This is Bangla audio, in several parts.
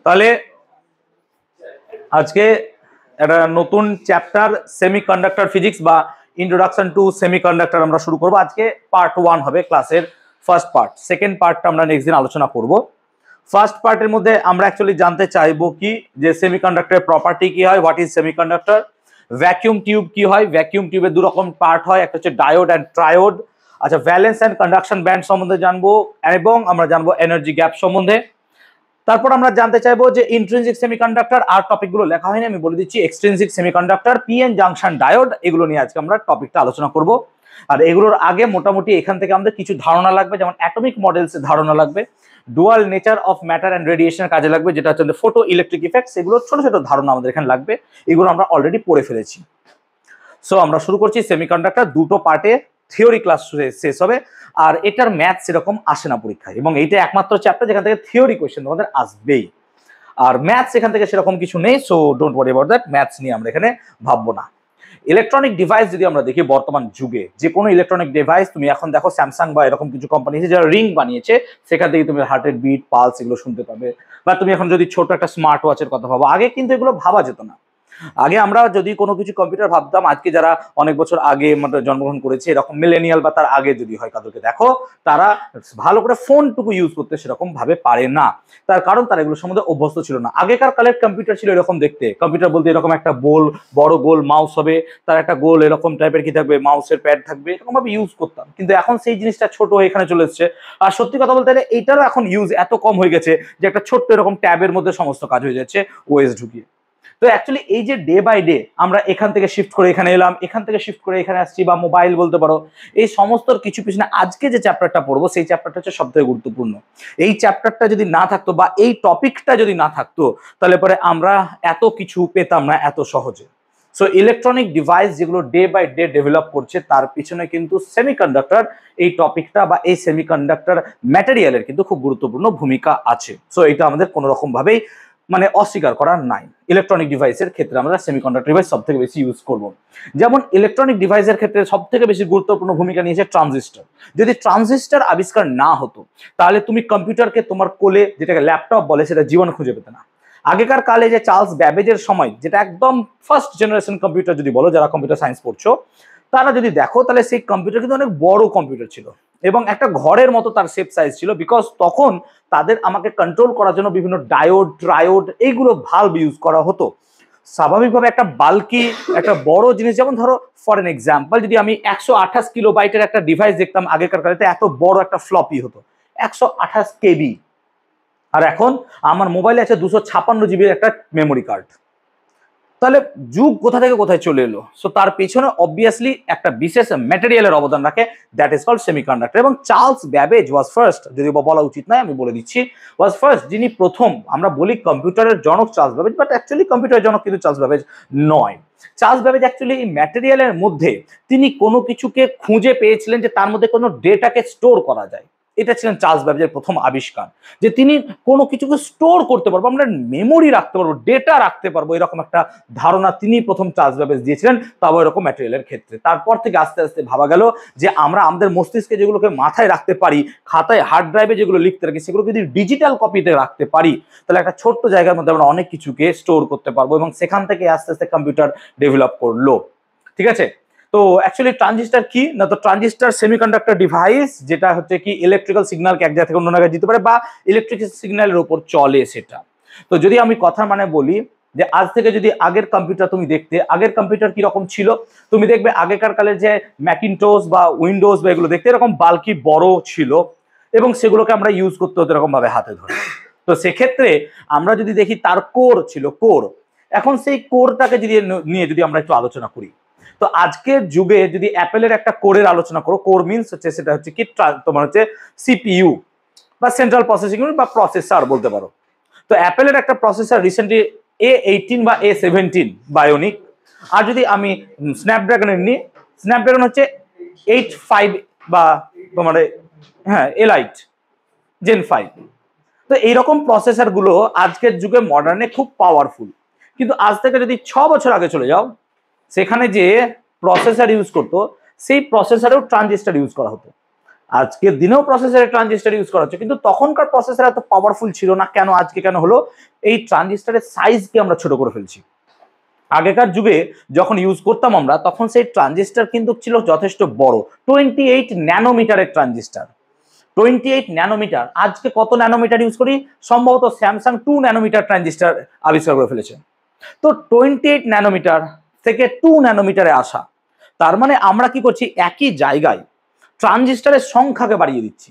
তাহলে আজকে একটা নতুন চ্যাপ্টার সেমিকন্ডাক্টর ফিজিক্স বা ইন্ট্রোডাকশন টু সেমিকন্ডাক্টর আমরা শুরু করব। আজকে পার্ট 1 হবে ক্লাসের ফার্স্ট পার্ট। সেকেন্ড পার্টটা আমরা নেক্সট দিন আলোচনা করব। ফার্স্ট পার্টের মধ্যে আমরা অ্যাকচুয়ালি জানতে চাইবো কি যে সেমিকন্ডাক্টরের প্রপার্টি কি হয়, what is semiconductor, vacuum tube কি হয়, ভ্যাকিউম টিউবের দু রকম পার্ট হয়, একটা হচ্ছে ডায়োড অ্যান্ড ট্রায়োড। আচ্ছা, ভ্যালেন্স অ্যান্ড কন্ডাকশন ব্যান্ড সম্বন্ধে জানবো এবং আমরা জানবো এনার্জি গ্যাপ সম্বন্ধে। তারপর আমরা জানতে চাইবো যে ইন্ট্রিনসিক সেমিকন্ডাক্টর, আর টপিকগুলো লেখা হয়নি আমি বলে দিচ্ছি, extrinsic semiconductor, PN junction diode, এগুলো নিয়ে আজকে আমরা টপিকটা আলোচনা করব। আর এগুলোর আগে মোটামুটি এখান থেকে আমাদের কিছু ধারণা লাগবে, যেমন অ্যাটমিক মডেলসের ধারণা লাগবে, dual nature of matter and রেডিয়েশনের কাজে লাগবে, যেটা হচ্ছে ফটো ইলেকট্রিক ইফেক্টস, এগুলো ছোট ছোট ধারণা আমাদের এখানে লাগবে, এগুলো আমরা অলরেডি পড়ে ফেলেছি। সো আমরা শুরু করছি। সেমিকন্ডাক্টর দুটো পার্টে থিওরি ক্লাস শেষ হবে, আর এটার ম্যাথ সেরকম আসে না পরীক্ষায়, এবং এইটা একমাত্র চ্যাপ্টার যেখান থেকে থিওরি কোয়েশ্চেন তোমাদের আসবেই, আর ম্যাথস এখান থেকে সেরকম কিছু নেই। So don't worry about that, maths নিয়ে আমরা এখানে ভাববো না। ইলেকট্রনিক ডিভাইস যদি আমরা দেখি বর্তমান যুগে, যে কোনো ইলেকট্রনিক ডিভাইস তুমি এখন দেখো, স্যামসাং বা এরকম কিছু কোম্পানি আছে যারা রিং বানিয়েছে, সেখান থেকে তুমি হার্টের বিট, পালস এগুলো শুনতে পাবে। বা তুমি এখন যদি ছোট একটা স্মার্ট ওয়াচের কথা ভাবো, আগে কিন্তু এগুলো ভাবা যেত না। আগে আমরা যদি কোনো কিছু কম্পিউটার ভাবতাম, আজকে যারা অনেক বছর আগে জন্মগ্রহণ করেছে, এরকম মিলেনিয়াল বা তার আগে যদি হয় কাদেরকে দেখো, তারা ভালো করে ফোনটুকু ইউজ করতে সেরকম ভাবে পারে না। তার কারণ তারা এগুলো সম্বন্ধে অভ্যস্ত ছিল না। আগেকার কালের কম্পিউটার ছিল এরকম দেখতে, কম্পিউটার বলতে এরকম একটা বড় গোল মাউস হবে, তার একটা গোল এরকম টাইপের কি থাকবে, মাউসের প্যাড থাকবে, এরকম ভাবে ইউজ করতাম। কিন্তু এখন সেই জিনিসটা ছোট হয়ে এখানে চলে এসেছে। আর সত্যি কথা বলতে গেলে এইটারও এখন ইউজ এত কম হয়ে গেছে যে একটা ছোট্ট এরকম ট্যাবের মধ্যে সমস্ত কাজ হয়ে যাচ্ছে ওএস ঢুকিয়ে। তো অ্যাকচুয়ালি এই যে ডে বাই ডে আমরা এখান থেকে শিফট করে এখানে এলাম, এখান থেকে শিফট করে এখানে আসছি, বা মোবাইল বলতে পারো, এই সমস্ত কিছু পিছনে আজকে যে চ্যাপ্টারটা পড়বো সেই চ্যাপ্টারটা হচ্ছে সবথেকে গুরুত্বপূর্ণ। এই চ্যাপ্টারটা যদি না থাকতো বা এই টপিকটা যদি না থাকতো, তাহলে পরে আমরা এত কিছু পেতাম না এত সহজে। সো ইলেকট্রনিক ডিভাইস যেগুলো ডে বাই ডে ডেভেলপ করছে, তার পিছনে কিন্তু সেমিকন্ডাক্টর এই টপিকটা বা এই সেমিকন্ডাক্টর ম্যাটেরিয়ালের কিন্তু খুব গুরুত্বপূর্ণ ভূমিকা আছে। সো এটা আমাদের কোনো রকম ভাবেই মানে অস্বীকার করার নাই। ইলেকট্রনিক ডিভাইসের ক্ষেত্রে আমরা সেমিকন্ডাক্টর ডিভাইস সব থেকে বেশি ইউজ করব। যেমন ইলেকট্রনিক ডিভাইসের ক্ষেত্রে সব থেকে বেশি গুরুত্বপূর্ণ ভূমিকা নিয়েছে ট্রানজিস্টর। যদি ট্রানজিস্টর আবিষ্কার না হতো, তাহলে তুমি কম্পিউটারকে তোমার কোলে, যেটাকে ল্যাপটপ বলে, সেটা জীবন খুঁজে পেতে না। আগেকার কালে যে চার্লস ব্যাবেজের সময়, যেটা একদম ফার্স্ট জেনারেশন কম্পিউটার যদি বলো, যারা কম্পিউটার সায়েন্স পড়ছো তারা যদি দেখো, তাহলে সেই কম্পিউটার কিন্তু অনেক বড় কম্পিউটার ছিল এবং একটা ঘরের মতো তার শেপ সাইজ ছিল। বিকজ তখন তাদের আমাকে কন্ট্রোল করার জন্য বিভিন্ন ডায়োড, ট্রায়োড, এইগুলো ভালভ ইউজ করা হতো। স্বাভাবিকভাবে একটা বাল্কি, একটা বড় জিনিস, যেমন ধরো ফর এন এক্সাম্পল, যদি আমি 128 কিলোবাইটের একটা ডিভাইস দেখতাম আগেকার কালে, এত বড় একটা ফ্লপি হতো, 128 কেবি। আর এখন আমার মোবাইলে আছে 256 জিবির একটা মেমোরি কার্ড। তাহলে যুগ কোথা থেকে কোথায় চলে এলো? সো তার পেছনে অবভিয়াসলি একটা বিশেষ ম্যাটেরিয়ালের অবদান রাখে, দ্যাট ইজ কল্ড সেমিকন্ডাক্টর। এবং চার্লস ব্যাবেজ ওয়াজ ফার্স্ট, যদি বলা উচিত নয় আমি বলে দিচ্ছি, ওয়াজ ফার্স্ট, যিনি প্রথম, আমরা বলি কম্পিউটারের জনক চার্লস ব্যাবেজ, বাট অ্যাকচুয়ালি কম্পিউটারের জনক কিন্তু চার্লস ব্যাবেজ নয়। চার্লস ব্যাবেজ অ্যাকচুয়ালি এই ম্যাটেরিয়ালের মধ্যে তিনি কোনো কিছুকে খুঁজে পেয়েছিলেন যে তার মধ্যে কোনো ডেটাকে স্টোর করা যায়। এটা ছিলেন চার্লস ব্যাবেজের প্রথম আবিষ্কার, যে তিনি কোনো কিছুকে স্টোর করতে পারবো, আমরা মেমোরি রাখতে পারবো, ডেটা রাখতে পারবো, এরকম একটা ধারণা তিনি প্রথম চার্লস ব্যাবেজ দিয়েছিলেন, তাও এরকম ম্যাটেরিয়ালের ক্ষেত্রে। তারপর থেকে আস্তে আস্তে ভাবা গেল যে আমরা আমাদের মস্তিষ্কে যেগুলোকে মাথায় রাখতে পারি, খাতায় হার্ড ড্রাইভে যেগুলো লিখতে রাখি, সেগুলো যদি ডিজিটাল কপিতে রাখতে পারি, তাহলে একটা ছোট্ট জায়গার মধ্যে আমরা অনেক কিছুকে স্টোর করতে পারবো। এবং সেখান থেকে আস্তে আস্তে কম্পিউটার ডেভেলপ করলো। ঠিক আছে, তো অ্যাকচুয়ালি ট্রানজিস্টর কি না, তো ট্রানজিস্টর সেমিকন্ডাক্টর ডিভাইস, যেটা হচ্ছে কি ইলেকট্রিক্যাল সিগন্যালকে এক জায়গা থেকে অন্য জায়গায় দিতে পারে বা ইলেকট্রিক সিগন্যালের উপর চলে সেটা। তো যদি আমি কথা মানে বলি যে আজ থেকে যদি আগের কম্পিউটার তুমি দেখতে, আগের কম্পিউটার কি রকম ছিল, তুমি দেখবে আগেকার কালের যে ম্যাকিনটস বা উইন্ডোজ বা এগুলো দেখতে এরকম বাল্কি বড় ছিল, এবং সেগুলোকে আমরা ইউজ করতে হতো এরকম ভাবে হাতে ধরে। তো সেক্ষেত্রে আমরা যদি দেখি তার কোর ছিল, কোর। এখন সেই কোরটাকে যদি নিয়ে যদি আমরা একটু আলোচনা করি, তো আজকের যুগে যদি অ্যাপেলের একটা কোরের আলোচনা করো, কোর মিনস হচ্ছে সেটা হচ্ছে কি তোমার হচ্ছে সিপিইউ বা সেন্ট্রাল প্রসেসিং ইউনিট বা প্রসেসর বলতে পারো। তো অ্যাপেলের একটা প্রসেসর রিসেন্টলি A18 বা A17 বায়োনিক। আর যদি আমি স্ন্যাপড্রাগনের নিই, স্ন্যাপড্রাগন হচ্ছে 85 বা তোমার হ্যাঁ এলাইট জেন 5। তো এইরকম প্রসেসর গুলো আজকের যুগে মডার্নে খুব পাওয়ারফুল। কিন্তু আজ থেকে যদি 6 বছর আগে চলে যাও, সেখানে যে প্রসেসর ইউজ করতো, সেই প্রসেসরেও ট্রানজিস্টর ইউজ করা হতো। আজকের দিনেও প্রসেসরে ট্রানজিস্টর ইউজ করা হচ্ছে, কিন্তু তখনকার প্রসেসর এত পাওয়ারফুল ছিল না। কেন আজকে কেন হলো? এই ট্রানজিস্টরের সাইজকে আমরা ছোট করে ফেলছি। আগেকার যুগে যখন ইউজ করতাম আমরা, তখন সেই ট্রানজিস্টর কিন্তু ছিল যথেষ্ট বড়, 28 ন্যানোমিটারের ট্রানজিস্টর। 28 ন্যানোমিটার, আজকে কত ন্যানোমিটার ইউজ করি? সম্ভবত স্যামসাং 2 ন্যানোমিটার ট্রানজিস্টর আবিষ্কার করে ফেলেছে। তো 28 ন্যানোমিটার থেকে 2 ন্যানোমিটারে আসা, তার মানে আমরা কি করছি, একই জায়গায় ট্রানজিস্টরের সংখ্যাকে বাড়িয়ে দিচ্ছি।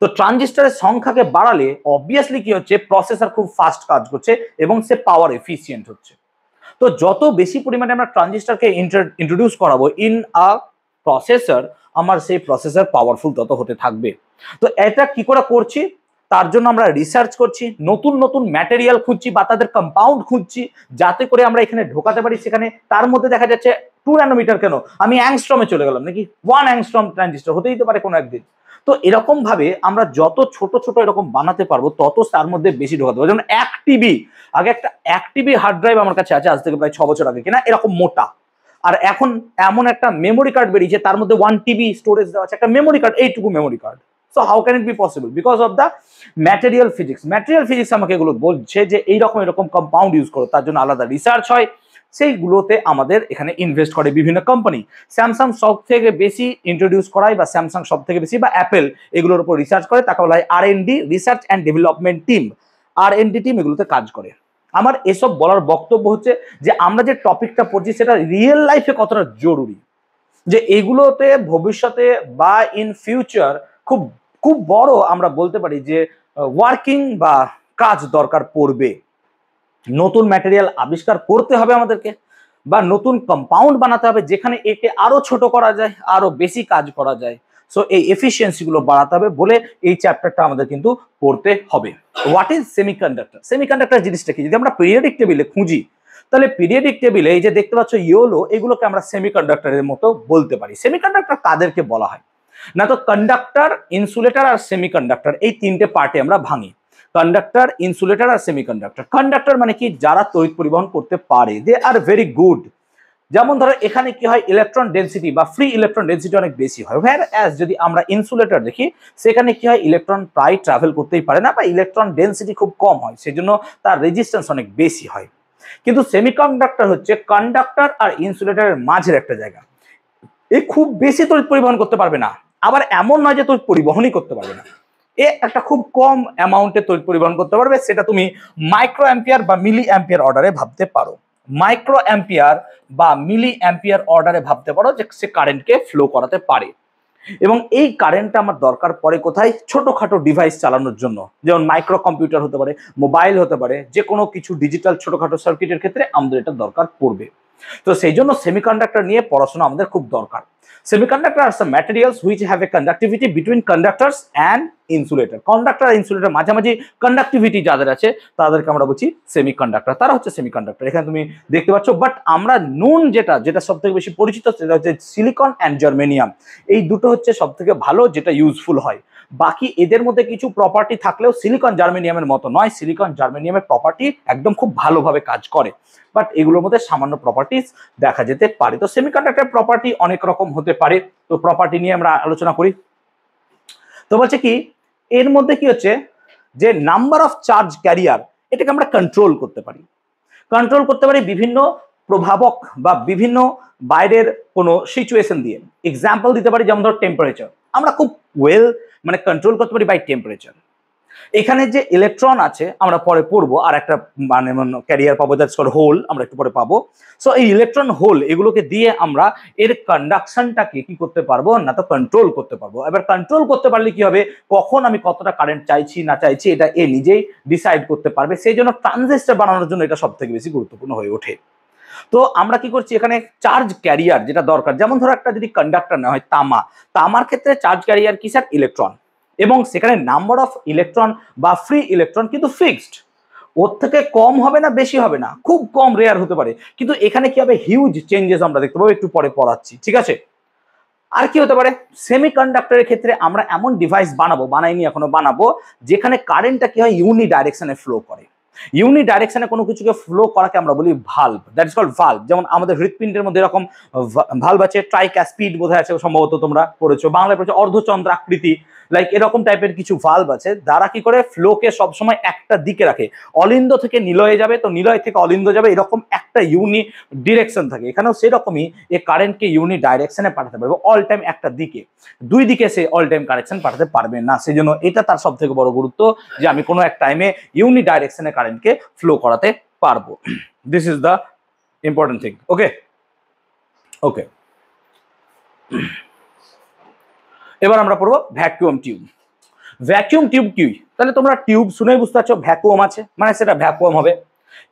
তো ট্রানজিস্টরের সংখ্যাকে বাড়ালে অবভিয়াসলি কি হচ্ছে, প্রসেসর খুব ফাস্ট কাজ করছে এবং সে পাওয়ার এফিসিয়েন্ট হচ্ছে। তো যত বেশি পরিমাণে আমরা ট্রানজিস্টরকে ইন্ট্রোডিউস করাবো ইন আ প্রসেসর, আমার সেই প্রসেসর পাওয়ারফুল তত হতে থাকবে। তো এটা কি করে করছি, তার জন্য আমরা রিসার্চ করছি, নতুন নতুন ম্যাটেরিয়াল খুঁজছি বা তাদের কম্পাউন্ড খুঁজছি, যাতে করে আমরা এখানে ঢোকাতে পারি। সেখানে তার মধ্যে দেখা যাচ্ছে 2 ন্যানোমিটার কেন, আমি অ্যাংস্ট্রমে চলে গেলাম নাকি, 1 অ্যাংস্ট্রম ট্রানজিস্টর হতেই তো পারে কোনো একদিন। তো এরকম ভাবে আমরা যত ছোট ছোট এরকম বানাতে পারবো, তত তার মধ্যে বেশি ঢোকাতে পারবো। যেমন 1 টিবি, আগে একটা 1 টিবি হার্ড ড্রাইভ আমার কাছে আছে, আজ থেকে প্রায় 6 বছর আগে কিনা, এরকম মোটা। আর এখন এমন একটা মেমোরি কার্ড বেরিয়েছে, তার মধ্যে 1 টিবি স্টোরেজ দেওয়া আছে, একটা মেমোরি কার্ড, এইটুকু memory card. So how can it be possible? Because of the material physics. Material physics আমাকে এগুলো বলছে যে এইরকম এরকম কম্পাউন্ড ইউজ করো, তার জন্য আলাদা রিসার্চ হয়, সেইগুলোতে আমাদের এখানে ইনভেস্ট করে বিভিন্ন কোম্পানি। স্যামসাং সব থেকে বেশি ইন্ট্রোডিউস করায়, বা স্যামসাং সব থেকে বেশি, বা অ্যাপেল এগুলোর উপর রিসার্চ করে, তাকে বলা হয় R&D, research and development team. R&D team এগুলোতে কাজ করে। আমার এসব বলার বক্তব্য হচ্ছে যে আমরা যে টপিকটা পড়ছি সেটা রিয়েল লাইফে কতটা জরুরি, যে এগুলোতে ভবিষ্যতে বা ইন ফিউচার খুব খুব বড় আমরা বলতে পারি যে ওয়ার্কিং বা কাজ দরকার পড়বে। নতুন ম্যাটেরিয়াল আবিষ্কার করতে হবে আমাদেরকে, বা নতুন কম্পাউন্ড বানাতে হবে যেখানে একে আরো ছোট করা যায়, আরো বেশি কাজ করা যায়। সো এই এফিসিয়েন্সি গুলো বাড়াতে হবে বলে এই চ্যাপ্টারটা আমাদের কিন্তু পড়তে হবে। What is semiconductor? সেমিকন্ডাক্টর জিনিসটা কি? যদি আমরা পিরিয়ডিক টেবিলে খুঁজি, তাহলে পিরিয়ডিক টেবিলে এই যে দেখতে পাচ্ছ ইয়োলো, এগুলোকে আমরা সেমিকন্ডাক্টরের মতো বলতে পারি। সেমিকন্ডাক্টর কাদেরকে বলা হয় না, তো কন্ডাক্টর, ইনসুলেটর আর সেমিকন্ডাক্টর, এই তিনটে পার্টে আমরা ভাঙি। কন্ডাক্টর, ইনসুলেটর আর সেমিকন্ডাক্টর। কন্ডাক্টর মানে কি, যারা তড়িৎ পরিবহন করতে পারে, দে আর ভেরি গুড। যেমন ধরো এখানে কি হয়, ইলেকট্রন ডেনসিটি বা ফ্রি ইলেকট্রন ডেনসিটি অনেক বেশি হয়। হোয়ার অ্যাজ যদি আমরা ইনসুলেটর দেখি, সেখানে কি হয়, ইলেকট্রন প্রায় ট্রাভেল করতেই পারে না, বা ইলেকট্রন ডেনসিটি খুব কম হয়, সেজন্য তার রেজিস্ট্যান্স অনেক বেশি হয়। কিন্তু সেমিকন্ডাক্টর হচ্ছে কন্ডাক্টর আর ইনসুলেটরের মাঝের একটা জায়গা। এ খুব বেশি তড়িৎ পরিবহন করতে পারবে না, আবার এমন নয় যে তড়িৎ পরিবহনই করতে পারবে না। এ একটা খুব কম অ্যামাউন্টে তড়িৎ পরিবহন করতে পারবে, সেটা তুমি মাইক্রো অ্যাম্পিয়ার বা মিলি অ্যাম্পিয়ার অর্ডারে ভাবতে পারো। মাইক্রো অ্যাম্পিয়ার বা মিলি অ্যাম্পিয়ার অর্ডারে ভাবতে পারো যে সে কারেন্টকে ফ্লো করাতে পারে। এবং এই কারেন্টটা আমার দরকার পড়ে কোথায়, ছোটখাটো ডিভাইস চালানোর জন্য, যেমন মাইক্রো কম্পিউটার হতে পারে, মোবাইল হতে পারে, যে কোনো কিছু ডিজিটাল ছোটখাটো সার্কিটের ক্ষেত্রে আমাদের এটা দরকার পড়বে। তো সেই জন্য সেমিকন্ডাক্টর নিয়ে পড়াশোনা আমাদের খুব দরকার। Semiconductor are some materials which have a conductivity between conductors and insulator. Conductor আর insulator মাঝামাঝি কন্ডাক্টিভিটি যাদের আছে তাদেরকে আমরা বলছি সেমিকন্ডাক্টর, তারা হচ্ছে সেমিকন্ডাক্টর। এখানে তুমি দেখতে পাচ্ছ, বাট আমরা নুন যেটা সব থেকে বেশি পরিচিত সেটা হচ্ছে সিলিকন অ্যান্ড জার্মেনিয়াম। এই দুটো হচ্ছে সব থেকে ভালো, যেটা ইউজফুল হয়। বাকি এদের মধ্যে কিছু প্রপার্টি থাকলেও সিলিকন জার্মেনিয়ামের মতো নয়। সিলিকন জার্মেনিয়ামের প্রপার্টি একদম খুব ভালোভাবে কাজ করে, বাট এগুলোর মধ্যে সামান্য প্রপার্টিজ দেখা যেতে পারে। তো সেমিকন্ডাক্টর প্রপার্টি অনেক রকম হতে পারে, তো প্রপার্টি নিয়ে আমরা আলোচনা করি। তো বলছে কি, এর মধ্যে কি হচ্ছে যে নাম্বার অফ চার্জ ক্যারিয়ার, এটাকে আমরা কন্ট্রোল করতে পারি। কন্ট্রোল করতে পারি বিভিন্ন প্রভাবক বা বিভিন্ন বাইরের কোনো সিচুয়েশন দিয়ে। এক্সাম্পল দিতে পারি, যেমন ধর টেম্পারেচার, আমরা খুব ওয়েল মানে কন্ট্রোল করতে পারি বাই টেম্পারেচার। এখানে যে ইলেকট্রন আছে আমরা পরে পড়বো, আর একটা মানে ক্যারিয়ার পাবো, দ্যাটস কল্ড হোল, আমরা একটু পরে পাবো। সো এই ইলেকট্রন হোল এগুলোকে দিয়ে আমরা এর কন্ডাকশনটাকে কি করতে পারবো না, তো কন্ট্রোল করতে পারবো। এবার কন্ট্রোল করতে পারলে কি হবে, কখন আমি কতটা কারেন্ট চাইছি না চাইছি এটা এ নিজেই ডিসাইড করতে পারবে। সেই জন্য ট্রানজিস্টর বানানোর জন্য এটা সব থেকে বেশি গুরুত্বপূর্ণ হয়ে ওঠে। তো আমরা কি করছি, এখানে চার্জ ক্যারিয়ার যেটা দরকার, যেমন ধরো একটা যদি কন্ডাক্টর না হয় তামা, তামার ক্ষেত্রে চার্জ ক্যারিয়ার কি স্যার, ইলেকট্রন, এবং সেখানে নাম্বার অফ ইলেকট্রন বা ফ্রি ইলেকট্রন কিন্তু ফিক্সড, ওর থেকে কম হবে না বেশি হবে না, খুব কম রেয়ার হতে পারে। কিন্তু এখানে কি হবে, হিউজ চেঞ্জেস আমরা দেখতে পাবো, একটু পরে পড়াচ্ছি, ঠিক আছে। আর কি হতে পারে, সেমিকন্ডাক্টরের ক্ষেত্রে আমরা এমন ডিভাইস বানাইনি এখনো, বানাবো যেখানে কারেন্টটা কি হয়, ইউনি ডাইরেকশনে ফ্লো করে। ইউনি ডাইরেকশনে কোনো কিছুকে ফ্লো করাকে আমরা বলি valve, that is called valve. যেমন আমাদের হৃৎপিণ্ডের মধ্যে এরকম ভালভ আছে, ট্রাইক্যাসপিড বোধহয় আছে সম্ভবত, তোমরা পড়েছো, বাংলায় পড়েছো, অর্ধচন্দ্র আকৃতি, লাইক এরকম টাইপের কিছু ভালভ আছে যারা কি করে ফ্লোকে সবসময় একটা দিকে রাখে, অলিন্দ থেকে নিলয়ে যাবে তো নিলয় থেকে অলিন্দ যাবে, এরকম একটা ইউনি ডিরেকশন থাকে। এখানেও সেরকমই এই কারেন্টকে ইউনি ডাইরেকশনে পাঠাতে পারবে, অল টাইম একটা দিকে, দুই দিকে সে অল টাইম কারেকশন পাঠাতে পারবে না। সেই জন্য এটা তার সব থেকে বড় গুরুত্ব যে আমি কোনো এক টাইমে ইউনি ডাইরেকশনে কারেন্টকে ফ্লো করাতে পারবো। This is the important thing. Okay okay, এবার আমরা পড়বো ভ্যাকুয়াম টিউব। ভ্যাকুয়াম টিউব কি? তাহলে তোমরা টিউব শুনেই বুঝতে পারছো ভ্যাকুয়াম আছে মানে সেটা ভ্যাকুয়াম হবে।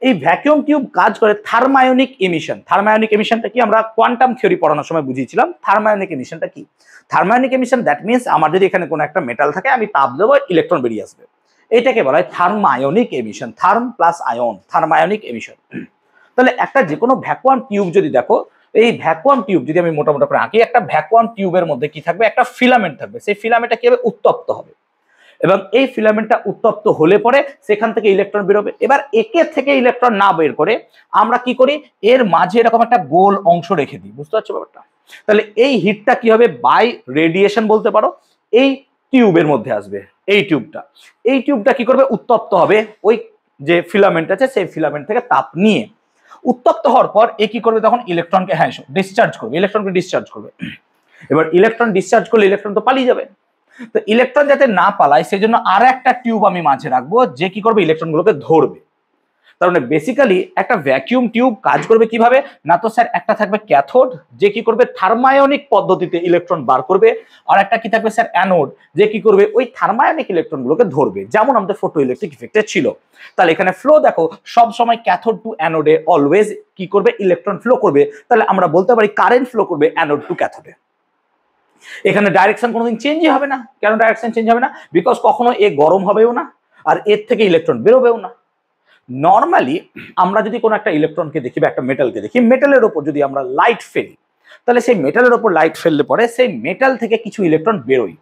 এই ভ্যাকুয়াম টিউব কাজ করে থার্মায়োনিক এমিশন। থার্মায়োনিক এমিশনটা কি আমরা কোয়ান্টাম থিওরি পড়ানোর সময় বুঝিয়েছিলাম। থার্মায়োনিক এমিশনটা কি? থার্মায়োনিক এমিশন দ্যাট মিনস আমার যদি এখানে কোনো একটা মেটাল থাকে আমি তাপ দেবো, ইলেকট্রন বেরিয়ে আসবে, এটাকে বলা হয় thermionic emission. Therm plus ion, thermionic emission. তাহলে একটা যে কোনো ভ্যাকুয়াম টিউব যদি দেখো, এই ভ্যাকুয়াম টিউব যদি আমি মোটামুটি করে আঁকি, একটা ভ্যাকুয়াম টিউবের মধ্যে কি থাকবে? একটা ফিলামেন্ট থাকবে। সেই ফিলামেন্টটা কি হবে? উত্তপ্ত হবে, এবং এই ফিলামেন্টটা উত্তপ্ত হলে পরে সেখান থেকে ইলেকট্রন বেরোবে। এবার একে থেকে ইলেকট্রন না বের করে আমরা কি করি? এর মাঝে এরকম একটা গোল অংশ রেখে দিই। বুঝতে পারছো ব্যাপারটা? তাহলে এই হিটটা কি হবে? বাই রেডিয়েশন বলতে পারো, এই টিউবের মধ্যে আসবে। এই টিউবটা কি করবে? উত্তপ্ত হবে, ওই যে ফিলামেন্ট আছে সেই ফিলামেন্ট থেকে তাপ নিয়ে উত্তপ্ত হওয়ার পর এ কি করবে? তখন ইলেকট্রনকে ডিসচার্জ করবে, ইলেকট্রনকে ডিসচার্জ করবে। এবার ইলেকট্রন ডিসচার্জ করলে ইলেকট্রন তো পালিয়ে যাবে, তো ইলেকট্রন যাতে না পালায় সেজন্য আর একটা টিউব আমি মাঝে রাখবো যে কি করবে? ইলেকট্রনগুলোকে ধরবে। তার মানে বেসিক্যালি একটা ভ্যাকুয়াম টিউব কাজ করবে কিভাবে? না তো স্যার একটা থাকবে ক্যাথোড যে কি করবে? থার্মায়োনিক পদ্ধতিতে ইলেকট্রন বার করবে, আর একটা কি থাকবে স্যার? অ্যানোড যে কি করবে? ওই থার্মায়োনিক ইলেকট্রনগুলোকে ধরবে, যেমন আমাদের ফটো ইলেকট্রিক ইফেক্টে ছিল। তাহলে এখানে ফ্লো দেখো সব সময় ক্যাথোড টু অ্যানোডে অলওয়েজ কি করবে? ইলেকট্রন ফ্লো করবে। তাহলে আমরা বলতে পারি কারেন্ট ফ্লো করবে অ্যানোড টু ক্যাথোডে। এখানে ডাইরেকশন কোনোদিন চেঞ্জই হবে না। কেন ডাইরেকশন চেঞ্জ হবে না? বিকজ কখনো এ গরম হবেও না আর এর থেকে ইলেকট্রন বেরোবেও না। নর্মালি আমরা যদি কোনো একটা ইলেকট্রনকে দেখি বা একটা মেটালকে দেখি, মেটালের ওপর যদি আমরা লাইট ফেলি, তাহলে সেই মেটালের ওপর লাইট ফেললে পরে সেই মেটাল থেকে কিছু ইলেকট্রন বেরোয়,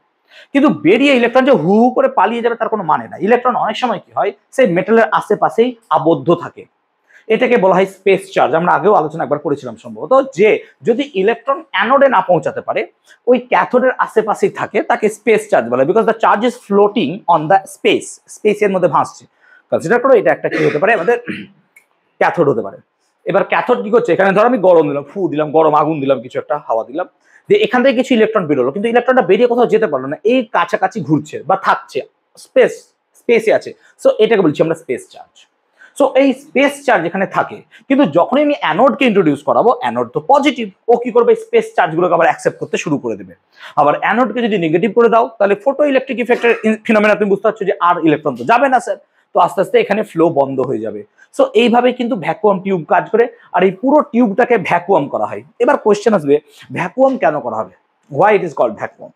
কিন্তু বেরিয়ে ইলেকট্রন যে হু হু করে পালিয়ে যাবে তার কোনো মানে না। ইলেকট্রন অনেক সময় কি হয়? সেই মেটালের আশেপাশেই আবদ্ধ থাকে, এটাকে বলা হয় স্পেস চার্জ। আমরা আগেও আলোচনা একবার করেছিলাম সম্ভবত, যে যদি ইলেকট্রন অ্যানোডে না পৌঁছাতে পারে, ওই ক্যাথোডের আশেপাশেই থাকে, তাকে স্পেস চার্জ বলে, because the charge is floating on the space, স্পেসের মধ্যে ভাসছে। কনসিডার করো এটা একটা কি হতে পারে? আমাদের ক্যাথোড হতে পারে। এবার ক্যাথোড কি করছে? এখানে ধরো আমি গরম দিলাম, ফু দিলাম, গরম আগুন দিলাম, কিছু একটা হাওয়া দিলাম, যে এখান থেকে কিছু ইলেকট্রন বেরোলো, কিন্তু ইলেকট্রনটা বেরিয়ে কোথাও যেতে পারলো না, এই কাছাকাছি ঘুরছে বা থাকছে, স্পেসে আছে। সো এটাকে বলছি আমরা স্পেস চার্জ। সো এই স্পেস চার্জ এখানে থাকে, কিন্তু যখনই আমি অ্যানোডকে ইন্ট্রোডিউস করাবো, অ্যানোড তো পজিটিভ, ও কি করবে? স্পেস চার্জগুলোকে আবার অ্যাকসেপ্ট করতে শুরু করে দেবে। আবার অ্যানোডকে যদি নেগেটিভ করে দাও, তাহলে ফটো ইলেকট্রিক ইফেক্টের ফিনোমেনা তুমি বুঝতে পারছো যে আর ইলেকট্রন তো যাবে না স্যার, তো আস্তে আস্তে এখানে ফ্লো বন্ধ হয়ে যাবে। সো এইভাবে কিন্তু ভ্যাকুয়াম টিউব কাজ করে, আর এই পুরো টিউবটাকে ভ্যাকুয়াম করা হয়। এবার কোশ্চেন আসবে, ভ্যাকুয়াম কেন করা হবে? Why it is called vacuum?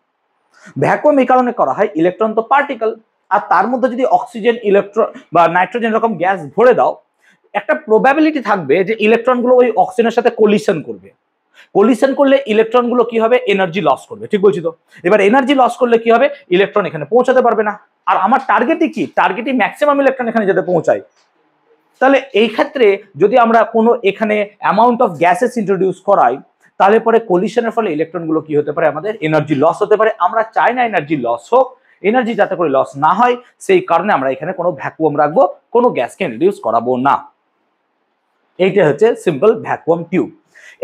Vacuum এই কারণে করা হয়, ইলেকট্রন তো পার্টিকেল, আর তার মধ্যে যদি অক্সিজেন, ইলেকট্রন বা নাইট্রোজেন এরকম গ্যাস ভরে দাও, একটা প্রবাবিলিটি থাকবে যে ইলেকট্রনগুলো ওই অক্সিজেনের সাথে কলিশন করবে। কলিশন করলে ইলেকট্রনগুলো কি হবে? এনার্জি লস করবে, ঠিক বলছি তো? এবার এনার্জি লস করলে কি হবে? ইলেকট্রন এখানে পৌঁছাতে পারবে না। আর আমার টার্গেটই কি? টার্গেটই ম্যাক্সিমাম ইলেকট্রন এখানে যেতে পৌঁছায়। তাহলে এই ক্ষেত্রে যদি আমরা কোনো এখানে অ্যামাউন্ট অফ গ্যাসেস ইন্ট্রোডিউস করাই, তাহলে পরে কলিশনের ফলে ইলেকট্রনগুলো কি হতে পারে? আমাদের এনার্জি লস হতে পারে। আমরা চাই না এনার্জি লস হোক, এনার্জি যাতে করে লস না হয়, সেই কারণে আমরা এখানে কোনো ভ্যাকুয়াম রাখবো, কোনো গ্যাসকে ইন্ট্রোডিউস করাবো না। এইটা হচ্ছে সিম্পল ভ্যাকুয়াম টিউব।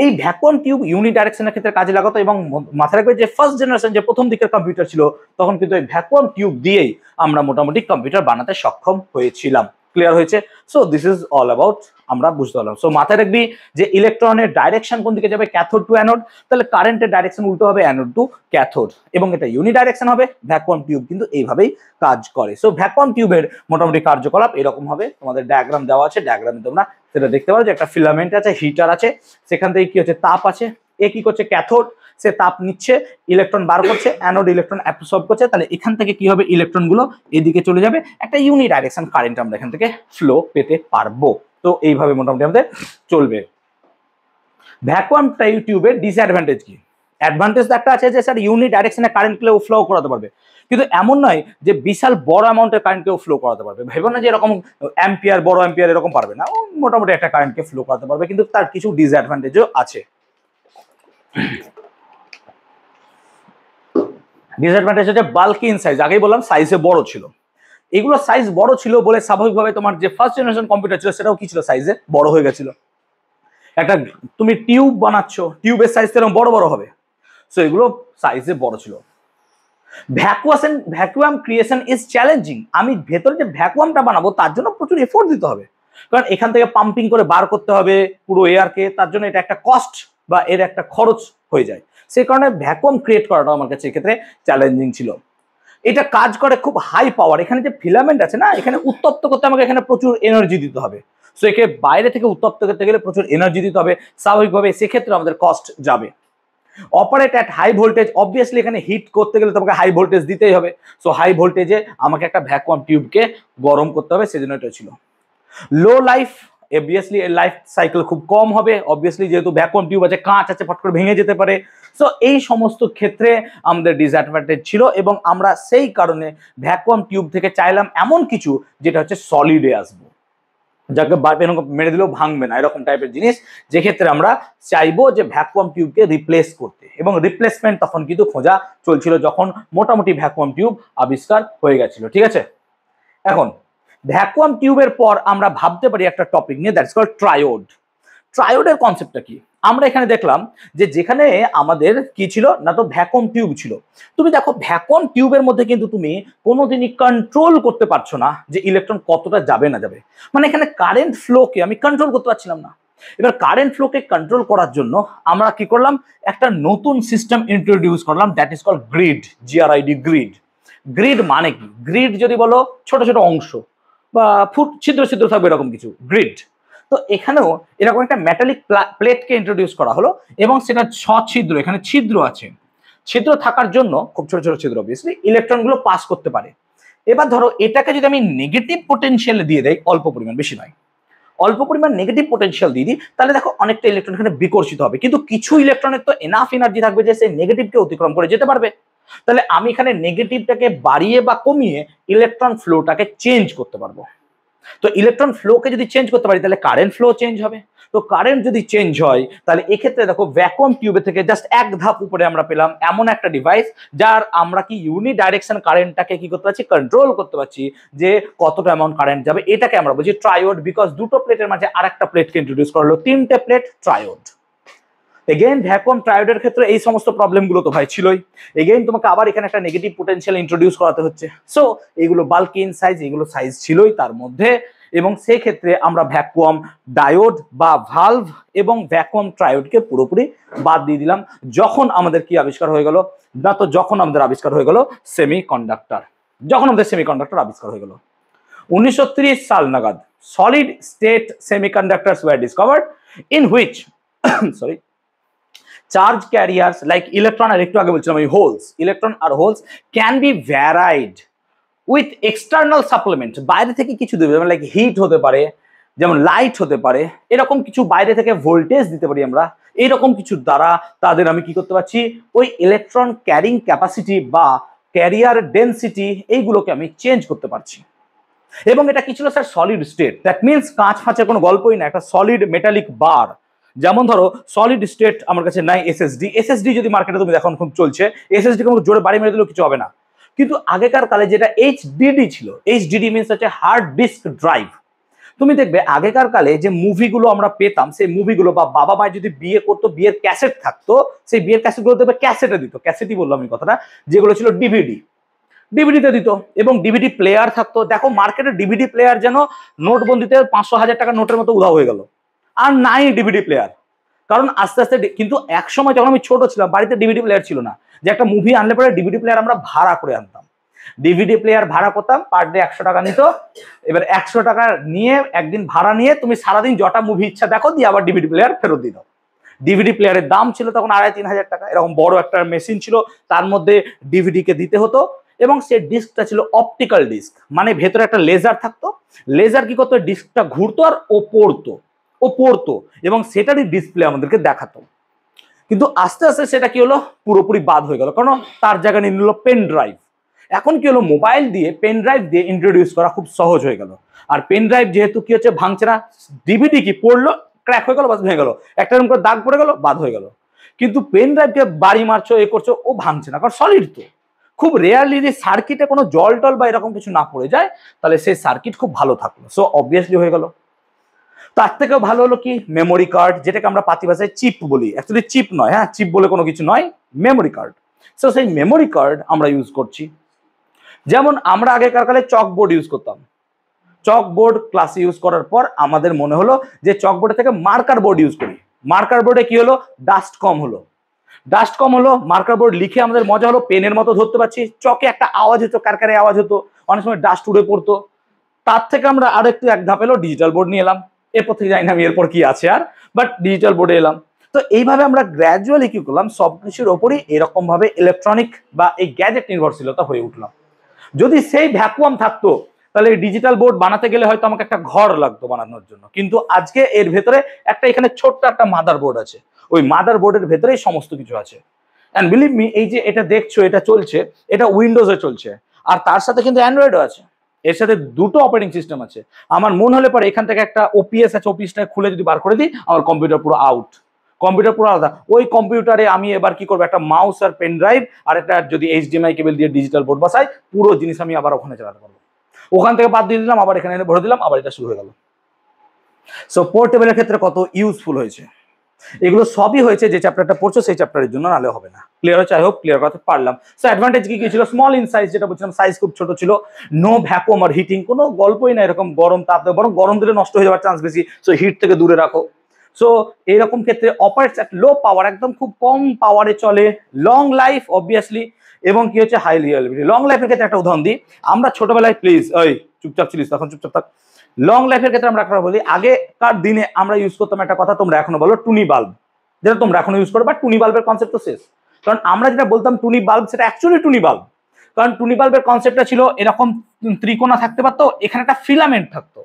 এই ভ্যাকুয়াম টিউব ইউনি ডাইরেকশনের ক্ষেত্রে কাজে লাগাতো, এবং মাথায় রাখবে যে ফার্স্ট জেনারেশন যে প্রথম দিকের কম্পিউটার ছিল, তখন কিন্তু এই ভ্যাকুয়াম টিউব দিয়েই আমরা মোটামুটি কম্পিউটার বানাতে সক্ষম হয়েছিলাম। ক্লিয়ার হয়েছে? So this is all about, আমরা বুঝতে পারলাম। সো মাথায় রাখবি যে ইলেকট্রনের ডাইরেকশন কোন দিকে যাবে? Cathode to anode. তাহলে কারেন্টের ডাইরেকশন উল্টো হবে, অ্যানোড টু ক্যাথোড, এবং এটা ইউনি ডাইরেকশন হবে। ভ্যাকুয়াম টিউব কিন্তু এইভাবেই কাজ করে। সো ভ্যাকুয়াম টিউবের মোটামুটি কার্যকলাপ এরকম হবে, তোমাদের ডায়াগ্রাম দেওয়া আছে, ডায়াগ্রামে তোমরা সেটা দেখতে পারো যে একটা ফিলামেন্ট আছে, হিটার আছে, সেখান থেকে কি হচ্ছে? তাপ আছে, এ কি করছে? ক্যাথোড, সে তাপ নিচ্ছে, ইলেকট্রন বার করছে, অ্যানোড ইলেকট্রন অ্যাবসর্ব করছে। তাহলে এখান থেকে কি হবে? ইলেকট্রন গুলো এদিকে চলে যাবে, একটা ইউনি ডাইরেকশন কারেন্ট আমরা এখান থেকে ফ্লো পেতে পারবো। তো এইভাবে মোটামুটি আমাদের চলবে। ভ্যাকুয়াম টিউবের ডিসঅ্যাডভান্টেজ কি? অ্যাডভান্টেজ একটা আছে যে স্যার ইউনি ডাইরেকশনে কারেন্ট কেউ ফ্লো করাতে পারবে, কিন্তু এমন নয় যে বিশাল বড় অ্যামাউন্টের কারেন্ট কেউ ফ্লো করাতে পারবে। ভেবো না যে এরকম অ্যাম্পিয়ার, বড় অ্যাম্পিয়ার এরকম পারবে না, ও মোটামুটি একটা কারেন্টকে ফ্লো করাতে পারবে, কিন্তু তার কিছু ডিসঅ্যাডভান্টেজও আছে। ডিসঅ্যাডভান্টেজ হচ্ছে বাল্কি ইন সাইজ, আগেই বললাম সাইজে বড় ছিল। এগুলো সাইজ বড় ছিল বলে স্বাভাবিকভাবে তোমার যে ফার্স্ট জেনারেশন কম্পিউটার ছিল সেটাও কি ছিল, সাইজে বড় হয়ে গেছিল। একটা তুমি টিউব বানাচ্ছ, টিউবের সাইজ এরকম বড় বড় হবে, সো এগুলো সাইজে বড় ছিল। ভ্যাকুয়াম ক্রিয়েশন ইজ চ্যালেঞ্জিং, আমি ভেতরে যে ভ্যাকুয়ামটা বানাবো তার জন্য প্রচুর এফোর্ট দিতে হবে, কারণ এখান থেকে পাম্পিং করে বার করতে হবে পুরো এয়ারকে, তার জন্য এটা একটা কস্ট বা এর একটা খরচ হয়ে যায়। সেই কারণে ভ্যাকুয়াম ক্রিয়েট করাটা আমার কাছে এক্ষেত্রে চ্যালেঞ্জিং ছিল। এটা কাজ করে খুব হাই পাওয়ার, এখানে যে ফিলামেন্ট আছে না, এখানে উত্তপ্ত করতে আমাকে এখানে প্রচুর এনার্জি দিতে হবে, সো একে বাইরে থেকে উত্তপ্ত করতে গেলে প্রচুর এনার্জি দিতে হবে, স্বাভাবিকভাবে সেক্ষেত্রে আমাদের কস্ট যাবে। Operate at high voltage, obviously এখানে হিট করতে গেলে তোমাকে হাই ভোল্টেজ দিতেই হবে, সো হাই ভোল্টেজে আমাকে একটা ভ্যাকুয়াম টিউবকে গরম করতে হবে, সেজন্য এটা ছিল। লো লাইফ, অবভিয়াসলি এর লাইফ সাইকেল খুব কম হবে, অবভিয়াসলি যেহেতু ভ্যাকুয়াম টিউব আছে, কাঁচ আছে, ফট করে ভেঙে যেতে পারে, সো এই সমস্ত ক্ষেত্রে আমাদের ডিসঅ্যাডভান্টেজ ছিল, এবং আমরা সেই কারণে ভ্যাকুয়াম টিউব থেকে চাইলাম এমন কিছু যেটা হচ্ছে সলিডে আসবো, যাকে মেরে দিলেও ভাঙবে না, এরকম টাইপের জিনিস, যে ক্ষেত্রে আমরা চাইবো যে ভ্যাকুয়াম টিউবকে রিপ্লেস করতে, এবং রিপ্লেসমেন্ট তখন কিন্তু খোঁজা চলছিল যখন মোটামুটি ভ্যাকুয়াম টিউব আবিষ্কার হয়ে গেছিল। ঠিক আছে, এখন ভ্যাকুয়াম টিউবের পর আমরা ভাবতে পারি একটা টপিক নিয়ে, দ্যাটস কল্ড ট্রায়োড। ট্রায়োডের কনসেপ্টটা কি? আমরা এখানে দেখলাম যে যেখানে আমাদের কি ছিল না, তো ভ্যাকুয়াম টিউব ছিল। তুমি দেখো ভ্যাকুয়াম টিউবের মধ্যে কিন্তু তুমি কোনোদিনই কন্ট্রোল করতে পারছো না যে ইলেকট্রন কতটা যাবে না যাবে, মানে এখানে কারেন্ট ফ্লোকে আমি কন্ট্রোল করতে পারছিলাম না। এবার কারেন্ট ফ্লোকে কন্ট্রোল করার জন্য আমরা কি করলাম, একটা নতুন সিস্টেম ইন্ট্রোডিউস করলাম, that is called grid, GRID, grid. Grid মানে কি? গ্রিড যদি বলো ছোট ছোট অংশ বা ফুট ছিদ্র ছিদ্র থাকবে এরকম কিছু, গ্রিড। তো এখানেও এরকম একটা মেটালিক প্লেটকে ইন্ট্রোডিউস করা হলো, এবং সেটা সছিদ্র, এখানে ছিদ্র আছে, ছিদ্র থাকার জন্য খুব ছোট ছোট ছিদ্র, অবভিয়াসলি ইলেকট্রনগুলো পাস করতে পারে। এবার ধরো এটাকে যদি আমি নেগেটিভ পোটেনশিয়াল দিয়ে দেই, অল্প পরিমাণ, বেশি নয়, অল্প পরিমাণ নেগেটিভ পোটেনশিয়াল দিয়ে দিই, তাহলে দেখো অনেকটা ইলেকট্রন এখানে বিকর্ষিত হবে, কিন্তু কিছু ইলেকট্রনের তো এনাফ এনার্জি থাকবে যে সেই নেগেটিভকে অতিক্রম করে যেতে পারবে। তাহলে আমি এখানে নেগেটিভটাকে বাড়িয়ে বা কমিয়ে ইলেকট্রন ফ্লোটাকে চেঞ্জ করতে পারবো। তো ইলেকট্রন ফ্লোকে যদি চেঞ্জ করতে পারি তাহলে কারেন্ট ফ্লো চেঞ্জ হবে। তো কারেন্ট যদি চেঞ্জ হয় তাহলে এক্ষেত্রে দেখো ভ্যাকুয়াম টিউবে থেকে জাস্ট এক ধাপ উপরে আমরা পেলাম এমন একটা ডিভাইস যার আমরা কি ইউনি ডাইরেকশন কারেন্টটাকে কি করতে পারছি, কন্ট্রোল করতে পারছি, যে কতটা অ্যামাউন্ট কারেন্ট যাবে। এটাকে আমরা বলছি ট্রায়োড, বিকজ দুটো প্লেটের মাঝে আরেকটা প্লেটকে ইন্ট্রোডিউস করা হলো, তিনটে প্লেট, ট্রায়োড। এগেইন ভ্যাকুয়াম ট্রায়োডের ক্ষেত্রে এই সমস্ত প্রবলেমগুলো তো ভাই ছিলই, এগেইন তোমাকে আবার এখানে একটা নেগেটিভ পোটেনশিয়াল ইন্ট্রোডিউস করাতে হচ্ছে, সো এগুলো বাল্কি ইন সাইজ, এগুলো সাইজ ছিলই তার মধ্যে, এবং সেই ক্ষেত্রে আমরা ভ্যাকুয়াম ডায়োড বা ভালভ এবং ভ্যাকুয়াম ট্রায়োডকে পুরোপুরি বাদ দিয়ে দিলাম যখন আমাদের কি আবিষ্কার হয়ে গেল না, তো যখন আমাদের আবিষ্কার হয়ে গেল সেমিকন্ডাক্টর, যখন আমাদের সেমিকন্ডাক্টর আবিষ্কার হয়ে গেল 1930 সাল নাগাদ, solid state semiconductors were discovered in which sorry charge carriers like electron আর একটু আগে বলছিলাম ওই হোলস, ইলেকট্রন আর holes can be varied with external supplement, বাইরে থেকে কিছু দেবে, যেমন লাইক হিট হতে পারে, যেমন লাইট হতে পারে, এরকম কিছু বাইরে থেকে ভোল্টেজ দিতে পারি আমরা, এইরকম কিছু দ্বারা তাদের আমি কি করতে পারছি, ওই ইলেকট্রন ক্যারিং ক্যাপাসিটি বা ক্যারিয়ার ডেনসিটি এইগুলোকে আমি চেঞ্জ করতে পারছি। এবং এটা কি ছিল sir, solid state, that means কাঁচ ফাঁচের কোনো গল্পই না, একটা সলিড মেটালিক বার। যেমন ধরো সলিড স্টেট আমার কাছে নাই এসএসডি, এসএসডি যদি মার্কেটে তুমি এখন খুব চলছে, এসএসডি কোনো জোরে বাড়ি মেরে দিলেও কিছু হবে না, কিন্তু আগেকার কালে যেটা এইচডিডি ছিল, এইচডিডি মিনস হচ্ছে হার্ড ডিস্ক ড্রাইভ। তুমি দেখবে আগেকার কালে যে মুভিগুলো আমরা পেতাম, সেই মুভিগুলো বা বাবা মায়ের যদি বিয়ে করতো, বিয়ের ক্যাসেট থাকতো, সেই বিয়ের ক্যাসেটগুলো দেখবে ক্যাসেটে দিত, ক্যাসেটই বললাম এই কথাটা, যেগুলো ছিল ডিভিডি, ডিভিডিতে দিত, এবং ডিভিডি প্লেয়ার থাকতো। দেখো মার্কেটে ডিভিডি প্লেয়ার যেন নোটবন্দিতে 500,000 টাকা নোটের মতো উধাও হয়ে গেল, আর নাই ডিভিডি প্লেয়ার, কারণ আস্তে আস্তে কিন্তু এক সময় যখন আমি ছোট ছিলাম বাড়িতে ডিভিডি প্লেয়ার ছিল না, যে একটা মুভি আনলে পরে ডিভিডি প্লেয়ার আমরা ভাড়া করে আনতাম, ডিভিডি প্লেয়ার ভাড়া করতাম, পার ডে 100 টাকা নিত। এবার 100 টাকা নিয়ে একদিন ভাড়া নিয়ে তুমি সারাদিন যটা মুভি ইচ্ছা দেখো, দিয়ে আবার ডিভিডি প্লেয়ার ফেরত দিয়ে দাও। ডিভিডি প্লেয়ারের দাম ছিল তখন 2,500-3,000 টাকা, এরকম বড় একটা মেশিন ছিল, তার মধ্যে ডিভিডিকে দিতে হতো, এবং সেই ডিস্কটা ছিল অপটিক্যাল ডিস্ক, মানে ভেতরে একটা লেজার থাকতো, লেজার কি করতো, ডিস্কটা ঘুরতো আর ও পড়তো এবং সেটারই ডিসপ্লে আমাদেরকে দেখাতো। কিন্তু আস্তে আস্তে সেটা কি হলো, পুরোপুরি বাদ হয়ে গেল, কারণ তার জায়গায় নিয়ে নিল পেন ড্রাইভ। এখন কি হলো, মোবাইল দিয়ে পেন ড্রাইভ দিয়ে ইন্ট্রোডিউস করা খুব সহজ হয়ে গেল। আর পেন ড্রাইভ যেহেতু কি হচ্ছে, ভাঙছে না, ডিভিডি কি পড়লো, ক্র্যাক হয়ে গেল, বাস ভেঙে গেল, একটা রকম করে দাগ পড়ে গেল, বাদ হয়ে গেল। কিন্তু পেন ড্রাইভকে বাড়ি মারছো, এ করছো, ও ভাঙছে না, কারণ সলিড তো। খুব রেয়ারলি যদি সার্কিটে কোনো জল টল বা এরকম কিছু না পড়ে যায় তাহলে সেই সার্কিট খুব ভালো থাকলো, সো অবভিয়াসলি হয়ে গেল। তার থেকেও ভালো হলো কি মেমোরি কার্ড, যেটাকে আমরা পাতি ভাষায় চিপ বলি, অ্যাকচুয়ালি চিপ নয়, হ্যাঁ চিপ বলে কোনো কিছু নয়, মেমোরি কার্ড। সো সেই মেমোরি কার্ড আমরা ইউজ করছি। যেমন আমরা আগেকার কালে চকবোর্ড ইউজ করতাম, চকবোর্ড ক্লাসে ইউজ করার পর আমাদের মনে হলো যে চকবোর্ডের থেকে মার্কার বোর্ড ইউজ করি। মার্কার বোর্ডে কি হলো, ডাস্ট কম হলো, ডাস্ট কম হলো, মার্কার বোর্ড লিখে আমাদের মজা হলো, পেনের মতো ধরতে পারছি, চকে একটা আওয়াজ হতো, কারকারে আওয়াজ হতো, অনেক সময় ডাস্ট উড়ে পড়তো। তার থেকে আমরা আর একটু এক ধাপ এলো ডিজিটাল বোর্ড নিয়ে এলাম, এরপর থেকে জানি না আমি এরপর কি আছে আর, বাট ডিজিটাল বোর্ডে এলাম। তো এইভাবে আমরা গ্র্যাজুয়ালি কি করলাম, সবকিছুর ওপরই এরকম ভাবে ইলেকট্রনিক বা এই গ্যাজেট নির্ভরশীলতা হয়ে উঠলাম। যদি সেই ভ্যাকুয়াম থাকতো তাহলে ডিজিটাল বোর্ড বানাতে গেলে হয়তো আমাকে একটা ঘর লাগতো বানানোর জন্য, কিন্তু আজকে এর ভেতরে একটা এখানে ছোট্ট একটা মাদার বোর্ড আছে, ওই মাদার বোর্ডের ভেতরেই সমস্ত কিছু আছে। অ্যান্ড বিলিভ মি, এই যে এটা দেখছো এটা চলছে, এটা উইন্ডোজে চলছে, আর তার সাথে কিন্তু অ্যান্ড্রয়েডও আছে, এর সাথে দুটো অপারেটিং সিস্টেম আছে। আমার মন হলে পরে এখান থেকে একটা ওপিএস আছে, ওপিএসটা খুলে যদি বার করে দিই আমার কম্পিউটার পুরো আউট, কম্পিউটার পুরো আলাদা। ওই কম্পিউটারে আমি এবার কি করবো, একটা মাউস আর পেন ড্রাইভ আর একটা যদি এইচডিএমআই কেবল দিয়ে ডিজিটাল বোর্ড বসাই, পুরো জিনিস আমি আবার ওখানে চালাতে পারবো। ওখান থেকে বাদ দিয়ে দিলাম, আবার এখানে এনে ভরে দিলাম, আবার এটা শুরু হয়ে গেল। সো পোর্টেবলের ক্ষেত্রে কত ইউজফুল হয়েছে, এগুলো সবই হয়েছে যে চ্যাপ্টারটা পড়ছো সেই চ্যাপ্টারের জন্য, নালে হবে না। ক্লিয়ার হচ্ছে? আই হোপ ক্লিয়ার করতে পারলাম। সো অ্যাডভান্টেজ কি কি ছিল, স্মল ইন সাইজ, যেটা বলছিলাম সাইজ খুব ছোট ছিল, নো ভ্যাকুয়াম আর হিটিং, কোনো গল্পই না এরকম গরম তাপ, বরং গরম দিলে নষ্ট হয়ে যাওয়ার চান্স বেশি, সো হিট থেকে দূরে রাখো। সো এইরকম ক্ষেত্রে অপারেটস অ্যাট লো পাওয়ার, একদম খুব কম পাওয়ারে চলে, লং লাইফ অবভিয়াসলি, এবং কি হচ্ছে হাই রিলায়েবিলিটি। লং লাইফের ক্ষেত্রে একটা উদাহরণ দিই, আমরা ছোটবেলায়, প্লিজ ওই চুপচাপ ছিলিস তখন চুপচাপ থাক। লং লাইফের ক্ষেত্রে আমরা একটা বলি, আগেকার দিনে আমরা ইউজ করতাম একটা কথা, তোমরা এখনো বলো টুনি বাল্ব, যেটা তোমরা এখনো ইউজ করো, বাট টুনি বাল্বের কনসেপ্ট তো শেষ। কারণ আমরা যেটা বলতাম টুনি বাল্ব, সেটা অ্যাকচুয়ালি টুনি বাল্ব। কারণ টুনি বাল্বের কনসেপ্টটা ছিল এরকম ত্রিকোণা থাকতে পারতো, এখানে একটা ফিলামেন্ট থাকতো,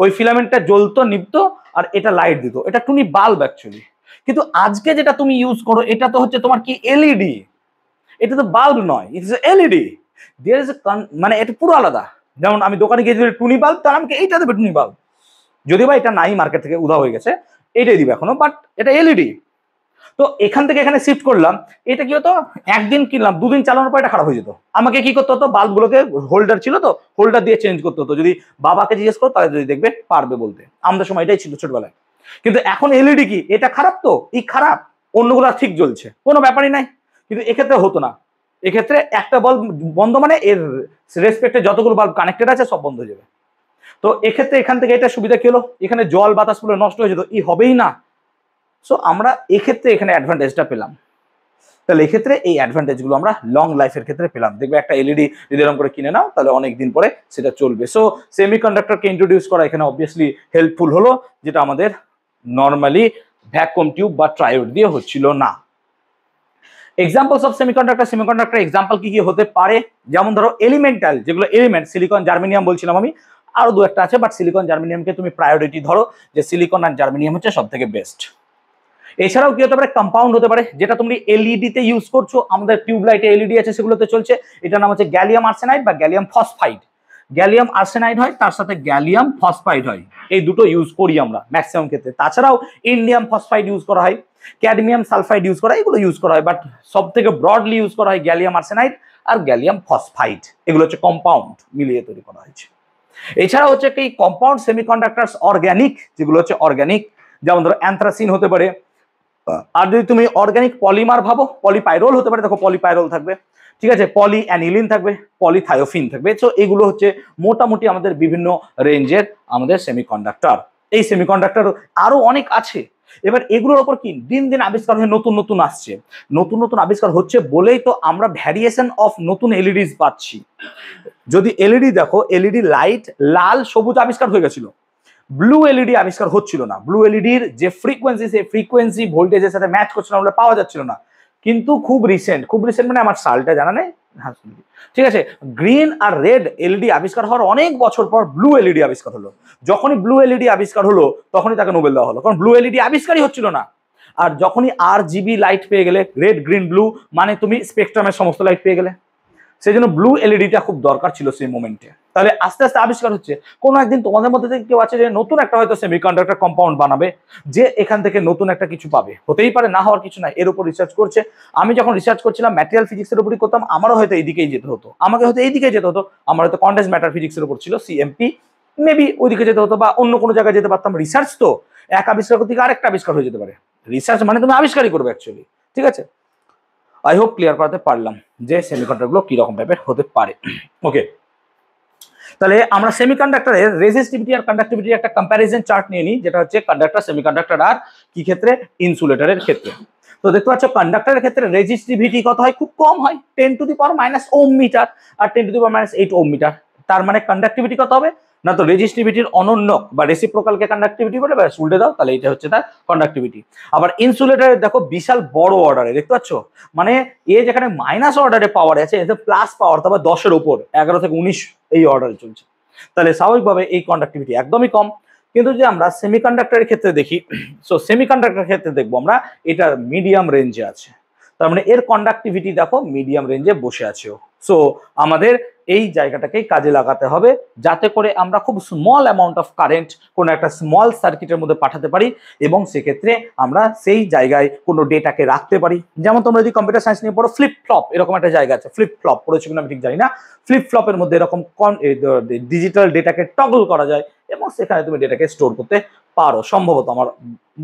ওই ফিলামেন্টটা জ্বলতো নিভতো আর এটা লাইট দিত, এটা টুনি বাল্ব অ্যাকচুয়ালি। কিন্তু আজকে যেটা তুমি ইউজ করো এটা তো হচ্ছে তোমার কি এলইডি, এটা তো বাল্ব নয়, it is LED. There is মানে এটা পুরো আলাদা। যেমন আমি দোকানে গিয়ে যদি টুনি বাল্ব, তাহলে আমাকে এইটা দেবে টুনি বাল্ব, যদিও বা এটা নাই, মার্কেট থেকে উধাও হয়ে গেছে, এটাই দিবে এখনো, বাট এটা এলইডি। তো এখান থেকে এখানে শিফট করলাম, এটা কি হতো, একদিন কিনলাম, দুদিন চালানোর পর এটা খারাপ হয়ে যেত, আমাকে কি করতে হতো, বাল্বগুলোকে হোল্ডার ছিল তো, হোল্ডার দিয়ে চেঞ্জ করতে হতো। যদি বাবাকে জিজ্ঞেস করো তাহলে যদি দেখবে পারবে বলতে, আমাদের সময় এটাই ছিল ছোটবেলায়। কিন্তু এখন এলইডি কি, এটা খারাপ তো এই খারাপ, অন্যগুলো ঠিক জ্বলছে, কোনো ব্যাপারই নাই। কিন্তু এক্ষেত্রে হতো না, এক্ষেত্রে একটা বাল্ব বন্ধ মানে এর রেসপেক্টে যতগুলো বাল্ব কানেক্টেড আছে সব বন্ধ হয়ে যাবে। তো এক্ষেত্রে এখান থেকে এটা সুবিধা কি হলো, এখানে জল বাতাস পুরো নষ্ট হয়ে যেত, ই হবেই না। সো আমরা এক্ষেত্রে এখানে অ্যাডভান্টেজটা পেলাম। তাহলে এক্ষেত্রে এই অ্যাডভান্টেজগুলো আমরা লং লাইফের ক্ষেত্রে পেলাম। দেখবে একটা এলইডি যদি এরকম করে কিনে নাও তাহলে অনেক দিন পরে সেটা চলবে। সো সেমিকন্ডাক্টরকে ইন্ট্রোডিউস করা এখানে অবভিয়াসলি হেল্পফুল হলো, যেটা আমাদের নর্মালি ভ্যাকুয়াম টিউব বা ট্রায়োড দিয়ে হচ্ছিল না। Examples of semiconductor, semiconductor example কি কি হতে পারে, যেমন ধরো এলিমেন্টাল যেগুলো এলিমেন্ট, সিলিকন জার্মেনিয়াম বলছিলাম আমি, আরো দু একটা আছে, বাট সিলিকন জার্মেনিয়ামকে তুমি প্রায়োরিটি ধরো, যে সিলিকন আর জার্মেনিয়াম হচ্ছে সব থেকে বেস্ট। এছাড়াও কি হতে পারে, কম্পাউন্ড হতে পারে, যেটা তুমি এলইডি তে ইউজ করছো, আমাদের টিউবলাইটে এলইডি আছে সেগুলোতে চলছে, এটার নাম হচ্ছে গ্যালিয়াম আর্সেনাইড বা গ্যালিয়াম ফসফাইড। গ্যালিয়াম আর্সেনাইড হয়, তার সাথে গ্যালিয়াম ফসফাইড হয়, এই দুটো ইউজ করি আমরা ম্যাক্সিমাম ক্ষেত্রে। তাছাড়াও ইন্ডিয়াম ফসফাইড ইউজ করা হয়, ক্যাডমিয়াম সালফাইড ইউজ করা হয়, এগুলো ইউজ করা হয়, বাট সব থেকে ব্রডলি ইউজ করা হয় গ্যালিয়াম আর্সেনাইড আর গ্যালিয়াম ফসফাইড, এগুলো হচ্ছে কম্পাউন্ড মিলিয়ে তৈরি করা হয়েছে। এছাড়া হচ্ছে কি কম্পাউন্ড সেমিকন্ডাক্টরস অর্গানিক, যেগুলো হচ্ছে অর্গানিক, যেমন ধরো অ্যান্থ্রাসিন হতে পারে, আর যদি তুমি অর্গানিক পলিমার ভাবো, পলিপাইরোল হতে পারে, দেখো পলিপাইরোল থাকবে, ঠিক আছে, পলি অ্যানিলিন থাকবে, পলিথায়োফিন থাকবে। সো এগুলো হচ্ছে মোটামুটি আমাদের বিভিন্ন রেঞ্জের আমাদের সেমিকন্ডাক্টর। এই সেমিকন্ডাক্টর আরো অনেক আছে। এবার এগুলোর ওপর কি দিন দিন আবিষ্কার হয়ে নতুন নতুন আসছে, নতুন নতুন আবিষ্কার হচ্ছে বলেই তো আমরা ভ্যারিয়েশন অফ নতুন এলইডিস পাচ্ছি। যদি এলইডি দেখো, এলইডি লাইট লাল সবুজ আবিষ্কার হয়ে গেছিল, ব্লু এলইডি আবিষ্কার হচ্ছিল না, ব্লু এলইডির যে ফ্রিকোয়েন্সি, সেই ফ্রিকোয়েন্সি ভোল্টেজের সাথে ম্যাচ করছিল না, পাওয়া যাচ্ছিল না। কিন্তু খুব রিসেন্ট মানে আমার সালটা জানা নেই, হ্যাঁ ঠিক আছে, গ্রিন আর রেড এলইডি আবিষ্কার হওয়ার অনেক বছর পর ব্লু এলইডি আবিষ্কার হলো। যখনই ব্লু এলইডি আবিষ্কার হলো তখনই তাকে নোবেল দেওয়া হলো, কারণ ব্লু এলইডি আবিষ্কারই হচ্ছিল না। আর যখনই RGB লাইট পেয়ে গেলে, রেড গ্রিন ব্লু, মানে তুমি স্পেকট্রামের সমস্ত লাইট পেয়ে গেলে। সেই জন্য ব্লু এলইডিটা খুব দরকার ছিল সেই মোমেন্টে। তাহলে আস্তে আস্তে আবিষ্কার হচ্ছে, কোনো একদিন তোমাদের মধ্যে থেকে কেউ আছে যে নতুন একটা হয়তো সেমিকন্ডাক্টর কম্পাউন্ড বানাবে, যে এখান থেকে নতুন একটা কিছু পাবে, হতেই পারে, না হওয়ার কিছু নাই, এর উপর রিসার্চ করছে। আমি যখন রিসার্চ করছিলাম ম্যাটেরিয়াল ফিজিক্সের উপরই করতাম, আমারও হয়তো এইদিকেই যেতে হতো, আমাকে হয়তো এইদিকে যেতে হতো, আমার হয়তো কন্ডেন্স ম্যাটার ফিজিক্সের উপর ছিল সিএমপি, মেবি ওইদিকে যেতে হতো বা অন্য কোনো জায়গায় যেতে পারতাম। রিসার্চ তো এক আবিষ্কার থেকে আরেকটা আবিষ্কার হয়ে যেতে পারে, রিসার্চ মানে তুমি আবিষ্কারই করবে অ্যাকচুয়ালি, ঠিক আছে। আই হোপ ক্লিয়ার করাতে পারলাম যে সেমিকন্ডাক্টরগুলো কিরকম টাইপের হতে পারে। ওকে, তাহলে আমরা সেমিকন্ডাক্টরের রেজিস্টিভিটি আর কন্ডাক্টিভিটির একটা কম্প্যারিজন চার্ট নিয়ে নিই, যেটা হচ্ছে কন্ডাক্টর, সেমিকন্ডাক্টর আর কি ক্ষেত্রে, ইনসুলেটরের ক্ষেত্রে। তো দেখতে পাচ্ছ কন্ডাক্টরের ক্ষেত্রে রেজিস্টিভিটি কত হয়, খুব কম হয়, 10⁻⁻⁻ ওম মিটার আর 10⁻⁸ ওম মিটার। তার মানে কন্ডাক্টিভিটি কত হবে না, তো রেজিস্টিভিটির অনন্যক বা রেসিপ্রোকালকে কন্ডাক্টিভিটি বলে, বা উল্টে দাও, তাহলে এটা হচ্ছে তার কন্ডাক্টিভিটি। আবার ইনসুলেটরের দেখো বিশাল বড় অর্ডারে, দেখতে পাচ্ছ, মানে এ যেখানে মাইনাস অর্ডারে পাওয়ার আছে, এতে প্লাস পাওয়ার, তবে 10-এর উপর 11 থেকে 19 এই অর্ডারে চলছে। তাহলে স্বাভাবিকভাবে এই কন্ডাক্টিভিটি একদমই কম। কিন্তু যে আমরা সেমিকন্ডাক্টরের ক্ষেত্রে দেখি, সো সেমিকন্ডাক্টরের ক্ষেত্রে দেখবো আমরা এটা মিডিয়াম রেঞ্জে আছে, তার মানে এর কন্ডাক্টিভিটি দেখো মিডিয়াম রেঞ্জে বসে আছে। সো আমাদের এই জায়গাটাকেই কাজে লাগাতে হবে, যাতে করে আমরা খুব স্মল অ্যামাউন্ট অফ কারেন্ট কোনো একটা স্মল সার্কিটের মধ্যে পাঠাতে পারি, এবং সেক্ষেত্রে আমরা সেই জায়গায় কোনো ডেটাকে রাখতে পারি। যেমন তোমরা যদি কম্পিউটার সায়েন্স নিয়ে পড়ো, ফ্লিপ ফ্লপ এরকম একটা জায়গা আছে, ফ্লিপ ফ্লপ পড়েছো কিনা আমি ঠিক জানি না। ফ্লিপ ফ্লপের মধ্যে এরকম ডিজিটাল ডেটাকে টগল করা যায় এবং সেখানে তুমি ডেটাকে স্টোর করতে পারো। সম্ভবত আমার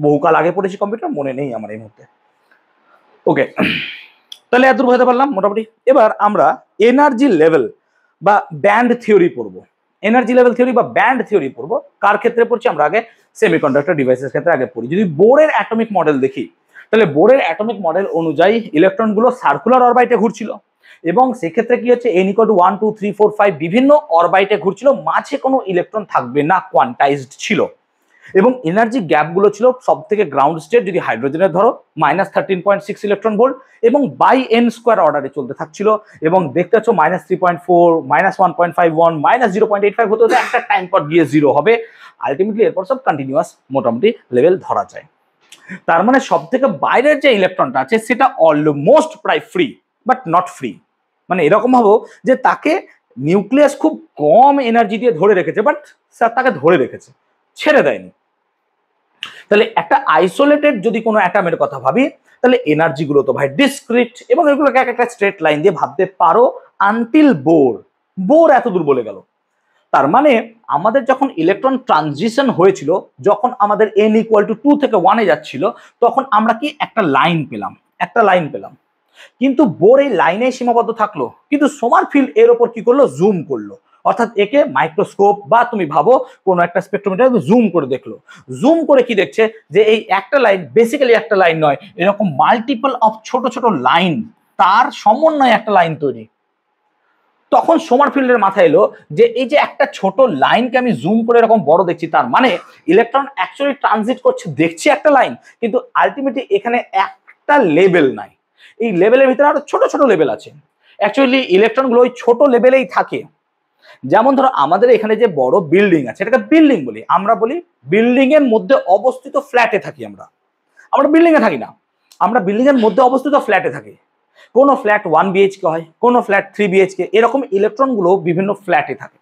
বহুকাল আগে পড়েছি কম্পিউটার, মনে নেই আমার এই মুহূর্তে। ওকে, তাহলে এত দূর হতে পারলাম মোটামুটি। এবার আমরা এনার্জি লেভেল বা ব্যান্ড থিওরি পড়বো। এনার্জি লেভেল থিওরি বা ব্যান্ড থিওরি পড়বো কার ক্ষেত্রে পড়ছি, আমরা আগে সেমিকন্ডাক্টর ডিভাইসের ক্ষেত্রে আগে পড়ি। যদি বোরের অ্যাটমিক মডেল দেখি, তাহলে বোরের অ্যাটমিক মডেল অনুযায়ী ইলেকট্রনগুলো সার্কুলার অরবাইটে ঘুরছিল, এবং সেক্ষেত্রে কি হচ্ছে, n = 1 2 3 4 5 বিভিন্ন অরবাইটে ঘুরছিল, মাঝে কোনো ইলেকট্রন থাকবে না, কোয়ান্টাইজড ছিল। এবং এনার্জি গ্যাপগুলো ছিল সব থেকে গ্রাউন্ড স্টেট যদি হাইড্রোজেনের ধরো -13.6 ইলেকট্রন ভোল্ট, এবং বাই n স্কোয়ার অর্ডারে চলতে থাকছিল। এবং দেখতে পাচ্ছ -3.4 -1.51 -0.85 হতে হতে একটা টাইম পর গিয়ে 0 হবে। আলটিমেটলি এরপর সব কন্টিনিউয়াস মোটামুটি লেভেল ধরা যায়। তার মানে সব থেকে বাইরের যে ইলেকট্রনটা আছে সেটা অলমোস্ট প্রায় ফ্রি, বাট নট ফ্রি। মানে এরকম হবো যে তাকে নিউক্লিয়াস খুব কম এনার্জি দিয়ে ধরে রেখেছে, বাট স্যার তাকে ধরে রেখেছে, ছেড়ে দেয়নি। তাহলে একটা আইসোলেটেড যদি কোনো অ্যাটমের কথা ভাবি, তাহলে এনার্জি গুলো তো ভাই ডিসক্রিট, এবং এগুলোকে এক একটা স্ট্রেট লাইন দিয়ে ভাবতে পারো আনটিল বোর এত দূর বলে গেল। তার মানে আমাদের যখন ইলেকট্রন ট্রানজিশন হয়েছিল, যখন আমাদের n = 2 থেকে 1-এ যাচ্ছিল, তখন আমরা কি একটা লাইন পেলাম, কিন্তু বোর এই লাইনে সীমাবদ্ধ থাকলো, কিন্তু সোমারফিল্ড এর ওপর কি করলো, জুম করলো, অর্থাৎ একে মাইক্রোস্কোপ বা তুমি ভাবো কোনো একটা স্পেকট্রোমিটার জুম করে দেখলো। জুম করে কি দেখছে, যে এই একটা লাইন বেসিক্যালি একটা লাইন নয়, এরকম মাল্টিপল অফ ছোট ছোট লাইন, তার সমন্বয়ে একটা লাইন তৈরি। তখন সোমারফিল্ডের মাথায় এলো যে এই যে একটা ছোট লাইনকে আমি জুম করে এরকম বড় দেখছি, তার মানে ইলেকট্রন অ্যাকচুয়ালি ট্রানজিট করছে, দেখছি একটা লাইন, কিন্তু আলটিমেটলি এখানে একটা লেভেল নাই, এই লেভেলের ভিতরে আরো ছোট ছোট লেভেল আছে। অ্যাকচুয়ালি ইলেকট্রনগুলো ওই ছোট লেভেলেই থাকে। যেমন ধরো আমাদের এখানে যে বড় বিল্ডিং আছে, এটাকে বিল্ডিং বলি, আমরা বলি বিল্ডিং এর মধ্যে অবস্থিত ফ্ল্যাটে থাকি। আমরা বিল্ডিং এ থাকি না, আমরা বিল্ডিং এর মধ্যে অবস্থিত ফ্ল্যাটে থাকি। কোন ফ্ল্যাট 1 BHK হয়, কোন ফ্ল্যাট 3 BHK, এরকম ইলেকট্রন গুলো বিভিন্ন ফ্ল্যাটে থাকে।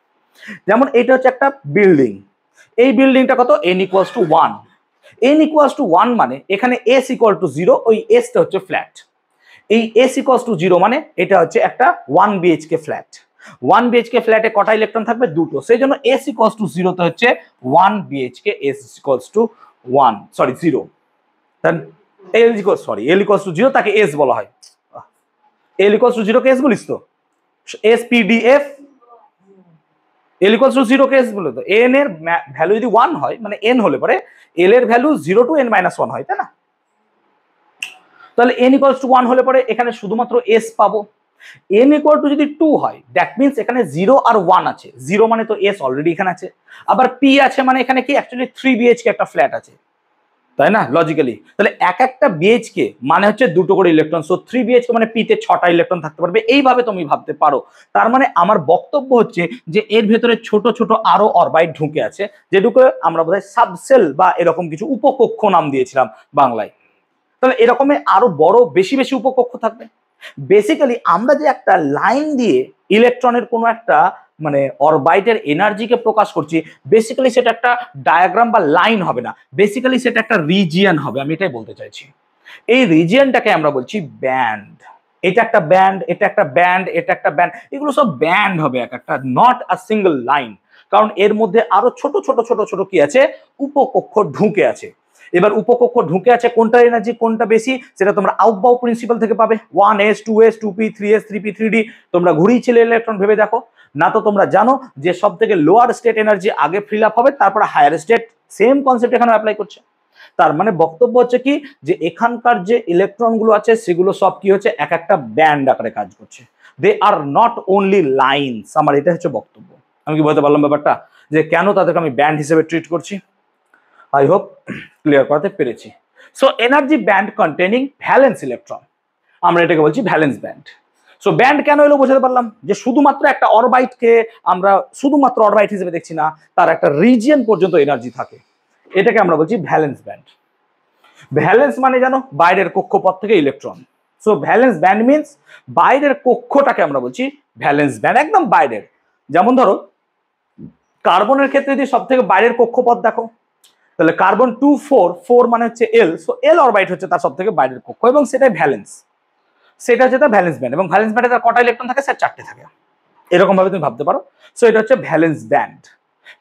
যেমন এটা হচ্ছে একটা বিল্ডিং, এই বিল্ডিংটা কত, n = 1, n = 1 মানে এখানে s = 0, ওই s টা হচ্ছে ফ্ল্যাট। এই s = 0 মানে এটা হচ্ছে একটা 1 BHK ফ্ল্যাট। 1 BHK ফ্ল্যাটে কটা ইলেকট্রন থাকবে, দুটো, সেই জন্য s = 0 তে হচ্ছে 1 BHK, s = 1 sorry 0, then l = 0 তাকে s বলা হয়। l = 0 কে s বলিস তো, SPDF, l = 0 কে s বলে তো। n এর ভ্যালু যদি 1 হয়, মানে n হলে পরে l এর ভ্যালু 0 to n-1 হয়, তাই না? তাহলে n = 1 হলে পরে এখানে শুধুমাত্র s পাবো। n = যদি 2 হয়, দ্যাট মিনস এখানে 0 আর 1 আছে, 0 মানে তো s অলরেডি এখানে আছে, আবার p আছে মানে এখানে কি অ্যাকচুয়ালি 3 BHK একটা ফ্ল্যাট আছে, তাই না, লজিক্যালি। তাহলে এক একটা BHK মানে হচ্ছে দুটো করে ইলেকট্রন, সো 3 BHK মানে p তে 6টা ইলেকট্রন থাকতে পারবে, এইভাবে তুমি ভাবতে পারো। তার মানে আমার বক্তব্য হচ্ছে যে এর ভেতরে ছোট ছোট আরো অরবাইট ঢুকে আছে, যেটুকু আমরা বোধহয় সাবসেল বা এরকম কিছু উপকক্ষ নাম দিয়েছিলাম বাংলায়। তাহলে এরকমের আরো বড় বেশি বেশি উপকক্ষ থাকবে। বেসিক্যালি আমরা যে একটা লাইন দিয়ে ইলেকট্রনের কোনো একটা মানে অরবাইটের এনার্জিকে প্রকাশ করছি, বেসিক্যালি সেটা একটা ডায়াগ্রাম বা লাইন হবে না, বেসিক্যালি সেটা একটা রিজিয়ন হবে। আমি এটাই বলতে চাইছি। এই রিজিয়নটাকে আমরা বলছি ব্যান্ড। এটা একটা ব্যান্ড, এটা একটা ব্যান্ড, এটা একটা ব্যান্ড, এগুলো সব ব্যান্ড হবে এক একটা, নট আ সিঙ্গেল লাইন। কারণ এর মধ্যে আরো ছোট ছোট ছোট ছোট কি আছে, উপকক্ষ ঢুকে আছে। এবার উপকক্ষ ঢুকে আছে, কোনটা এনার্জি কোনটা বেশি সেটা তোমরা আউটবাউ প্রিন্সিপাল থেকে পাবে। 1s 2s 2p 3s 3p 3d তোমরা ঘুরিয়েছিলে ইলেকট্রন ভেবে দেখো না, তো তোমরা জানো যে সব থেকে লোয়ার স্টেট এনার্জি আগে ফিল আপ হবে, তারপরে হায়ার স্টেট। সেম কনসেপ্ট এখানে অ্যাপ্লাই করছে। তার মানে বক্তব্য হচ্ছে কি, যে এখানকার যে ইলেকট্রন গুলো আছে সেগুলো সব কি হচ্ছে, এক একটা ব্যান্ড আকারে কাজ করছে। দে আর নট অনলি লাইনস। আমার এটা হচ্ছে বক্তব্য। আমি কি বলতে পারলাম ব্যাপারটা, যে কেন তাদেরকে আমি ব্যান্ড হিসেবে ট্রিট করছি? আই হোপ ক্লিয়ার করতে পেরেছি। So energy band containing valence electron, আমরা এটাকে বলছি ভ্যালেন্স ব্যান্ড। সো ব্যান্ড কেন এলো বোঝাতে পারলাম, যে শুধুমাত্র একটা অরবাইটকে আমরা শুধুমাত্র অরবাইট হিসেবে দেখছি না, তার একটা রিজিয়ন পর্যন্ত এনার্জি থাকে, এটাকে আমরা বলছি ভ্যালেন্স ব্যান্ড। ভ্যালেন্স মানে জানো, বাইরের কক্ষপথ থেকে electron. So valence band means বাইরের কক্ষটাকে আমরা বলছি ভ্যালেন্স ব্যান্ড, একদম বাইরের। যেমন ধরো কার্বনের ক্ষেত্রে যদি সব থেকে বাইরের কক্ষপথ দেখো, তাহলে কার্বন 2 4 4 মানে হচ্ছে এল। সো এল অরবাইট হচ্ছে তার সব থেকে বাইরের কক্ষ, এবং সেটাই ভ্যালেন্স, সেটা হচ্ছে তার ভ্যালেন্স ব্যান্ড। এবং ভ্যালেন্স ব্যান্ডে তার কটা ইলেকট্রন থাকে, স্যার 4টে থাকে। এরকম ভাবে তুমি ভাবতে পারো। সো এটা হচ্ছে valence band.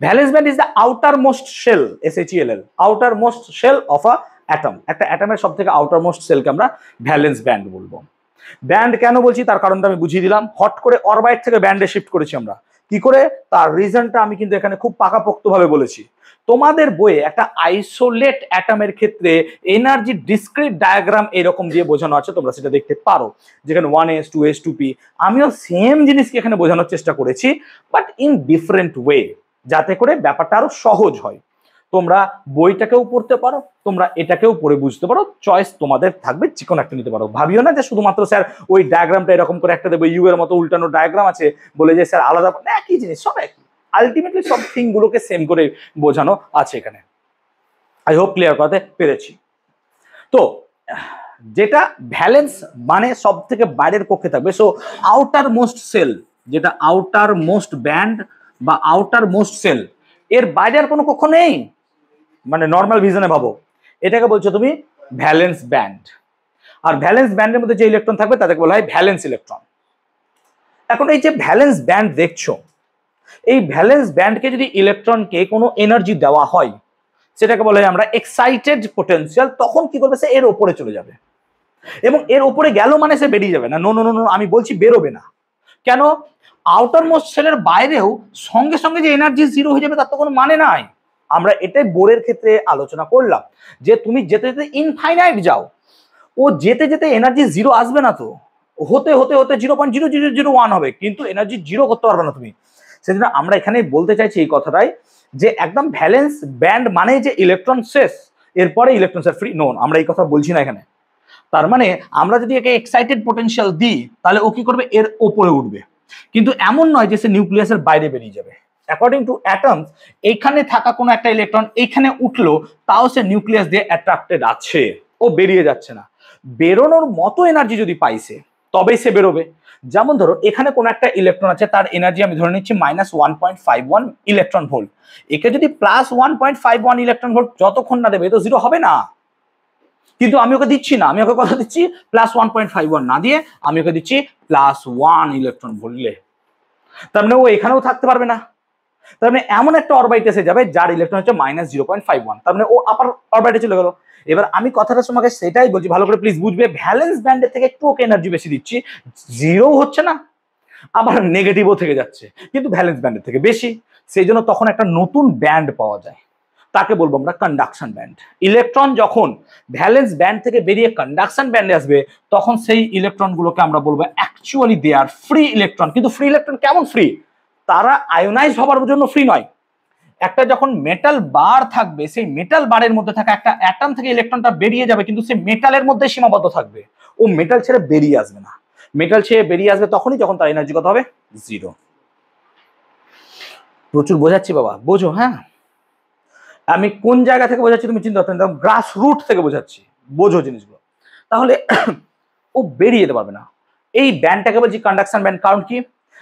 Valence band is the outermost shell, SHELL, outermost shell of a atom. একটা অ্যাটমের সব থেকে আউটার মোস্ট সেলকে আমরা ভ্যালেন্স ব্যান্ড বলবো। ব্যান্ড কেন বলছি তার কারণটা আমি বুঝিয়ে দিলাম। হট করে অরবাইট থেকে ব্যান্ডে শিফট করেছি আমরা, কি করে তার রিজনটা আমি কিন্তু এখানে খুব পাকাপোক্তভাবে বলেছি। তোমাদের বইয়ে একটা আইসোলেট অ্যাটমের ক্ষেত্রে এনার্জি ডিসক্রিট ডায়াগ্রাম এরকম দিয়ে বোঝানো আছে, তোমরা সেটা দেখতে পারো, যেখানে 1s 2s 2p। আমিও সেম জিনিসকে এখানে বোঝানোর চেষ্টা করেছি, বাট ইন ডিফারেন্ট ওয়ে, যাতে করে ব্যাপারটা আরো সহজ হয়। তোমরা বইটাকেও পড়তে পারো, তোমরা এটাকেও পড়ে বুঝতে পারো, চয়েস তোমাদের থাকবে, চিকন একটা নিতে পারো। ভাবিও না যে শুধুমাত্র স্যার ওই ডায়াগ্রামটা এরকম করে একটা দেবো, ইউ এর মতো উল্টানো ডায়াগ্রাম আছে বলে যে স্যার আলাদা, একই জিনিস, সব একই। আলটিমেটলি সব থিং গুলোকে সেম করে বোঝানো আছে এখানে। আই হোপ ক্লিয়ার করতে পেরেছি। তো যেটা ভ্যালেন্স মানে সব থেকে বাইরের কক্ষে থাকবে, সো আউটার মোস্ট সেল, যেটা আউটার মোস্ট ব্যান্ড বা আউটার মোস্ট সেল, এর বাইরে আর কোনো কক্ষ নেই, মানে নর্মাল ভিজনে ভাবো, এটাকে বলছো তুমি ভ্যালেন্স ব্যান্ড। আর ভ্যালেন্স ব্যান্ডের মধ্যে যে ইলেকট্রন থাকবে তাদেরকে বলা হয় ভ্যালেন্স ইলেকট্রন। এখন এই যে ভ্যালেন্স ব্যান্ড দেখছো, এই ভ্যালেন্স ব্যান্ডকে যদি ইলেকট্রনকে কোনো এনার্জি দেওয়া হয়, সেটাকে বলা হয় আমরা এক্সাইটেড পোটেনশিয়াল। তখন কি করবে, সে এর ওপরে চলে যাবে, এবং এর ওপরে গেল মানে সে বেরিয়ে যাবে না। নো নো নো, আমি বলছি বেরোবে না। কেন? আউটার মোস্ট সেলের বাইরেও সঙ্গে সঙ্গে যে এনার্জি জিরো হয়ে যাবে তার তো কোনো মানে নাই। আমরা এটাই বোরের ক্ষেত্রে আলোচনা করলাম, যে তুমি যেতে যেতে ইনফাইনাইট যাও, ও যেতে যেতে এনার্জি জিরো আসবে না, তো হতে হতে হতে 0.0001 হবে, কিন্তু এনার্জি জিরো করতে পারবে না তুমি। সেজন্য আমরা এখানে বলতে চাইছি এই কথাটাই, যে একদম ভ্যালেন্স ব্যান্ড মানে যে ইলেকট্রন শেষ, এরপরে ইলেকট্রন ফ্রি, নো, আমরা এই কথা বলছি না এখানে। তার মানে আমরা যদি একে এক্সাইটেড পোটেনশিয়াল দিই, তাহলে ও কি করবে, এর ওপরে উঠবে, কিন্তু এমন নয় যে সে নিউক্লিয়াসের বাইরে বেরিয়ে যাবে। অ্যাকর্ডিং টু অ্যাটমস, এইখানে থাকা কোনো একটা ইলেকট্রন এইখানে উঠলো, তাও সে নিউক্লিয়াস দিয়ে অ্যাট্রাক্টেড আছে, ও বেরিয়ে যাচ্ছে না। বেরোনোর মতো এনার্জি যদি পাইছে তবেই সে বেরোবে। যেমন ধরো এখানে কোনো একটা ইলেকট্রন আছে, তার এনার্জি আমি ধরে নিচ্ছি -1.51 ইলেকট্রন ভোল্ট। একে যদি +1.51 ইলেকট্রন ভোল্ট যতক্ষণ না দেবে, এ তো জিরো হবে না। কিন্তু আমি ওকে দিচ্ছি না, আমি ওকে কথা দিচ্ছি +1.51 না দিয়ে আমি ওকে দিচ্ছি +1 ইলেকট্রন ভোল্টে। তার মানে ও এখানেও থাকতে পারবে না। তার মানে এমন একটা অরবাইট এসে যাবে যার ইলেকট্রন হচ্ছে -0.51, তার মানে ও আপার অরবাইটে চলে গেল। এবার আমি কথাটা তোমাকে সেটাই বলছি, ভালো করে প্লিজ বুঝবে, ভ্যালেন্স ব্যান্ডের থেকে একটু ওকে এনার্জি বেশি দিচ্ছি, জিরো হচ্ছে না, আবার নেগেটিভও থেকে যাচ্ছে, কিন্তু ভ্যালেন্স ব্যান্ডের থেকে বেশি। সেই জন্য তখন একটা নতুন ব্যান্ড পাওয়া যায়, তাকে বলবো আমরা কন্ডাকশন ব্যান্ড। ইলেকট্রন যখন ভ্যালেন্স ব্যান্ড থেকে বেরিয়ে কন্ডাকশন ব্যান্ডে আসবে, তখন সেই ইলেকট্রন গুলোকে আমরা বলবো actually they are free electron. কিন্তু ফ্রি ইলেকট্রন কেমন ফ্রি? তারা আয়োনাইজ হবার জন্য ফ্রি নয়। একটা যখন মেটাল বার থাকবে, সেই মেটাল বারের মধ্যে থাকা একটা অ্যাটম থেকে ইলেকট্রনটা বেরিয়ে যাবে, কিন্তু সে মেটালের মধ্যে সীমাবদ্ধ থাকবে, ও মেটাল ছেড়ে বেরিয়ে আসবে না। মেটাল ছেড়ে বেরিয়ে আসবে তখনই যখন তার এনার্জি কত হবে, জিরো। প্রচুর বোঝাচ্ছি বাবা, বোঝো। হ্যাঁ, আমি কোন জায়গা থেকে বোঝাচ্ছি তুমি চিন্তা করতে, গ্রাস রুট থেকে বোঝাচ্ছি, বোঝো জিনিসগুলো। তাহলে ও বেরিয়ে যেতে পারবে না। এই ব্যান্ডটাকে বলছি কন্ডাকশন ব্যান্ড। কারণ কি,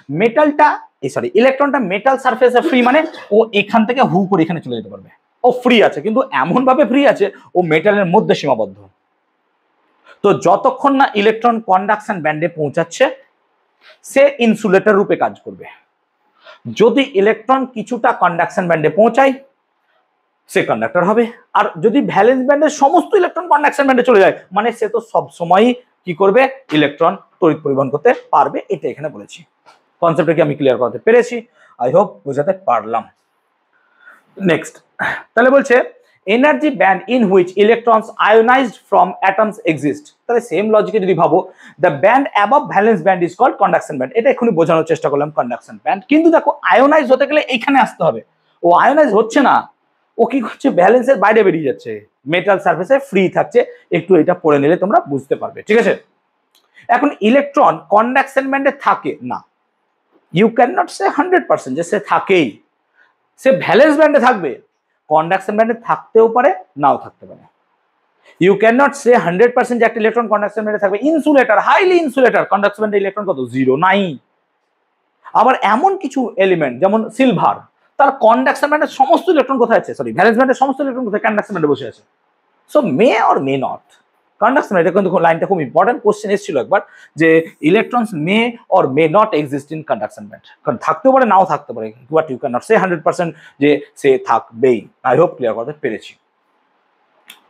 মেটালটা সরি ইলেকট্রনটা মেটাল সারফেসে ফ্রি, মানে ও এখান থেকে হু করে এখানে চলে যেতে পারবে, ও ফ্রি আছে, কিন্তু এমন ভাবে ফ্রি আছে ও মেটালের মধ্যে সীমাবদ্ধ। তো যতক্ষণ না ইলেকট্রন কন্ডাকশন ব্যান্ডে পৌঁছাচ্ছে সে ইনসুলেটর রূপে কাজ করবে। যদি ইলেকট্রন কিছুটা কন্ডাকশন ব্যান্ডে পৌঁছায় সে কন্ডাক্টর হবে। আর যদি ভ্যালেন্স ব্যান্ডের সমস্ত ইলেকট্রন কন্ডাকশন ব্যান্ডে চলে যায় মানে সে তো সব সময়ই কি করবে, ইলেকট্রন তড়িৎ পরিবহন করতে পারবে। এটা এখানে বলেছি। কনসেপ্টটা কি আমি ক্লিয়ার করতে পেরেছি? আই হোপ বোঝাতে পারলাম। নেক্সট তাহলে বলছে energy band in which electrons ionised from atoms exist. তাহলে সেম লজিকে যদি ভাবো, the band above valence band is called conduction band. এটা এখনই বোঝানোর চেষ্টা করলাম কন্ডাকশন ব্যান্ড। কিন্তু দেখো আয়োনাইজ হতে গেলে এইখানে আসতে হবে, ও আয়োনাইজ হচ্ছে না, ও কি করছে, ব্যালেন্সের বাইরে বেরিয়ে যাচ্ছে, মেটাল সারফেসে ফ্রি থাকছে। একটু এটা পড়ে নিলে তোমরা বুঝতে পারবে, ঠিক আছে? এখন ইলেকট্রন কন্ডাকশন ব্যান্ডে থাকে না, ইউ ক্যান নট সে 100% যে সে থাকেই। সে ভ্যালেন্স ব্যান্ডে থাকবে, কন্ডাকশন ব্যান্ডে থাকতেও পারে নাও থাকতে পারে। ইউ ক্যান নট সে 100% যে একটা ইলেকট্রন কন্ডাকশন ব্যান্ডে থাকবে। ইনসুলেটর, হাইলি ইনসুলেটর, কন্ডাকশন ব্যান্ডে ইলেকট্রন কত, 0 নাই। আবার এমন কিছু এলিমেন্ট যেমন সিলভার, তার কন্ডাকশন ব্যান্ডের সমস্ত ইলেকট্রন কোথায় আছে, সরি ভ্যালেন্স ব্যান্ডের সমস্ত ইলেকট্রন কোথায়, কন্ডাকশন ব্যান্ডে বসে আছে। So May or may not conduction, এটা কিন্তু লাইনটা খুব ইম্পর্টেন্ট, কোশ্চেন এসেছিল একবার যে electrons May or may not exist in conduction band. কারণ থাকতেও পারে নাও থাকতে পারে, বাট ইউ ক্যান নট সে 100% যে সে থাকবেই। আই হোপ ক্লিয়ার করতে পেরেছি।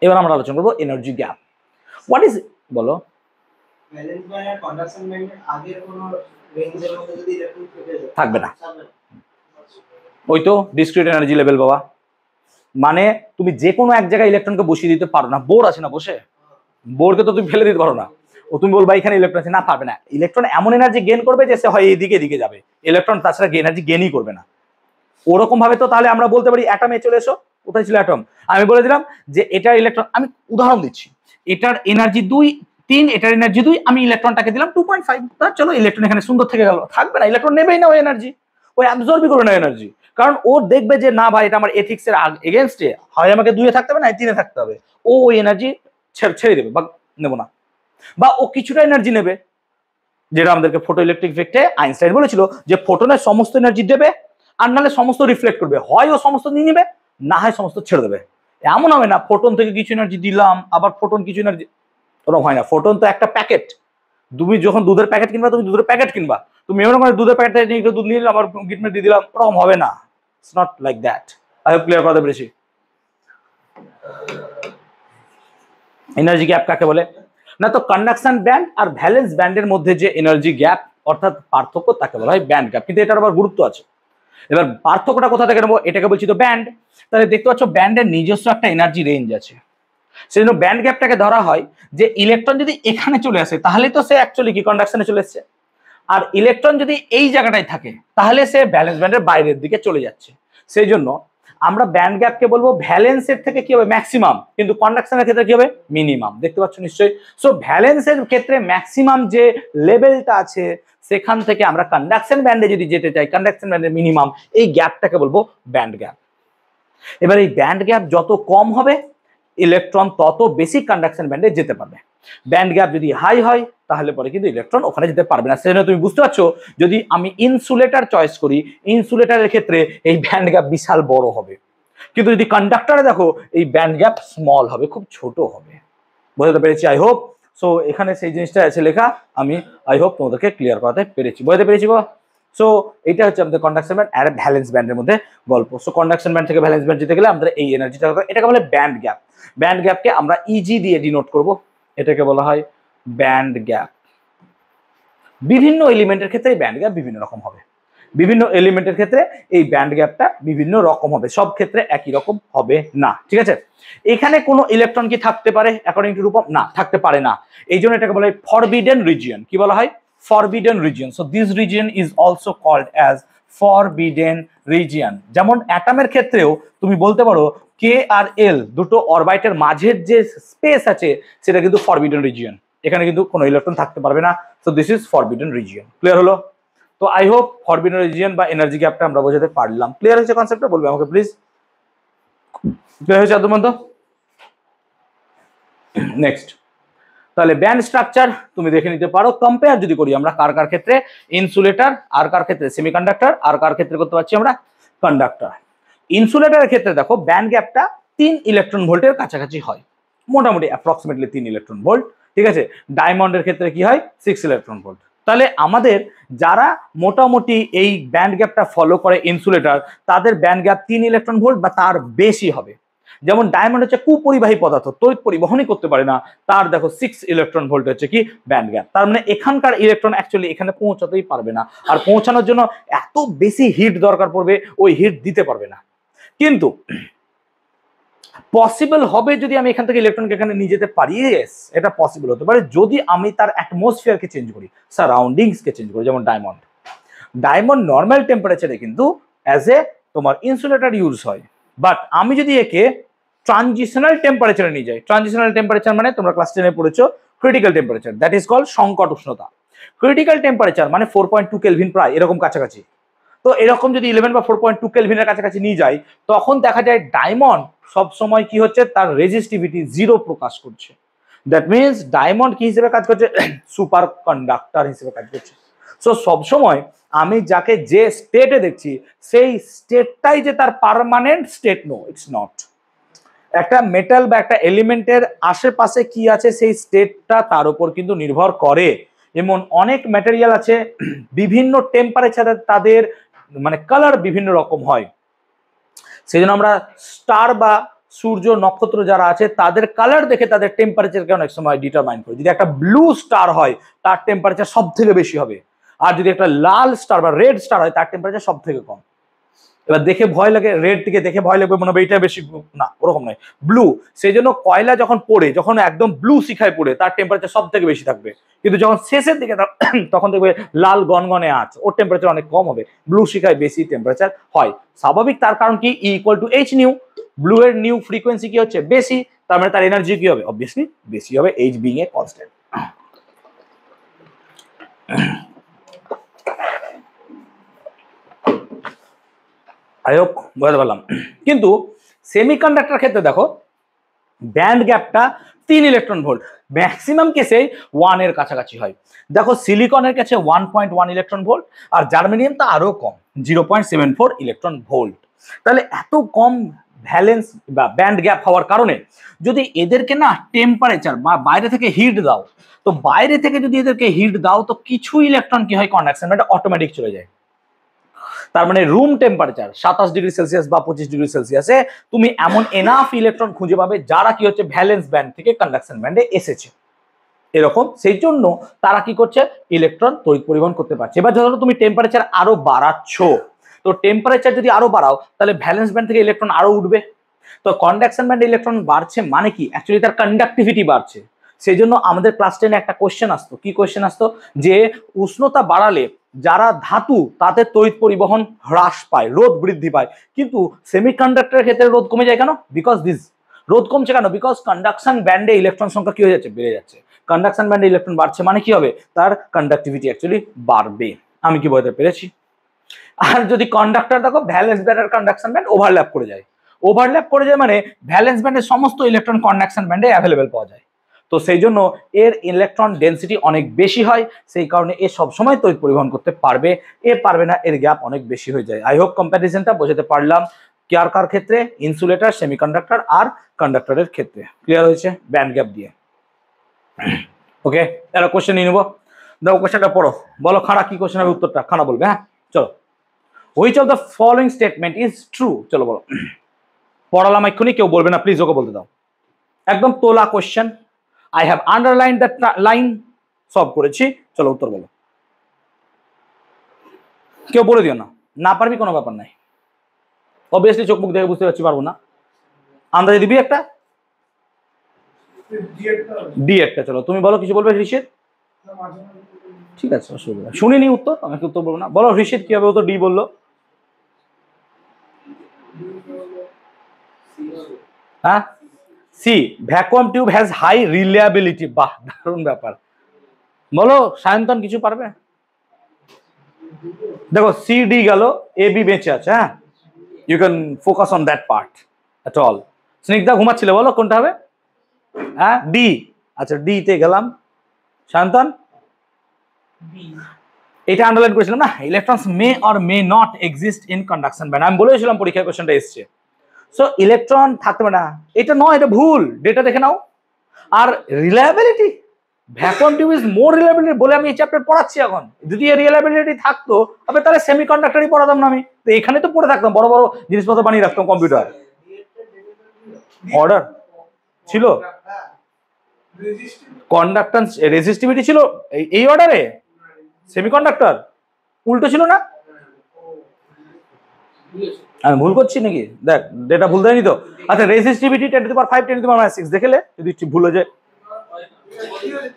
এবার আমরা আলোচনা করবো এনার্জি গ্যাপ। হোয়াট ইজ, বলো। ভ্যালেন্স ব্যান্ড আর কন্ডাকশন ব্যান্ডের আগের কোনো রেঞ্জের মধ্যে যদি ইলেকট্রন থেকে যায় থাকবে না, ওই তো ডিসক্রিট এনার্জি লেভেল বাবা। মানে তুমি যে কোনো এক জায়গায় ইলেকট্রনকে বসিয়ে দিতে পারো না। বোর আছে না বসে, বোরকে তো তুমি ফেলে দিতে পারো না। ও তুমি বলবা এখানে ইলেকট্রন আছে, না পারবে না। ইলেকট্রন এমন এনার্জি গেইন করবে যে সে হয় এইদিকে এদিকে যাবে, ইলেকট্রন তাছাড়া এনার্জি গেইনই করবে না। ওরকম ভাবে তো তাহলে আমরা বলতে পারি অ্যাটমে চলে এসো। কোথায় ছিল অ্যাটম? আমি বলে দিলাম যে এটার ইলেকট্রন, আমি উদাহরণ দিচ্ছি, এটার এনার্জি 2 3, এটার এনার্জি 2, আমি ইলেকট্রনটাকে দিলাম 2.5। চলো ইলেকট্রন এখানে সুন্দর থেকে গেল, থাকবে না, ইলেকট্রন নেবেই না ওই এনার্জি, ওই অ্যাবজর্বই করবে না এনার্জি। কারণ ও দেখবে যে না ভাই এটা আমার এথিক্সের এগেনস্টে, হয় আমাকে 2-এ থাকতে হবে না 3-এ থাকতে হবে। ও ওই এনার্জি ছেড়ে দেবে বা নেবো না, বা ও কিছুটা এনার্জি নেবে, যেটা আমাদেরকে ফটো ইলেকট্রিক ইফেক্টে আইনস্টাইন বলেছিল যে ফোটনের সমস্ত এনার্জি দেবে আর নাহলে সমস্ত রিফ্লেক্ট করবে, হয় ও সমস্ত নিয়ে নেবে না হয় সমস্ত ছেড়ে দেবে। এমন হবে না ফোটন থেকে কিছু এনার্জি দিলাম আবার ফোটন কিছু এনার্জি, ওরকম হয় না। ফোটন তো একটা প্যাকেট, তুমি যখন দুধের প্যাকেট কিনবা তুমি দুধের প্যাকেট কিনবা, তুমি এমন করে দুধের প্যাকেট নিয়ে দুধ নিয়ে আবার গিটমেট দিয়ে দিলাম, ওরকম হবে না। It's not like that. I hope clear করতে পেরেছি। এনার্জি গ্যাপ কাকে বলে না, তো কন্ডাকশন ব্যান্ড আর ভ্যালেন্স ব্যান্ডের মধ্যে যে এনার্জি গ্যাপ অর্থাৎ পার্থক্য তাকে বলা হয় ব্যান্ড গ্যাপ। কিন্তু এটার আবার গুরুত্ব আছে। এবার পার্থক্যটা কোথা থেকে নেবো, এটাকে বলছি তো ব্যান্ড। তাহলে দেখতে পাচ্ছ ব্যান্ডের নিজস্ব একটা এনার্জি রেঞ্জ আছে, সেই জন্য ব্যান্ড গ্যাপটাকে ধরা হয় যে ইলেকট্রন যদি এখানে চলে আসে তাহলে তো সে অ্যাকচুয়ালি কি কন্ডাকশনে চলে এসছে, আর ইলেকট্রন যদি এই জায়গাটায় থাকে তাহলে সে ভ্যালেন্স ব্যান্ডের বাইরের দিকে চলে যাচ্ছে। সেই জন্য আমরা ব্যান্ড গ্যাপকে বলবো ভ্যালেন্সের থেকে কি হবে ম্যাক্সিমাম, কিন্তু কন্ডাকশনের ক্ষেত্রে কি হবে মিনিমাম। দেখতে পাচ্ছ নিশ্চয়ই। সো ভ্যালেন্সের ক্ষেত্রে ম্যাক্সিমাম যে লেভেলটা আছে সেখান থেকে আমরা কন্ডাকশন ব্যান্ডে যদি যেতে চাই, কন্ডাকশন ব্যান্ডের মিনিমাম, এই গ্যাপটাকে বলবো ব্যান্ড গ্যাপ। এবার এই ব্যান্ড গ্যাপ যত কম হবে ইলেকট্রন তত বেশি কন্ডাকশন ব্যান্ডে যেতে পারবে। ব্যান্ড গ্যাপ যদি হাই হয় তাহলে পরে কিন্তু ইলেকট্রন ওখানে যেতে পারবে না। সেজন্য তুমি বুঝতে পারছো যদি আমি ইনসুলেটর চয়েস করি, ইনসুলেটরের ক্ষেত্রে এই ব্যান্ড গ্যাপ বিশাল বড় হবে, কিন্তু যদি কন্ডাক্টরে দেখো এই ব্যান্ড গ্যাপ স্মল হবে, খুব ছোট হবে। বোঝাতে পেরেছি আই হোপ। সো এখানে সেই জিনিসটা আছে লেখা, আমি আই হোপ তোমাদেরকে ক্লিয়ার করাতে পেরেছি। বোঝাতে পেরেছি গো। সো এটা হচ্ছে আমাদের কন্ডাকশন ব্যান্ড আর ভ্যালেন্স ব্যান্ডের মধ্যে গল্প। সো কন্ডাকশন ব্যান্ড থেকে ভ্যালেন্স ব্যান্ড যেতে গেলে আমাদের এই এনার্জিটা, এটাকে বলে ব্যান্ড গ্যাপ। ব্যান্ড গ্যাপকে আমরা ইজি দিয়ে ডিনোট করব, এটাকে বলা হয় ব্যান্ড গ্যাপ। বিভিন্ন এলিমেন্টের ক্ষেত্রে এই ব্যান্ড গ্যাপ বিভিন্ন রকম হবে, বিভিন্ন এলিমেন্টের ক্ষেত্রে এই ব্যান্ড গ্যাপটা বিভিন্ন রকম হবে, সব ক্ষেত্রে একই রকম হবে না, ঠিক আছে? এখানে কোনো ইলেকট্রন কি থাকতে পারে অ্যাকর্ডিং টু রূপম? না, থাকতে পারে না। এই জন্য এটাকে বলা হয় ফরবিডেন রিজিয়ন। কি বলা হয়? Forbidden region. So this region is also called as forbidden region. যেমন অ্যাটমের ক্ষেত্রেও তুমি বলতে পারো কে আর এল দুটো অরবিটের মাঝের যে স্পেস আছে সেটা কিন্তু ফরবিডেন রিজিয়ন, এখানে কিন্তু কোনো ইলেকট্রন থাকতে পারবে না। So this is forbidden region. Clear হলো? তো আই হোপ ফরবিডেন রিজিয়ন বা এনার্জি গ্যাপটা আমরা বোঝাতে পারলাম। ক্লিয়ার হয়েছে কনসেপ্টটা? বলবে আমাকে প্লিজ। ক্লিয়ার হয়েছে আদমন্ত? নেক্সট তাহলে ব্যান্ড স্ট্রাকচার তুমি দেখে নিতে পারো। কম্পেয়ার যদি করি আমরা কার কার ক্ষেত্রে, ইনসুলেটর, আর কার ক্ষেত্রে সেমিকন্ডাক্টর, আর কার ক্ষেত্রে করতে পারছি আমরা কন্ডাক্টর। ইনসুলেটরের ক্ষেত্রে দেখো ব্যান্ড গ্যাপটা 3 ইলেকট্রন ভোল্টের কাছাকাছি হয়, মোটামুটি অ্যাপ্রক্সিমেটলি 3 ইলেকট্রন ভোল্ট, ঠিক আছে। ডায়মন্ডের ক্ষেত্রে কি হয় 6 ইলেকট্রন ভোল্ট। তাহলে আমাদের যারা মোটামুটি এই ব্যান্ড গ্যাপটা ফলো করে ইনসুলেটর, তাদের ব্যান্ড গ্যাপ 3 ইলেকট্রন ভোল্ট বা তার বেশি হবে। যেমন ডায়মন্ড হচ্ছে কুপরিবাহী পদার্থ, তড়িৎ পরিবহনই করতে পারে না, তার দেখো 6 ইলেকট্রন ভোল্ট হচ্ছে কি ব্যান্ড গ্যাপ। তার মানে এখানকার ইলেকট্রন অ্যাকচুয়ালি এখানে পৌঁছাতেই পারবে না, আর পৌঁছানোর জন্য এত বেশি হিট দরকার পড়বে, ওই হিট দিতে পারবে না। কিন্তু পসিবল হবে যদি আমি এখান থেকে ইলেকট্রনকে এখানে নিয়ে যেতে পারি, এটা পসিবল হতে পারে যদি আমি তার অ্যাটমসফিয়ারকে চেঞ্জ করি, সারাউন্ডিংসকে চেঞ্জ করি। যেমন ডায়মন্ড নর্মাল টেম্পারেচারে কিন্তু অ্যাজ এ তোমার ইনসুলেটর ইউজ হয়, বাট আমি যদি একে ট্রানজিশনাল টেম্পারেচারে নিয়ে যাই, ট্রানজিশনাল টেম্পারেচার মানে তোমরা ক্লাস 10 এ পড়েছো critical temperature, that is called সংকট উষ্ণতা। ক্রিটিক্যাল টেম্পারেচার মানে 4.2 কেলভিন, প্রায় এরকম কাছাকাছি। তো এরকম যদি 11 বা 4.2 কেলভিনের কাছাকাছি নিয়ে যাই, তখন দেখা যায় ডায়মন্ড সব সময় কি হচ্ছে, তার রেজিস্টিভিটি 0 প্রকাশ করছে। দ্যাট মিনস ডায়মন্ড কি হিসেবে কাজ করছে, সুপার কন্ডাক্টর হিসেবে কাজ করছে। সো সবসময় আমি যাকে যে স্টেটে দেখছি, সেই স্টেটটাই যে তার permanent state, no it's not. একটা মেটাল বা একটা এলিমেন্টের আশেপাশে কি আছে সেই স্টেটটা তার উপর কিন্তু নির্ভর করে। এমন অনেক ম্যাটেরিয়াল আছে বিভিন্ন টেম্পারেচারে তাদের মানে কালার বিভিন্ন রকম হয়। সেই জন্য আমরা স্টার বা সূর্য নক্ষত্র যারা আছে তাদের কালার দেখে তাদের টেম্পারেচারকে অনেক সময় ডিটারমাইন করি। যদি একটা ব্লু স্টার হয় তার টেম্পারেচার সব থেকে বেশি হবে, আর যদি একটা লাল স্টার বা রেড স্টার হয় তার টেম্পারেচার সব থেকে কম। এবার দেখে ভয় লাগে, রেড দিকে দেখে ভয় লাগবে, মনে হবে এটা বেশি, না ওরকম নয়, ব্লু। সেই জন্য কয়লা যখন পড়ে, যখন একদম ব্লু শিখায় পড়ে, তার টেম্পারেচার সব থেকে বেশি থাকবে। কিন্তু যখন শেষের দিকে তখন দেখবে লাল গনগনে আছে, ওর টেম্পারেচার অনেক কম হবে, ব্লু শিখায় বেশি টেম্পারেচার হয়। স্বাভাবিক, তার কারণ কি, E equal to H new, blue এর নিউ ফ্রিকোয়েন্সি কি হচ্ছে বেশি, তার মানে তার এনার্জি কি হবে, অবভিয়াসলি বেশি হবে, এইচ বিং এ কনস্ট্যান্ট। বুঝতে পারলাম। কিন্তু সেমিকন্ডাক্টর ক্ষেত্রে দেখো ব্যান্ড গ্যাপটা 3 ইলেকট্রন ভোল্ট, ম্যাক্সিমাম কেসে 1 এর কাছাকাছি হয়। দেখো সিলিকনের কাছে 1.1 ইলেকট্রন ভোল্ট, আর জার্মেনিয়াম তো আরো কম, 0.74 ইলেকট্রন ভোল্ট। তাহলে এত কম ভ্যালেন্স বা ব্যান্ড গ্যাপ হওয়ার কারণে যদি এদেরকে না টেম্পারেচার বা বাইরে থেকে হিট দাও, তো বাইরে থেকে যদি এদেরকে হিট দাও তো কিছু ইলেকট্রন কি হয়, কন্ডাকশন মানে অটোমেটিক চলে যায়। তার মানে রুম টেম্পারেচার 27 ডিগ্রি সেলসিয়াস বা 25 ডিগ্রি সেলসিয়াসে তুমি এমন এনাফ ইলেকট্রন খুঁজে পাবে যারা কি হচ্ছে ভ্যালেন্স ব্যান্ড থেকে কন্ডাকশন ব্যান্ডে এসেছে এরকম। সেই জন্য তারা কি করছে, ইলেকট্রন তড়িৎ পরিবহন করতে পারছে। এবার ধরো তুমি টেম্পারেচার আরো বাড়াচ্ছ, তো টেম্পারেচার যদি আরো বাড়াও তাহলে ভ্যালেন্স ব্যান্ড থেকে ইলেকট্রন আরো উঠবে। তো কন্ডাকশন ব্যান্ডে ইলেকট্রন বাড়ছে মানে কি, অ্যাকচুয়ালি তার কন্ডাক্টিভিটি বাড়ছে। সেই জন্য আমাদের ক্লাস 10 একটা কোশ্চেন আসতো, কি কোশ্চেন আসতো, যে উষ্ণতা বাড়ালে যারা ধাতু তাদের তড়িৎ পরিবহন হ্রাস পায়, রোধ বৃদ্ধি পায়, কিন্তু সেমিকন্ডাক্টরের ক্ষেত্রে রোধ কমে যায় কেন, বিকজ দিস, রোধ কমছে কেন, বিকজ কন্ডাকশন ব্যান্ডে ইলেকট্রন সংখ্যা কি হয়ে যাচ্ছে, বেড়ে যাচ্ছে। কন্ডাকশন ব্যান্ডে ইলেকট্রন বাড়ছে মানে কি হবে, তার কন্ডাক্টিভিটি অ্যাকচুয়ালি বাড়বে। আমি কি বলতে পেরেছি? আর যদি কন্ডাক্টর দেখো ভ্যালেন্স ব্যান্ড আর কন্ডাকশন ব্যান্ড ওভারল্যাপ করে যায়, ওভারল্যাপ করে যায় মানে ভ্যালেন্স ব্যান্ডের সমস্ত ইলেকট্রন কন্ডাকশন ব্যান্ডে অ্যাভেলেবেল পাওয়া যায়। তো সেই জন্য এর ইলেকট্রন ডেন্সিটি অনেক বেশি হয়, সেই কারণে এ সবসময় তড়িৎ পরিবহন করতে পারবে, এ পারবে না, এর গ্যাপ অনেক বেশি হয়ে যায়। আই হোপ কম্প্যারিজনটা বোঝাতে পারলাম, কার কার ক্ষেত্রে, ইনসুলেটর, সেমিকন্ডাক্টর আর কন্ডাক্টরের ক্ষেত্রে। ক্লিয়ার হয়েছে ব্যান্ড গ্যাপ দিয়ে? ওকে, এরা কোশ্চেন নিয়ে নেবো। দেখো কোশ্চেনটা পড়ো, বলো খাড়া কি কোশ্চেন হবে, উত্তরটা খাড়া বলবে। হ্যাঁ চলো, which of the following statement is true, চলো বলো। পড়ালাম এক্ষুনি, কেউ বলবে না প্লিজ, ওকে বলতে দাও। একদম তোলা question, I have underline that line, solve করেছি, চলো উত্তর বলো। কেউ বলে দিও না, না পারবি কোনো ব্যাপার নাই, অবভিয়াসলি চোখ মুখ দেখে বুঝতে পারছি পারবো না, আন্দাজে দিবি একটা, ডি একটা। চলো তুমি বলো, কিছু বলবে ঋষিত? ঠিক আছে, অসুবিধা, শুনিনি উত্তর, আমাকে উত্তর বলবো না। বলো ঋষিত কি হবে উত্তর, ডি বললো। হ্যাঁ C, vacuum tube has high reliability, বাহ দারুণ ব্যাপার। বলো সায়ন্তন কিছু পারবে? দেখো সি ডি গেল, এ বি বেঁচে আছে। হ্যাঁ you can focus on that part at all. Snigdha ঘুমাচ্ছিলে, বলো কোনটা হবে? হ্যাঁ ডি, আচ্ছা ডি তে গেলাম, শান্তন এটা আন্ডারলাইন করেছিলাম না, electrons May or may not exist in conduction band. আমি বলেছিলাম পরীক্ষায় কোশ্চেনটা এসছে। সো ইলেকট্রন থাকতে পারে না, এটা নয়, এটা ভুল, ডেটা দেখে নাও। আর reliability, vacuum tube is more reliability বলে আমি এই চ্যাপ্টার পড়াচ্ছি এখন। যদি এই রিলায়েবিলিটি থাকতো তবে তাহলে সেমিকন্ডাক্টরই পড়াতাম না আমি, তো এখানে তো পড়ে থাকতাম, বড় বড় জিনিসপত্র বানিয়ে রাখতাম কম্পিউটার। অর্ডার ছিল, কন্ডাক্ট্যান্স রেজিস্টিভিটি ছিল এই অর্ডারে, সেমিকন্ডাক্টর উল্টো ছিল না? আমি ভুল করছি নাকি? দেখ ডেটা ভুল দেয়নি তো। আচ্ছা resistivity 10 to the power 5 10 to the power 6 দেখলে যদি ভুল হয়ে যায়।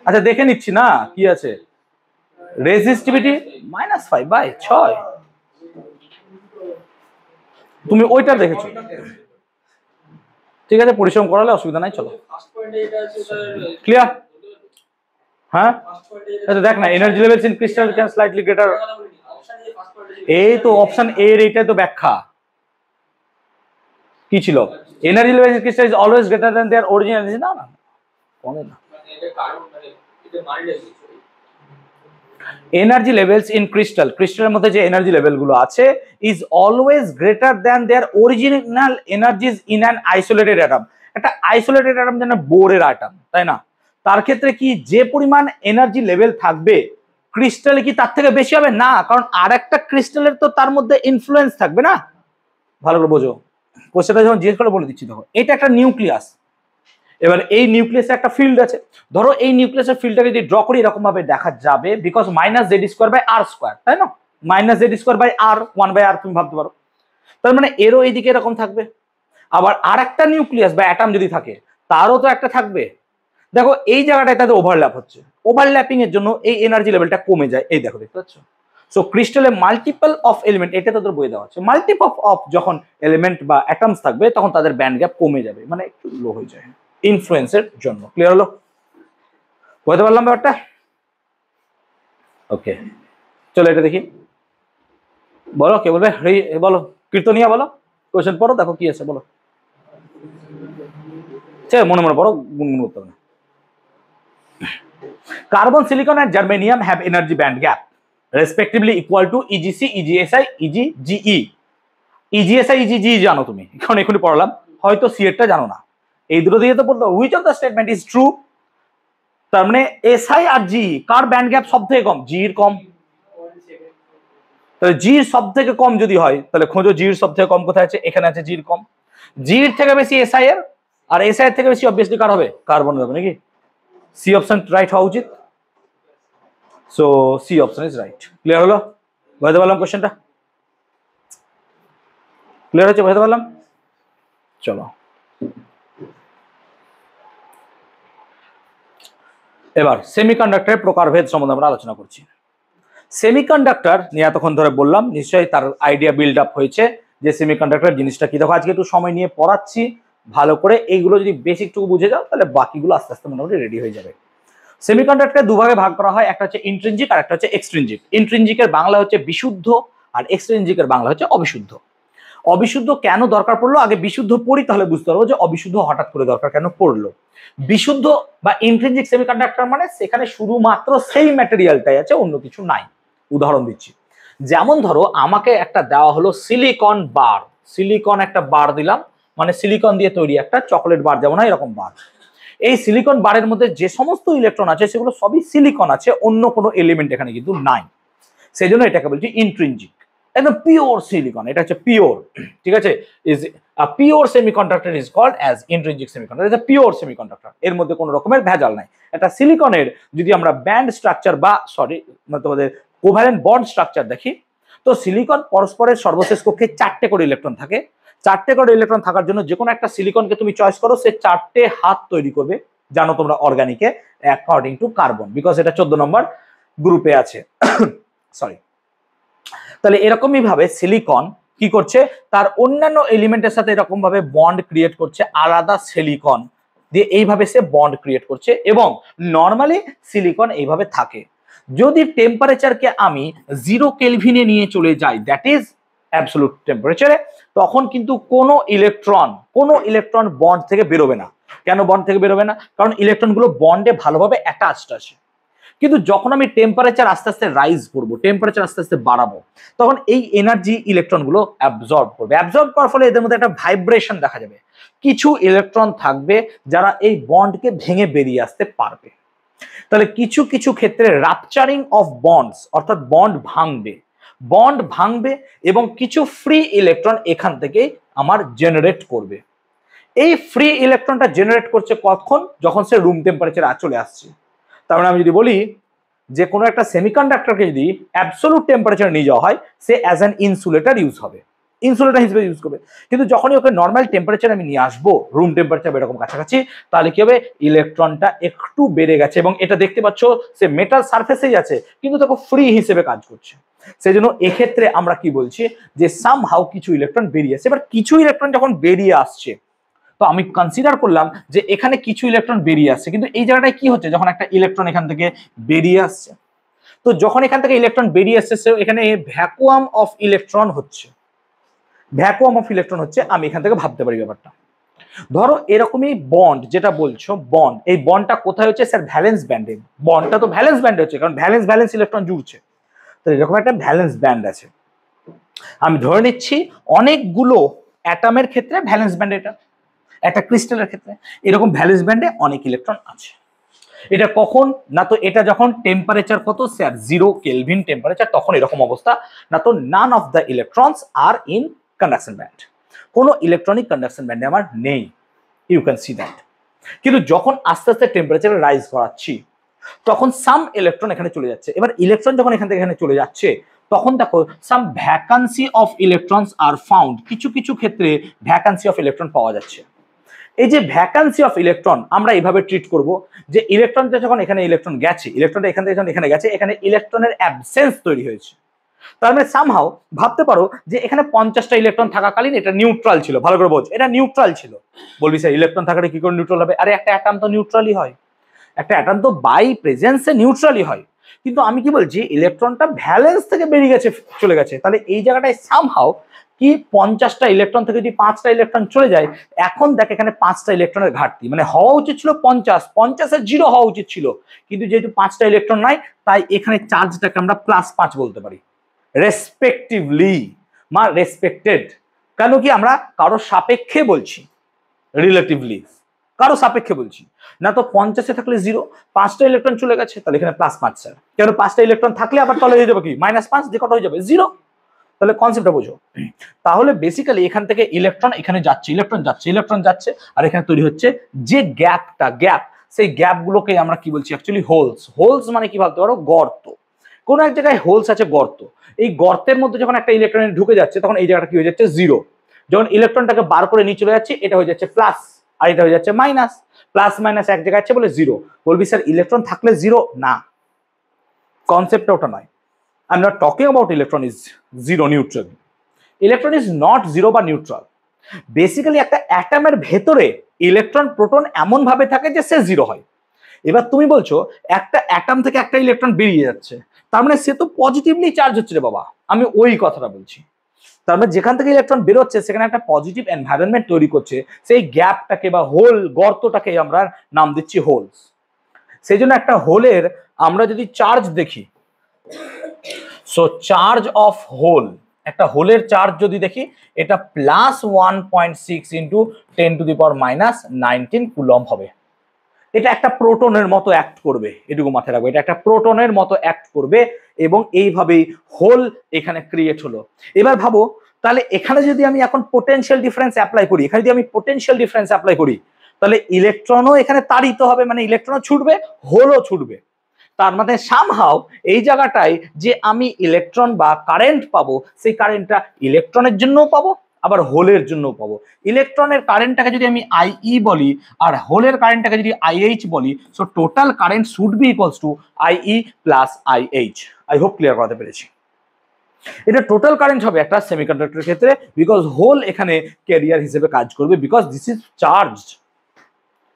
আচ্ছা দেখে নিচ্ছি না কি আছে, রেজিস্টিভিটি -5/6। তুমি ওইটা দেখেছো, ঠিক আছে, পরিশ্রম করালে অসুবিধা নাই, চলো ক্লিয়ার। হ্যাঁ আচ্ছা দেখ না, energy levels in crystal can slightly greater, এই তো অপশন এ এর এইটাই তো ব্যাখ্যা। কি ছিল? Energy levels in crystal is always greater than their original energy. না না কমে না, এনার্জি লেভেলস ইন ক্রিস্টাল, ক্রিস্টালের মধ্যে যে এনার্জি লেভেল গুলো আছে is always greater than their original energies in an isolated atom. একটা আইসোলেটেড অ্যাটম যেন বোরের অ্যাটম, তাই না? তার ক্ষেত্রে কি যে পরিমাণ এনার্জি লেভেল থাকবে ক্রিস্টালে কি তার থেকে বেশি হবে না, কারণ আরেকটা ক্রিস্টালের তো তার মধ্যে ইনফ্লুয়েন্স থাকবে না। ভালো করে বোঝো, কোশ্চেনটা যখন জিজ্ঞেস করে বলে দিচ্ছি। দেখো এটা একটা নিউক্লিয়াস, এবার এই নিউক্লিয়াসে একটা ফিল্ড আছে, ধরো এই নিউক্লিয়াসের ফিল্ডটাকে যদি ড্র করি এরকম ভাবে দেখা যাবে, বিকজ -z²/r², তাই না? -z²/r 1/r তুমি ভাবতে পারো, তার মানে এরও এইদিকে এরকম থাকবে। আবার আর একটা নিউক্লিয়াস বা অ্যাটম যদি থাকে তারও তো একটা থাকবে। দেখো এই জায়গাটায় তাদের ওভারল্যাপ হচ্ছে, ওভারল্যাপিং এর জন্য এই এনার্জি লেভেলটা কমে যায়, এই দেখো দেখতে পাচ্ছ। সো ক্রিস্টালে মাল্টিপল অফ এলিমেন্ট, এটা তোদের বই দেওয়া আছে, মাল্টিপল অফ যখন এলিমেন্ট বা অ্যাটমস থাকবে তখন তাদের ব্যান্ড গ্যাপ কমে যাবে, মানে একটু লো হয়ে যায় ইনফ্লুয়েন্সের জন্য। ক্লিয়ার হলো? বুঝতে পারলাম ব্যাপারটা? ওকে চলো এটা দেখি, বলো কে বলবে, বলো কীর্তনিয়া, বলো কোশ্চেন পড়ো, দেখো কি আছে বলো। মনে মনে পড়ো, গুনগুন করতে হবে না। Carbon, silicon and germanium have energy band gap respectively equal to EGC, EGSI, EGGE. EGSI, EGGE জানো তুমি, এখন এখনই পড়ালাম, হয়তো সি এরটা জানো না, এই দুটো দিয়ে তো পড়তে। which of the statement is true? তার মানে এসআই আর জি কার ব্যান্ড গ্যাপ সবথেকে কম? জি এর কম। তাহলে জি সবথেকে কম যদি হয় তাহলে খোঁজো জি এর সবথেকে কম কোথায় আছে, এখানে আছে জি এর কম। জি এর থেকে বেশি এসআই এর, আর এসআই এর থেকে বেশি অবভিয়াসলি কার হবে? কার্বন হবে নাকি? সি অপশন রাইট হওয়া উচিত। So C option is right. Clear হলো? বুঝতে পারলাম কোশ্চেনটা? ক্লিয়ার হচ্ছে? বুঝতে পারলাম? চলো এবার সেমিকন্ডাক্টরের প্রকারভেদ সম্বন্ধে আমরা আলোচনা করছি। সেমিকন্ডাক্টর নিয়ে এতক্ষণ ধরে বললাম, নিশ্চয়ই তার আইডিয়া বিল্ড আপ হয়েছে যে সেমিকন্ডাক্টর জিনিসটা কি। দেখো আজকে একটু সময় নিয়ে পড়াচ্ছি ভালো করে, এইগুলো যদি বেসিকটুকু বুঝে যাও তাহলে বাকিগুলো আস্তে আস্তে মোটামুটি রেডি হয়ে যাবে। সেমিকন্ডাক্টর দুভাগে ভাগ করা হয়, একটা হচ্ছে ইন্ট্রিনজিক আর একটা হচ্ছে এক্সট্রিনজিক। ইন্ট্রিনজিকের বাংলা হচ্ছে বিশুদ্ধ আর এক্সট্রিনজিকের বাংলা হচ্ছে অবিশুদ্ধ। অবিশুদ্ধ কেন দরকার পড়লো আগে বিশুদ্ধ পড়ি, তাহলে বুঝতে পারবো যে অবিশুদ্ধ হঠাৎ করে দরকার কেন পড়লো। বিশুদ্ধ বা ইন্ট্রিনজিক সেমিকন্ডাক্টর মানে সেখানে শুধুমাত্র সেই ম্যাটেরিয়ালটাই আছে, অন্য কিছু নাই। উদাহরণ দিচ্ছি, যেমন ধরো আমাকে একটা দেওয়া হলো সিলিকন বার, সিলিকন একটা বার দিলাম, মানে সিলিকন দিয়ে তৈরি একটা চকলেট বার যেমন হয় এরকম বার। এই সিলিকন বারের মধ্যে যে সমস্ত ইলেকট্রন আছে সেগুলো সবই সিলিকন আছে, অন্য কোনো এলিমেন্ট এখানে কিন্তু নাই, সেই জন্য এটাকে বলছি ইন্ট্রিনজিক, একদম পিওর সিলিকন, এটা হচ্ছে পিওর। ঠিক আছে, is a pure semiconductor is called as intrinsic semiconductor, এটা পিওর সেমিকন্ডাক্টর, এর মধ্যে কোনো রকমের ভেজাল নাই। একটা সিলিকনের যদি আমরা ব্যান্ড স্ট্রাকচার বা তোমাদের কোভ্যালেন্ট বন্ড স্ট্রাকচার দেখি, তো সিলিকন পরস্পরের সর্বশেষ কক্ষে 4টে করে ইলেকট্রন থাকে। 4টে করে ইলেকট্রন থাকার জন্য যে কোনো একটা সিলিকনকে তুমি চয়েস করো, সে 4টে হাত তৈরি করবে, জানো তোমরা অর্গানিকে, অ্যাকর্ডিং টু কার্বন, বিকজ এটা 14 নম্বর গ্রুপে আছে। সরি, তাহলে এরকমই ভাবে সিলিকন কি করছে, তার অন্যান্য এলিমেন্টের সাথে এরকম ভাবে বন্ড ক্রিয়েট করছে, আলাদা সিলিকন দিয়ে এইভাবে সে বন্ড ক্রিয়েট করছে, এবং নর্মালি সিলিকন এইভাবে থাকে। যদি টেম্পারেচারকে আমি 0 কেলভিনে নিয়ে চলে যাই, দ্যাট ইজ অ্যাবসলিউট টেম্পারেচারে, তখন কিন্তু কোনো ইলেকট্রন বন্ড থেকে বেরোবে না। কেন বন্ড থেকে বেরোবে না? কারণ ইলেকট্রনগুলো বন্ডে ভালোভাবে অ্যাটাচড আছে। কিন্তু যখন আমি টেম্পারেচার আস্তে আস্তে রাইজ করবো, টেম্পারেচার আস্তে আস্তে বাড়াবো, তখন এই এনার্জি ইলেকট্রনগুলো অ্যাবজর্ব করবে। অ্যাবজর্ব করার ফলে এদের মধ্যে একটা ভাইব্রেশন দেখা যাবে। কিছু ইলেকট্রন থাকবে যারা এই বন্ডকে ভেঙে বেরিয়ে আসতে পারবে। তাহলে কিছু কিছু ক্ষেত্রে রাপচারিং অফ বন্ডস, অর্থাৎ বন্ড ভাঙবে এবং কিছু ফ্রি ইলেকট্রন এখান থেকে আমার জেনারেট করবে। এই ফ্রি ইলেকট্রনটা জেনারেট করছে কখন? যখন সে রুম টেম্পারেচারে চলে আসছে। তার মানে আমি যদি বলি যে কোনো একটা সেমিকন্ডাক্টরকে যদি অ্যাবসলিউট টেম্পারেচার নিয়ে যাওয়া হয়, সে অ্যাজ অ্যান ইনসুলেটর ইউজ হবে, ইনসুলেটর হিসেবে ইউজ করবে। কিন্তু যখনই ওকে নর্মাল টেম্পারেচার আমি নিয়ে আসবো, রুম টেম্পারেচার এরকম কাছাকাছি, তাহলে কি হবে? ইলেকট্রনটা একটু বেড়ে গেছে এবং এটা দেখতে পাচ্ছ সে মেটাল সারফেসেই আছে কিন্তু তাকে ফ্রি হিসেবে কাজ করছে। সেই জন্য এক্ষেত্রে আমরা কি বলছি যে সামহাউ কিছু ইলেকট্রন বেরিয়ে আসছে। এবার কিছু ইলেকট্রন যখন বেরিয়ে আসছে, তো আমি কনসিডার করলাম যে এখানে কিছু ইলেকট্রন বেরিয়ে আসছে, কিন্তু এই জায়গাটায় কি হচ্ছে? যখন একটা ইলেকট্রন এখান থেকে বেরিয়ে আসছে, তো যখন এখান থেকে ইলেকট্রন বেরিয়ে আসছে, এখানে ভ্যাকুয়াম অফ ইলেকট্রন হচ্ছে। আমি এখান থেকে ভাবতে পারি ব্যাপারটা। ধরো এরকমই বন্ড, যেটা বলছো বন্ড, এই বন্ডটা কোথায় হচ্ছে? স্যার ভ্যালেন্স ব্যান্ডে। বন্ডটা তো ভ্যালেন্স ব্যান্ডে হচ্ছে, কারণ ভ্যালেন্স ইলেকট্রন জুড়ছে। তো এরকম একটা ভ্যালেন্স ব্যান্ড আছে। আমি ধরে নিচ্ছি অনেকগুলো অ্যাটমের ক্ষেত্রে ভ্যালেন্স ব্যান্ড, এটা একটা ক্রিস্টালের ক্ষেত্রে এরকম ভ্যালেন্স ব্যান্ডে অনেক ইলেকট্রন আছে। এটা কখন? না তো এটা যখন টেম্পারেচার কত স্যার? 0 কেলভিন টেম্পারেচার, তখন এরকম অবস্থা। না তো none of the electrons are in conduction band, কোনো ইলেকট্রনিক কন্ডাকশন ব্যান্ডে আমার নেই, ইউ ক্যান সি দ্যাট। কিন্তু যখন আস্তে আস্তে টেম্পারেচার রাইজ করাচ্ছি, তখন সাম ইলেকট্রন এখানে চলে যাচ্ছে। এবার ইলেকট্রন যখন এখান থেকে এখানে চলে যাচ্ছে, তখন দেখো some vacancy of electrons are found. কিছু কিছু ক্ষেত্রে ভ্যাকান্সি অফ ইলেকট্রন পাওয়া যাচ্ছে। এই যে ভ্যাকান্সি অফ ইলেকট্রন আমরা এইভাবে ট্রিট করব যে ইলেকট্রনটা যখন এখানে ইলেকট্রন গেছে, ইলেকট্রনটা এখান থেকে যখন এখানে গেছে, এখানে ইলেকট্রনের অ্যাবসেন্স তৈরি হয়েছে। তার মানে সামহাউ ভাবতে পারো যে এখানে 50টা ইলেকট্রন থাকাকালীন এটা নিউট্রাল ছিল। ভালো করে বোঝ, এটা নিউট্রাল ছিল। বলবি স্যার ইলেকট্রন থাকাটা কি করে নিউট্রাল হবে? আরে একটা অ্যাটম তো নিউট্রালই হয়, একটা অ্যাটম তো বাই প্রেজেন্সে নিউট্রালই হয়। কিন্তু আমি কি বলছি, ইলেকট্রনটা ভ্যালেন্স থেকে বেরিয়ে গেছে, চলে গেছে। তাহলে এই জায়গাটায় সামহাউ কি 50টা ইলেকট্রন থেকে যদি 5টা ইলেকট্রন চলে যায়, এখন দেখ এখানে 5টা ইলেকট্রনের ঘাটতি, মানে হওয়া উচিত ছিল 50 এর 0 হওয়া উচিত ছিল, কিন্তু যেহেতু 5টা ইলেকট্রন নাই, তাই এখানে চার্জটাকে আমরা +5 বলতে পারি। রেসপেক্টিভলি রেসপেক্টেড, কেন কি আমরা কারো সাপেক্ষে বলছি, রিলেটিভলি কারো সাপেক্ষে বলছি। না তো 50-এ থাকলে 0, 5টা ইলেকট্রন চলে গেছে, তাহলে এখানে +5 স্যার। কেন 5টা ইলেকট্রন থাকলে আবার তাহলে হয়ে যাবে কি -5 দিয়ে কত হয়ে যাবে? 0। তাহলে কনসেপ্টটা বোঝো। তাহলে বেসিক্যালি এখান থেকে ইলেকট্রন এখানে যাচ্ছে, ইলেকট্রন যাচ্ছে, আর এখানে তৈরি হচ্ছে যে গ্যাপ, সেই গ্যাপগুলোকে আমরা কি বলছি? অ্যাকচুয়ালি হোলস মানে কি ভাবতে পারো? গর্ত। কোন এক জায়গায় হোলস আছে, গর্ত। এই গর্তের মধ্যে যখন একটা ইলেকট্রন ঢুকে যাচ্ছে, তখন এই জায়গাটা কি হয়ে যাচ্ছে? 0। যখন ইলেকট্রনটাকে বার করে নিয়ে চলে যাচ্ছে, এটা হয়ে যাচ্ছে প্লাস, আর এটা হয়ে যাচ্ছে মাইনাস। প্লাস মাইনাস এক জায়গায় আছে বলে 0। বলবি স্যার ইলেকট্রন থাকলে 0 না, কনসেপ্টটা ওটা নয়। I'm not talking about electron is 0 neutral. Electron is not 0 বা neutral. বেসিক্যালি একটা অ্যাটমের ভেতরে ইলেকট্রন প্রোটন এমন ভাবে থাকে যে সে 0 হয়। এবার তুমি বলছো একটা অ্যাটম থেকে একটা ইলেকট্রন বেরিয়ে যাচ্ছে, তার মানে সে তো পজিটিভলি চার্জ হচ্ছে রে বাবা। আমি ওই কথাটা বলছি। তার মানে যেখান থেকে ইলেকট্রন বেরোচ্ছে সেখানে একটা পজিটিভ এনভায়রনমেন্ট তৈরি করছে, সেই গ্যাপটাকে বা হোল, গর্তটাকে আমরা নাম দিচ্ছি হোলস। সেই জন্য একটা হোলের আমরা যদি চার্জ দেখি, সো চার্জ অফ হোল, একটা হোলের চার্জ যদি দেখি, এটা +1.6 ইন্টু 10⁻⁻19 কুলম্ব হবে। এটা একটা প্রোটনের মতো অ্যাক্ট করবে, এটুকু মাথায় রাখবে, এটা একটা প্রোটনের মতো অ্যাক্ট করবে এবং এইভাবেই হোল এখানে ক্রিয়েট হলো। এবার ভাবো, তাহলে এখানে যদি আমি এখন পোটেনশিয়াল ডিফারেন্স অ্যাপ্লাই করি, তাহলে ইলেকট্রনও এখানে তাড়িত হবে, মানে ইলেকট্রনও ছুটবে, হোলও ছুটবে। তার মানে সামহাউ এই জায়গাটায় যে আমি ইলেকট্রন বা কারেন্ট পাবো, সেই কারেন্টটা ইলেকট্রনের জন্যও পাবো, আবার হোলের জন্যও পাবো। ইলেকট্রনের কারেন্টটাকে যদি আমি IE বলি আর হোলের কারেন্টটাকে যদি IH বলি, so total current should be equals two IE plus IH। I hope clear করতে পেরেছি। এটা টোটাল কারেন্ট হবে একটা সেমিকন্ডাক্টরের ক্ষেত্রে, বিকজ হোল এখানে ক্যারিয়ার হিসেবে কাজ করবে, because this is charged.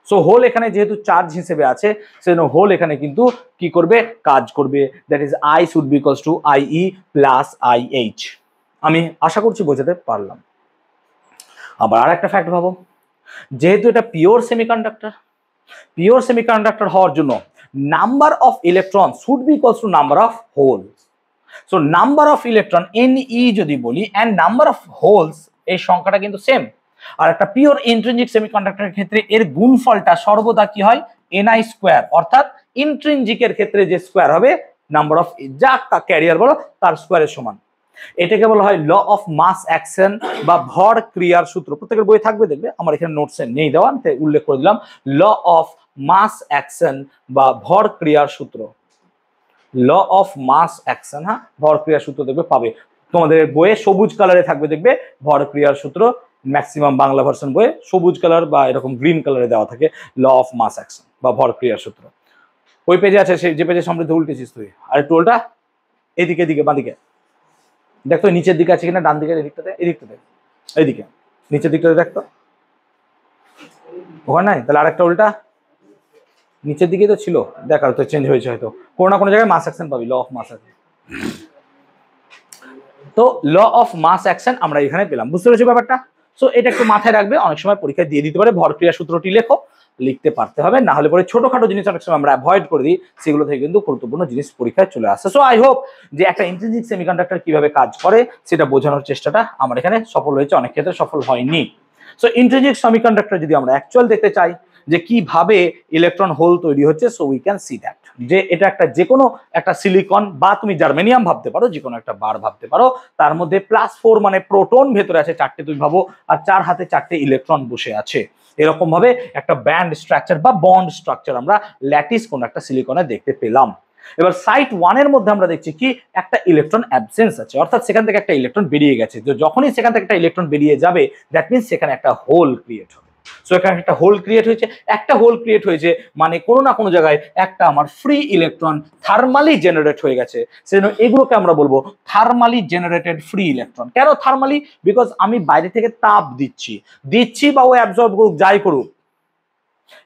So hole এখানে যেহেতু চার্জ হিসেবে আছে, সেজন্য হোল এখানে কিন্তু কি করবে? কাজ করবে। That is I should be equals two IE plus IH। আমি আশা করছি বোঝাতে পারলাম। আবার আর একটা ফ্যাক্ট ভাবো, যেহেতু এটা পিওর সেমিকন্ডাক্টর হওয়ার জন্য number of electron should be equals to number of holes. So number of electron NE যদি বলি অ্যান্ড নাম্বার অফ হোলস, এই সংখ্যাটা কিন্তু সেম। আর একটা পিওর ইন্ট্রিনজিক সেমিকন্ডাক্টরের ক্ষেত্রে এর গুণফলটা সর্বদা কি হয়, Ni স্কোয়ার, অর্থাৎ ইন্ট্রিনজিকের ক্ষেত্রে যে স্কোয়ার হবে নাম্বার অফ যা ক্যারিয়ার বলো তার স্কোয়ারের সমান। এটাকে বলা হয় ল অফ মাস অ্যাকশন বা ভর ক্রিয়ার সূত্র। প্রত্যেকের বই থাকবে, দেখবে আমার এখানে নোটসে নেই দেওয়া, উল্লেখ করে দিলাম ল অফ মাস অ্যাকশন বা ভর ক্রিয়ার সূত্র। ল অফ মাস অ্যাকশন, হ্যাঁ, ভর ক্রিয়ার সূত্র দেখবে পাবে তোমাদের বইয়ে সবুজ কালারে থাকবে, দেখবে ভর ক্রিয়ার সূত্র। ম্যাক্সিমাম বাংলা ভার্সন বইয়ে সবুজ কালার বা এরকম গ্রিন কালারে দেওয়া থাকে ল অফ মাস অ্যাকশন বা ভর ক্রিয়ার সূত্র। ওই পেজে আছে, সেই যে পেজে সমৃদ্ধ উল্টেছিস তুই, আর একটু উল্টা এদিকে এদিকে বাঁদিকে দেখ তো, নিচের দিকে আছে কিনা, ডান দিকে এদিকটাতে, এদিকটাতে, এইদিকে নিচের দিকটাতে দেখ তো, ওখানে নাই, তাহলে আরেকটা উল্টা নিচের দিকে তো ছিল, দেখ আর তো চেঞ্জ হয়েছে হয়তো, কোনো না কোনো জায়গায় মাস অ্যাকশন পাবি, ল অফ মাস অ্যাকশন। তো ল অফ মাস অ্যাকশন আমরা এখানে পেলাম, বুঝতে পেরেছো ব্যাপারটা? সো এটা একটু মাথায় রাখবে, অনেক সময় পরীক্ষায় দিয়ে দিতে পারে, ভর ক্রিয়া সূত্রটি লেখো, লিখতে পারতে হবে, না হলে পরে ছোটখাটো জিনিস অনেক সময় আমরা অ্যাভয়েড করে দিই, সেগুলো থেকে কিন্তু গুরুত্বপূর্ণ জিনিস পরীক্ষায় চলে আসে। সো আই হোপ যে একটা ইন্ট্রিনজিক সেমিকন্ডাক্টর কিভাবে কাজ করে সেটা বোঝানোর চেষ্টাটা আমার এখানে সফল হয়েছে, অনেক ক্ষেত্রে সফল হয়নি। সো ইন্ট্রিনজিক সেমিকন্ডাক্টর যদি আমরা অ্যাকচুয়াল দেখতে চাই যে কিভাবে ইলেকট্রন হোল তৈরি হচ্ছে, so we can see that, যে এটা একটা যে কোনো একটা সিলিকন বা তুমি জার্মেনিয়াম ভাবতে পারো, যে কোনো একটা বার ভাবতে পারো, তার মধ্যে +4 মানে প্রোটন ভেতরে আছে 4টে তুমি ভাবো, আর 4 হাতে 4টে ইলেকট্রন বসে আছে। এরকম ভাবে একটা ব্যান্ড স্ট্রাকচার বা বন্ড স্ট্রাকচার আমরা ল্যাটিস কোন একটা সিলিকনে দেখতে পেলাম। এবার সাইট 1 এর মধ্যে আমরা দেখছি কি একটা ইলেকট্রন অ্যাবসেন্স আছে, অর্থাৎ সেখান থেকে একটা ইলেকট্রন বেরিয়ে গেছে। তো যখনই সেখান থেকে একটা ইলেকট্রন বেরিয়ে যাবে, দ্যাট মিন্স সেখানে একটা হোল ক্রিয়েট হবে। সো এখানে একটা হোল ক্রিয়েট হয়েছে, একটা হোল ক্রিয়েট হয়েছে মানে কোনো না কোনো জায়গায় একটা আমার ফ্রি ইলেকট্রন থার্মালি জেনারেট হয়ে গেছে, সেজন্য এগুলোকে আমরা বলবো থার্মালি জেনারেটেড ফ্রি ইলেকট্রন। কেন থার্মালি? বিকজ আমি বাইরে থেকে তাপ দিচ্ছি বা ও অ্যাবজর্ব করুক, যাই করুক,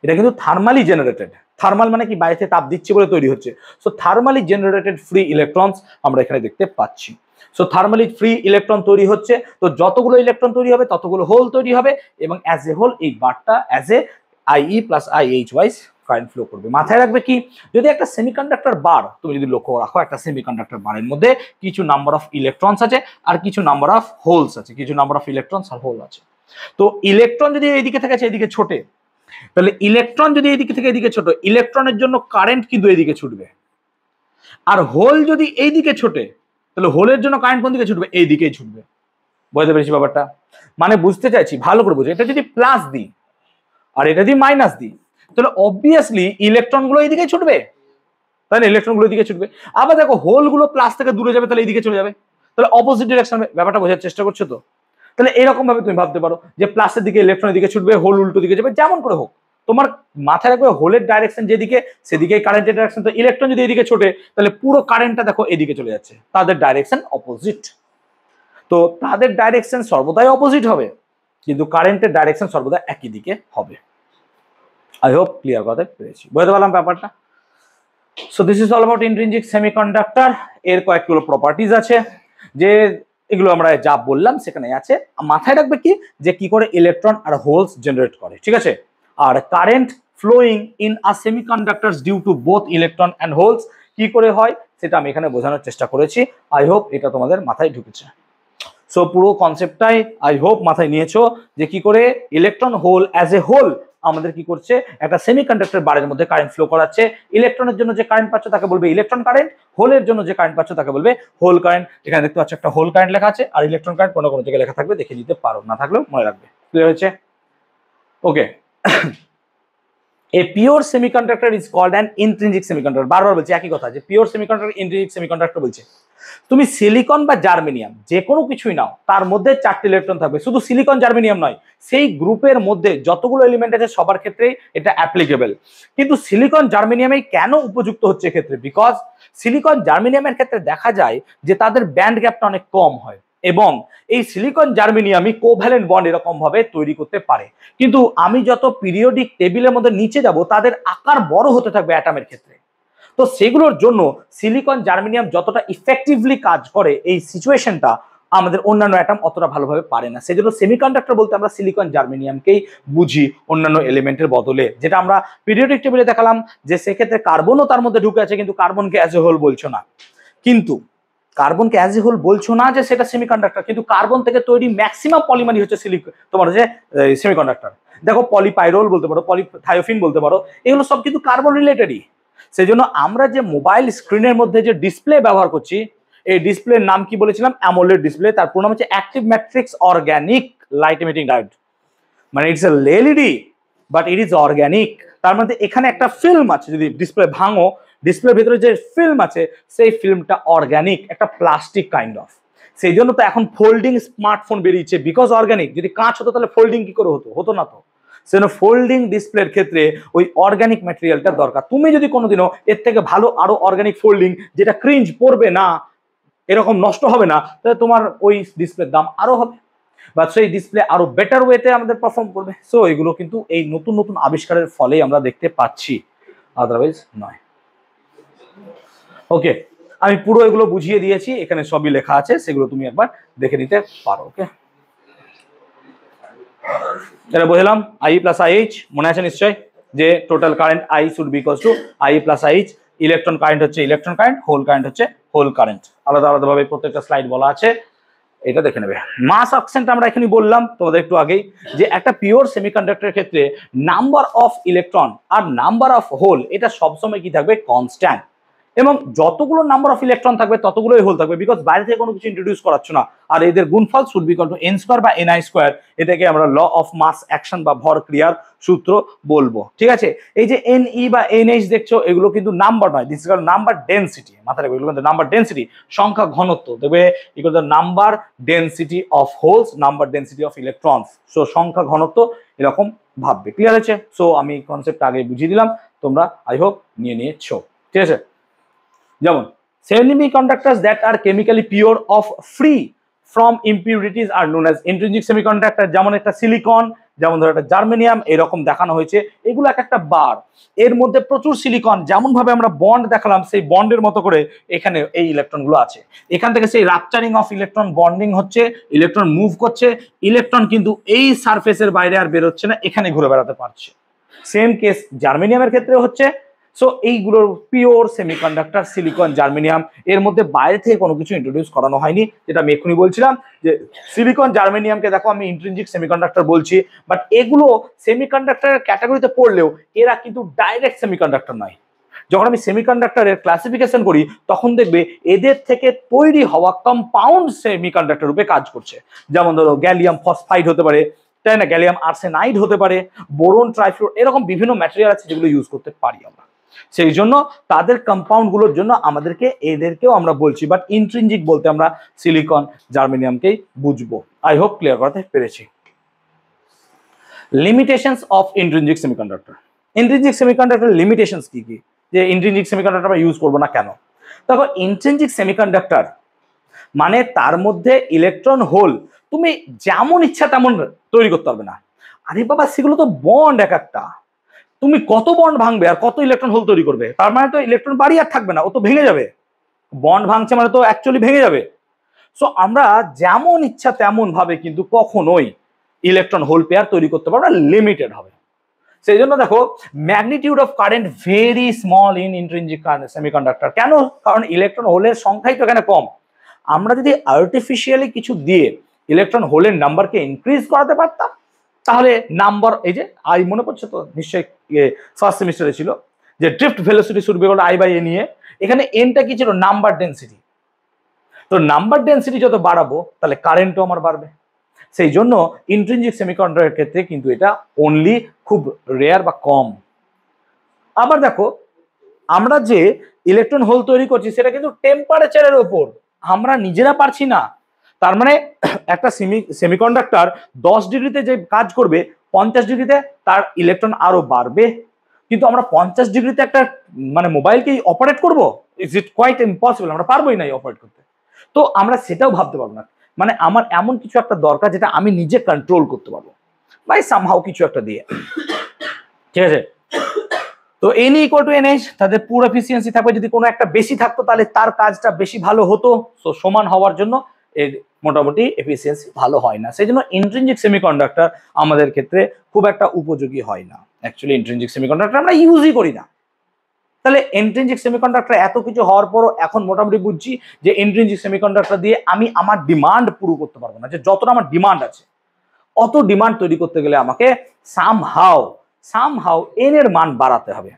এটা কিন্তু থার্মালি জেনারেটেড। থার্মাল মানে কি, বাইরে থেকে তাপ দিচ্ছে বলে তৈরি হচ্ছে। So thermally generated free electrons আমরা এখানে দেখতে পাচ্ছি। সো থার্মালি ফ্রি ইলেকট্রন তৈরি হচ্ছে, তো যতগুলো ইলেকট্রন তৈরি হবে ততগুলো হোল তৈরি হবে, এবং অ্যাজ এ হোল এই বারটা as a IE plus IH wise current flow করবে। মাথায় রাখবে কি, যদি একটা সেমিকন্ডাক্টর বার তুমি যদি লক্ষ্য রাখো, একটা সেমিকন্ডাক্টর বারের মধ্যে কিছু নাম্বার অফ ইলেকট্রনস আছে আর কিছু নাম্বার অফ হোলস আছে, কিছু নাম্বার অফ ইলেকট্রনস আর হোল আছে। তো ইলেকট্রন যদি এইদিকে থেকে এদিকে ছোটে, তাহলে ইলেকট্রন যদি এইদিকে থেকে এদিকে ছোট, ইলেকট্রনের জন্য কারেন্ট কিন্তু এইদিকে ছুটবে। আর হোল যদি এইদিকে ছোটে, তাহলে হোলের জন্য কারেন্ট কোন দিকে ছুটবে? এইদিকেই ছুটবে। বুঝতে পেরেছি ব্যাপারটা? মানে বুঝতে চাইছি, ভালো করে বুঝো। এটা যদি প্লাস দিই আর এটা যদি মাইনাস দিই, তাহলে অবভিয়াসলি ইলেকট্রন গুলো এইদিকে ছুটবে, তাই না? ইলেকট্রন গুলো এইদিকে ছুটবে। আবার দেখো হোল গুলো প্লাস থেকে দূরে যাবে, তাহলে এইদিকে চলে যাবে, তাহলে অপোজিট ডিরেকশন। ব্যাপারটা বোঝার চেষ্টা করছো তো? তাহলে এরকম ভাবে তুমি ভাবতে পারো যে প্লাসের দিকে ইলেকট্রনের দিকে ছুটবে, হোল উল্টো দিকে যাবে, যেমন করে হোক তোমার মাথায় রাখবে হোলের ডাইরেকশন যেদিকে সেদিকেই কারেন্টের ডাইরেকশন। তো ইলেকট্রন যদি এদিকে ছোটে, তাহলে পুরো কারেন্টটা দেখো এদিকে চলে যাচ্ছে, তাদের ডাইরেকশন অপোজিট। তো তাদের ডাইরেকশন সর্বদাই অপোজিট হবে, কিন্তু কারেন্টের ডাইরেকশন সর্বদা একই দিকে হবে। আই হোপ ক্লিয়ার কথা পেরেছি, বুঝতে পারলাম ব্যাপারটা? So this is all about intrinsic semiconductor. এর কয়েকগুলো প্রপার্টিজ আছে, যে এগুলো আমরা যা বললাম সেখানে আছে। মাথায় রাখবে কি, যে কি করে ইলেকট্রন আর হোলস জেনারেট করে, ঠিক আছে? আর current flowing in a semiconductors due to both electron and holes কি করে হয় সেটা আমি এখানে বোঝানোর চেষ্টা করেছি। আই হোপ এটা তোমাদের মাথায় ঢুকেছে। সো পুরো কনসেপ্টটাই আই হোপ মাথায় নিয়েছো, যে কি করে electron hole as a hole আমাদের কি করছে, একটা সেমিকন্ডাক্টর বারের মধ্যে কারেন্ট ফ্লো করাচ্ছে। ইলেকট্রনের জন্য যে কারেন্ট পাচ্ছ তাকে বলবে ইলেকট্রন কারেন্ট, হোলের জন্য যে কারেন্ট পাচ্ছ তাকে বলবে হোল কারেন্ট। এখানে দেখতে পাচ্ছ একটা হোল কারেন্ট লেখা আছে, আর ইলেকট্রন কারেন্ট কোনো কোনো জায়গায় লেখা থাকবে, দেখে নিতে পারো, না থাকলেও মনে রাখবে। ক্লিয়ার হয়েছে? ওকে। A pure semiconductor is called an intrinsic semiconductor। বারবার বলছি একই কথা, যে পিওর সেমিকন্ডাক্টর, ইন্ট্রিনজিক সেমিকন্ডাক্টর বলছে। তুমি সিলিকন বা জার্মেনিয়াম যে কোনো কিছুই নাও, তার মধ্যে 4টে ইলেকট্রন থাকবে। শুধু সিলিকন জার্মেনিয়াম নয়, সেই গ্রুপের মধ্যে যতগুলো এলিমেন্ট আছে সবার ক্ষেত্রেই এটা অ্যাপ্লিকেবল। কিন্তু সিলিকন জার্মেনিয়ামে কেন উপযুক্ত হচ্ছে এক্ষেত্রে? বিকজ সিলিকন জার্মেনিয়ামের ক্ষেত্রে দেখা যায় যে তাদের ব্যান্ড গ্যাপটা অনেক কম হয়, এবং এই সিলিকন জার্মেনিয়ামই কোভ্যালেন্ট বন্ড এরকম ভাবে তৈরি করতে পারে। কিন্তু আমি যত পিরিয়ডিক টেবিলের মধ্যে নিচে যাব, তাদের আকার বড় হতে থাকবে অ্যাটমের ক্ষেত্রে। তো সেগুলোর জন্য সিলিকন জার্মেনিয়াম যতটা ইফেক্টিভলি কাজ করে, এই সিচুয়েশনটা আমাদের অন্যান্য অ্যাটম অতটা ভালোভাবে পারে না। সেজন্য সেমিকন্ডাক্টর বলতে আমরা সিলিকন জার্মেনিয়ামকেই বুঝি অন্যান্য এলিমেন্টের বদলে, যেটা আমরা পিরিয়ডিক টেবিলে দেখালাম যে সেক্ষেত্রে কার্বনও তার মধ্যে ঢুকে আছে, কিন্তু কার্বনকে অ্যাজ এ হোল বলছো না। কিন্তু কার্বনকে অ্যাজ এ হোল বলছো না যে সেটা সেমিকন্ডাক্টর, কিন্তু কার্বন থেকে তৈরি ম্যাক্সিমাম পলিমারই হচ্ছে তোমার যে সেমিকন্ডাক্টর। দেখো পলিপাইরোল বলতে পারো, পলিথায়োফিন বলতে পারো, এগুলো সব কিন্তু কার্বন রিলেটেডই। সেই জন্য আমরা যে মোবাইল স্ক্রিনের মধ্যে যে ডিসপ্লে ব্যবহার করছি, এই ডিসপ্লের নাম কি বলেছিলাম? AMOLED display. তার পুরো নাম হচ্ছে active matrix organic light emitting diode. মানে it's a LED but it is organic. তার মধ্যে এখানে একটা ফিল্ম আছে, যদি ডিসপ্লে ভাঙো ডিসপ্লের ভিতরে যে ফিল্ম আছে সেই ফিল্মটা অর্গানিক, একটা প্লাস্টিক কাইন্ড অফ। সেই জন্য তো এখন ফোল্ডিং স্মার্টফোন বেরিয়েছে, বিকজ অর্গানিক। যদি কাঁচ হতো তাহলে ফোল্ডিং কি করে হতো? হতো না তো। সেজন্য ফোল্ডিং ডিসপ্লের ক্ষেত্রে ওই অর্গানিক ম্যাটেরিয়ালটা দরকার। তুমি যদি কোনোদিনও এর থেকে ভালো আরো অর্গানিক ফোল্ডিং, যেটা ক্রিঞ্জ পড়বে না, এরকম নষ্ট হবে না, তাহলে তোমার ওই ডিসপ্লের দাম আরো হবে, বা সেই ডিসপ্লে আরো বেটার ওয়েতে আমাদের পারফর্ম করবে। সো এগুলো কিন্তু এই নতুন নতুন আবিষ্কারের ফলেই আমরা দেখতে পাচ্ছি, আদারওয়াইজ নয়। ওকে, আমি পুরো এগুলো বুঝিয়ে দিয়েছি, এখানে সবই লেখা আছে, সেগুলো তুমি একবার দেখে নিতে পারো। ওকে, এটা বুঝলাম। আই প্লাস আইএইচ মনে আছে নিশ্চয়, যে total current I should be equals two I plus IH. Electron current হচ্ছে ইলেকট্রন কারেন্ট, হোল কারেন্ট হচ্ছে হোল কারেন্ট। আলাদা আলাদাভাবে প্রত্যেকটা স্লাইড বলা আছে, এটা দেখে নেবে। মাস অক্সেন্ট আমরা এখানে বললাম তোমাদের একটু আগেই, যে একটা পিওর সেমিকন্ডাক্টরের ক্ষেত্রে নাম্বার অফ ইলেকট্রন আর নাম্বার অফ হোল এটা সবসময় কি থাকবে? কনস্ট্যান্ট। এবং যতগুলো নাম্বার অফ ইলেকট্রন থাকবে ততগুলোই হোল থাকবে, বিকজ বাইরে থেকে কোনো কিছু ইন্ট্রোডিউস করাচ্ছ না। আর এদের গুণফল should be equal two N square বা এনআই স্কয়ার। এটাকে আমরা ল অফ মাস অ্যাকশন বা ভর ক্রিয়ার সূত্র বলবো, ঠিক আছে? এই যে এন ই বা এনএইচ দেখছো, এগুলো কিন্তু নাম্বার নয়, this is called number density. মাথায় রাখবে, এগুলো কিন্তু নাম্বার ডেনসিটি, সংখ্যা ঘনত্ব। দেখবে equal to number density of holes, number density of electrons. So সংখ্যা ঘনত্ব এরকম ভাববে। ক্লিয়ার আছে? সো আমি কনসেপ্ট আগে বুঝিয়ে দিলাম, তোমরা আই হোপ নিয়ে নিয়েছো, ঠিক আছে? যেমন semiconductors that are chemically pure of free from impurities are known as intrinsic semiconductor। যেমন একটা সিলিকন, যেমন ধরো একটা জার্মেনিয়াম, এরকম দেখানো হয়েছে। এগুলো একটা বার, এর মধ্যে প্রচুর সিলিকন, যেমন ভাবে আমরা বন্ড দেখালাম সেই বন্ডের মতো করে এখানে এই ইলেকট্রন গুলো আছে। এখান থেকে সেই রাপচারিং অফ ইলেকট্রন, বন্ডিং হচ্ছে, ইলেকট্রন মুভ করছে, ইলেকট্রন কিন্তু এই সারফেসের বাইরে আর বেরোচ্ছে না, এখানে ঘুরে বেড়াতে পারছে। সেম কেস জার্মেনিয়ামের ক্ষেত্রে হচ্ছে। সো এইগুলোর পিওর সেমিকন্ডাক্টর সিলিকন জার্মেনিয়াম, এর মধ্যে বাইরে থেকে কোনো কিছু ইন্ট্রোডিউস করানো হয়নি, যেটা আমি এক্ষুনি বলছিলাম যে সিলিকন জার্মেনিয়ামকে দেখো আমি ইন্ট্রিনজিক সেমিকন্ডাক্টর বলছি, বাট এগুলো সেমিকন্ডাক্টরের ক্যাটাগরিতে পড়লেও এরা কিন্তু ডাইরেক্ট সেমিকন্ডাক্টর নয়। যখন আমি সেমিকন্ডাক্টরের ক্লাসিফিকেশন করি তখন দেখবে এদের থেকে তৈরি হওয়া কম্পাউন্ড সেমিকন্ডাক্টর রূপে কাজ করছে। যেমন ধরো গ্যালিয়াম ফসফাইড হতে পারে, তাই না, গ্যালিয়াম আর্সেনাইড হতে পারে, বোরন ট্রাইফ্লোর, এরকম বিভিন্ন ম্যাটেরিয়াল আছে যেগুলো ইউজ করতে পারি আমরা। সেই জন্য তাদের কম্পাউন্ড গুলোর জন্য আমাদেরকে এদেরকেও আমরা বলছি, বাট ইন্ট্রিনজিক বলতে আমরা সিলিকন জার্মেনিয়ামকেই বুঝবো। আই হোপ ক্লিয়ার করতে পেরেছি। Limitations of intrinsic semiconductor. Intrinsic semiconductor limitations কি কি, যে ইন্ট্রিনজিক সেমিকন্ডাক্টর আমরা ইউজ করবো না কেন? দেখো, ইন্ট্রিনজিক সেমিকন্ডাক্টর মানে তার মধ্যে ইলেকট্রন হোল তুমি যেমন ইচ্ছা তেমন তৈরি করতে পারবে না। আরে বাবা, সেগুলো তো বন্ড এক একটা, তুমি কত বন্ড ভাঙবে আর কত ইলেকট্রন হোল তৈরি করবে? তার মানে তো ইলেকট্রন বাড়ি আর থাকবে না, ও তো ভেঙে যাবে। বন্ড ভাঙছে মানে তো অ্যাকচুয়ালি ভেঙে যাবে। সো আমরা যেমন ইচ্ছা তেমন ভাবে কিন্তু কখনোই ইলেকট্রন হোল পেয়ার তৈরি করতে পারবো না, লিমিটেড হবে। সেই জন্য দেখো magnitude of current very small in intrinsic semiconductor. কেন? কারণ ইলেকট্রন হোলের সংখ্যাই তো এখানে কম। আমরা যদি আর্টিফিশিয়ালি কিছু দিয়ে ইলেকট্রন হোলের নাম্বারকে ইনক্রিজ করাতে পারতাম, তাহলে নাম্বার, এই যে আই মনে পড়ছে তো নিশ্চয়ই, ফার্স্ট সেমিস্টারে ছিল যে drift velocity should be equal to I by A নিয়ে, এখানে এনটা কি ছিল? Number density. তো নাম্বার ডেনসিটি যত বাড়াবো তাহলে কারেন্টও আমার বাড়বে। সেই জন্য ইন্ট্রিনজিক সেমিকন্ডাক্টরের ক্ষেত্রে কিন্তু এটা অনলি খুব রেয়ার বা কম। আবার দেখো, আমরা যে ইলেকট্রন হোল তৈরি করছি সেটা কিন্তু টেম্পারেচারের উপর, আমরা নিজেরা পারছি না। তার মানে একটা সেমিকন্ডাক্টর 10 ডিগ্রিতে যে কাজ করবে, 50 ডিগ্রিতে তার ইলেকট্রন আরো বাড়বে। কিন্তু আমরা 50 ডিগ্রিতে একটা মানে মোবাইলকে অপারেট করব, ইজ ইট কোয়াইট ইম্পসিবল, আমরা পারবোই না অপারেট করতে। তো আমরা সেটাও ভাবতে পারবো না। মানে আমার এমন কিছু একটা দরকার যেটা আমি নিজে কন্ট্রোল করতে পারবো, বাই সামহাউ কিছু একটা দিয়ে, ঠিক আছে? তো এন ইকুয়াল টু এনএইচ, তাদের পুরো এফিসিয়েন্সি থাকবে। যদি কোনো একটা বেশি থাকতো তাহলে তার কাজটা বেশি ভালো হতো। সো সমান হওয়ার জন্য এর মোটামুটি এফিসিয়েন্সি ভালো হয় না, সেই জন্য ইন্ট্রিনজিক সেমিকন্ডাক্টর আমাদের ক্ষেত্রে খুব একটা উপযোগী হয় না। অ্যাকচুয়ালি ইন্ট্রিনজিক সেমিকন্ডাক্টর আমরা ইউজই করি না। তাহলে ইন্ট্রিনজিক সেমিকন্ডাক্টর এত কিছু হওয়ার পরও এখন মোটামুটি বুঝছি যে ইন্ট্রিনজিক সেমিকন্ডাক্টর দিয়ে আমি আমার ডিমান্ড পুরো করতে পারবো না, যে যতটা আমার ডিমান্ড আছে অত ডিমান্ড তৈরি করতে গেলে আমাকে সামহাউ এন এর মান বাড়াতে হবে।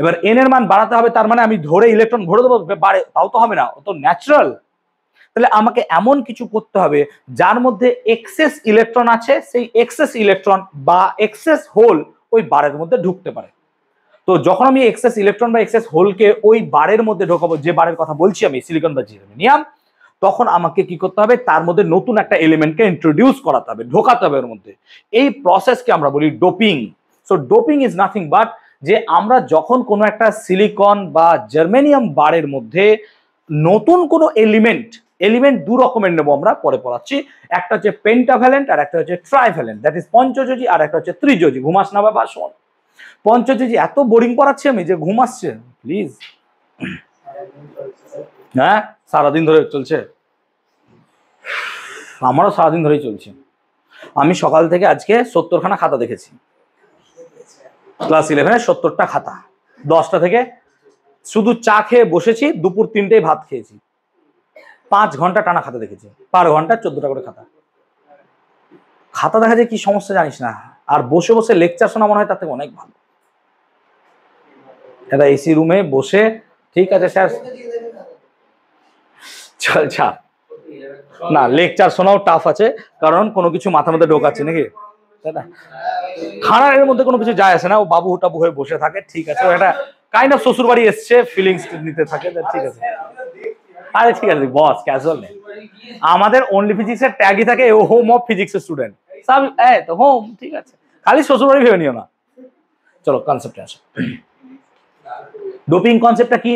এবার এন এর মান বাড়াতে হবে তার মানে আমি ধরে ইলেকট্রন ভরে দেবো বাড়ে, তাও তো হবে না, অত ন্যাচারাল। তাহলে আমাকে এমন কিছু করতে হবে যার মধ্যে এক্সেস ইলেকট্রন আছে, সেই এক্সেস ইলেকট্রন বা এক্সেস হোল ওই বারের মধ্যে ঢুকতে পারে। তো যখন আমি এক্সেস ইলেকট্রন বা এক্সেস হোলকে ওই বারের মধ্যে ঢোকাবো, যে বারের কথা বলছি আমি সিলিকন বা জার্মেনিয়াম, তখন আমাকে কি করতে হবে, তার মধ্যে নতুন একটা এলিমেন্টকে ইন্ট্রোডিউস করাতে হবে, ঢোকাতে হবে ওর মধ্যে। এই প্রসেসকে আমরা বলি doping. So doping is nothing but যে আমরা যখন কোনো একটা সিলিকন বা জার্মেনিয়াম বারের মধ্যে নতুন কোনো এলিমেন্ট দু রকমের নেবো, আমরা পরে পড়াচ্ছি। একটা হচ্ছে পেন্টাভ্যালেন্ট আর একটা হচ্ছে ট্রাইভ্যালেন্ট, দ্যাট ইজ পঞ্চযোজী, আর একটা হচ্ছে ত্রিযোজী। ঘুমাস না বাবা, শোন। পঞ্চযোজী এত বোরিং পড়াচ্ছি আমি যে ঘুমাচ্ছে, প্লিজ। হ্যাঁ, সারাদিন ধরে চলছে, আমারও সারাদিন ধরেই চলছে। আমি সকাল থেকে আজকে 70খানা খাতা দেখেছি, ক্লাস 11-এর 70টা খাতা। 10টা থেকে শুধু চা খেয়ে বসেছি, দুপুর 3টেই ভাত খেয়েছি। 5 ঘন্টা টানা খাতা দেখেছি, পার ঘন্টা 14টা করে খাতা। খাতা দেখা যায় কি সমস্যা জানিস না, আর বসে বসে লেকচার শোনা মনে হয় তার থেকে অনেক ভালো। এটা এসি রুমে বসে, ঠিক আছে স্যার চল ছাড় না, লেকচার শোনাও টাফ আছে, কারণ কোনো কিছু মাথার মধ্যে ঢোকাচ্ছে নাকি, তাই না? খানার মধ্যে কোনো কিছু যায় আসে না, ও বাবু টাবু হয়ে বসে থাকে, ঠিক আছে, ও একটা কাইন্ড অফ শ্বশুর বাড়ি এসছে ফিলিংস নিতে থাকে, ঠিক আছে। আরে ঠিক আছে বস, ক্যাজুয়াল নেই, আমাদের অনলি ফিজিক্স এর ট্যাগই থাকে ও হোম অফ ফিজিক্স এর স্টুডেন্ট সব, তো হোম, ঠিক আছে, খালি শ্বশুর বাড়ি ভেবে নিও না। চলো কনসেপ্টে আসো। ডোপিং কনসেপ্টটা কি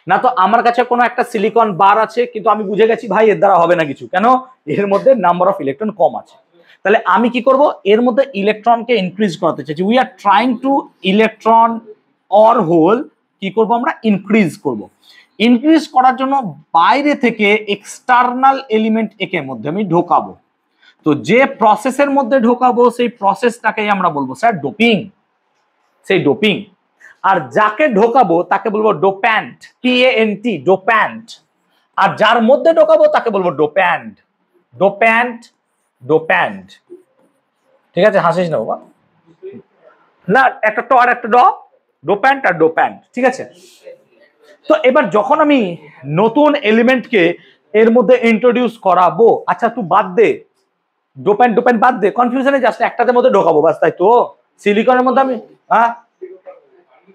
না, তো আমার কাছে কোনো একটা সিলিকন বার আছে, কিন্তু আমি বুঝে গেছি ভাই এর দ্বারা হবে না কিছু, কেন, এর মধ্যে নাম্বার অফ ইলেকট্রন কম আছে। তাহলে আমি কি করব, এর মধ্যে ইলেকট্রনকে ইনক্রিজ করাতে চাইছি, we are trying to electron or hole কি করব আমরা, ইনক্রিজ করব। ইনক্রিজ করার জন্য বাইরে থেকে এক্সটার্নাল এলিমেন্ট একে মধ্যে আমি ঢোকাবো। তো যে প্রসেসের মধ্যে ঢোকাবো সেই প্রসেসটাকেই আমরা বলবো স্যার ডোপিং, সেই ডোপিং। আর যাকে ঢোকাবো তাকে বলবো ডোপ্যান্ট, PANT, ডোপ্যান্ট। আর যার মধ্যে ঢোকাবো তাকে বলবো ডোপ্যান্ট, ডোপ্যান্ট। ঠিক আছে, হাসিস না বাবা, না একটা ট আর একটা ড, ডোপ্যান্ট আর ডোপ্যান্ট, ঠিক আছে। তো এবার যখন আমি নতুন এলিমেন্টকে এর মধ্যে ইন্ট্রোডিউস করাবো, আচ্ছা তুই বাদ দে ডোপ্যান্ট বাদ দে, কনফিউশনে যাস না, একটাতে মধ্যে ঢোকাবো বাস, তাই তো সিলিকনের মধ্যে আমি, হ্যাঁ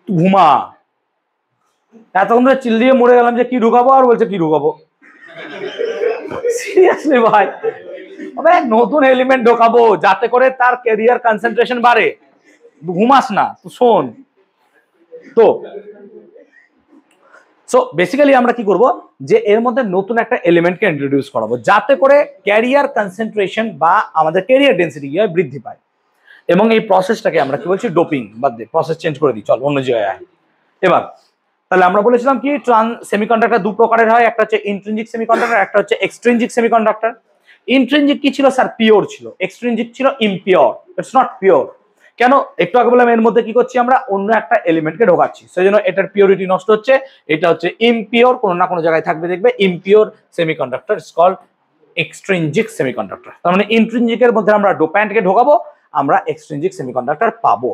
ঘুমা, এতক্ষণ ধরে চিল্লিয়ে মরে গেলাম যে কি ঢুকাবো, আর বলছে কি ঢুকাবো, সিরিয়াসলি ভাই, নতুন এলিমেন্ট ঢোকাবো যাতে করে তার ক্যারিয়ার কনসেন্ট্রেশন বাড়ে, ঘুমাস না তো শোন। তো সো বেসিক্যালি আমরা কি করব, যে এর মধ্যে নতুন একটা এলিমেন্টকে ইন্ট্রোডিউস করাবো যাতে করে ক্যারিয়ার কনসেন্ট্রেশন বা আমাদের ক্যারিয়ার ডেন্সিটি কি হয়, বৃদ্ধি পায়। এবং এই প্রসেসটাকে আমরা কি বলছি, ডোপিং। বাদ দে, প্রসেস চেঞ্জ করে দিই, চল অন্য জায়গায়। এবার তাহলে আমরা বলেছিলাম কি সেমিকন্ডাক্টর দু প্রকারের হয়, একটা হচ্ছে ইন্ট্রিনজিক সেমিকন্ডাক্টর, একটা হচ্ছে এক্সট্রিনজিক সেমিকন্ডাক্টর। ইন্ট্রিনজিক কি ছিল স্যার, পিওর ছিল। এক্সট্রিনজিক ছিল ইমপিওর, ইটস নট পিওর। কেন, একটু আগে বললাম এর মধ্যে কি করছি আমরা, অন্য একটা এলিমেন্টকে ঢোকাচ্ছি, সেই জন্য এটার পিওরিটি নষ্ট হচ্ছে। এটা হচ্ছে ইমপিওর, কোনো না কোনো জায়গায় থাকবে, দেখবে impure semiconductor is called extrinsic semiconductor. তার মানে ইন্ট্রিনজিকের মধ্যে আমরা ডোপ্যান্টকে ঢোকাবো, আমরা এক্সট্রিনজিক সেমিকন্ডাক্টর পাবো।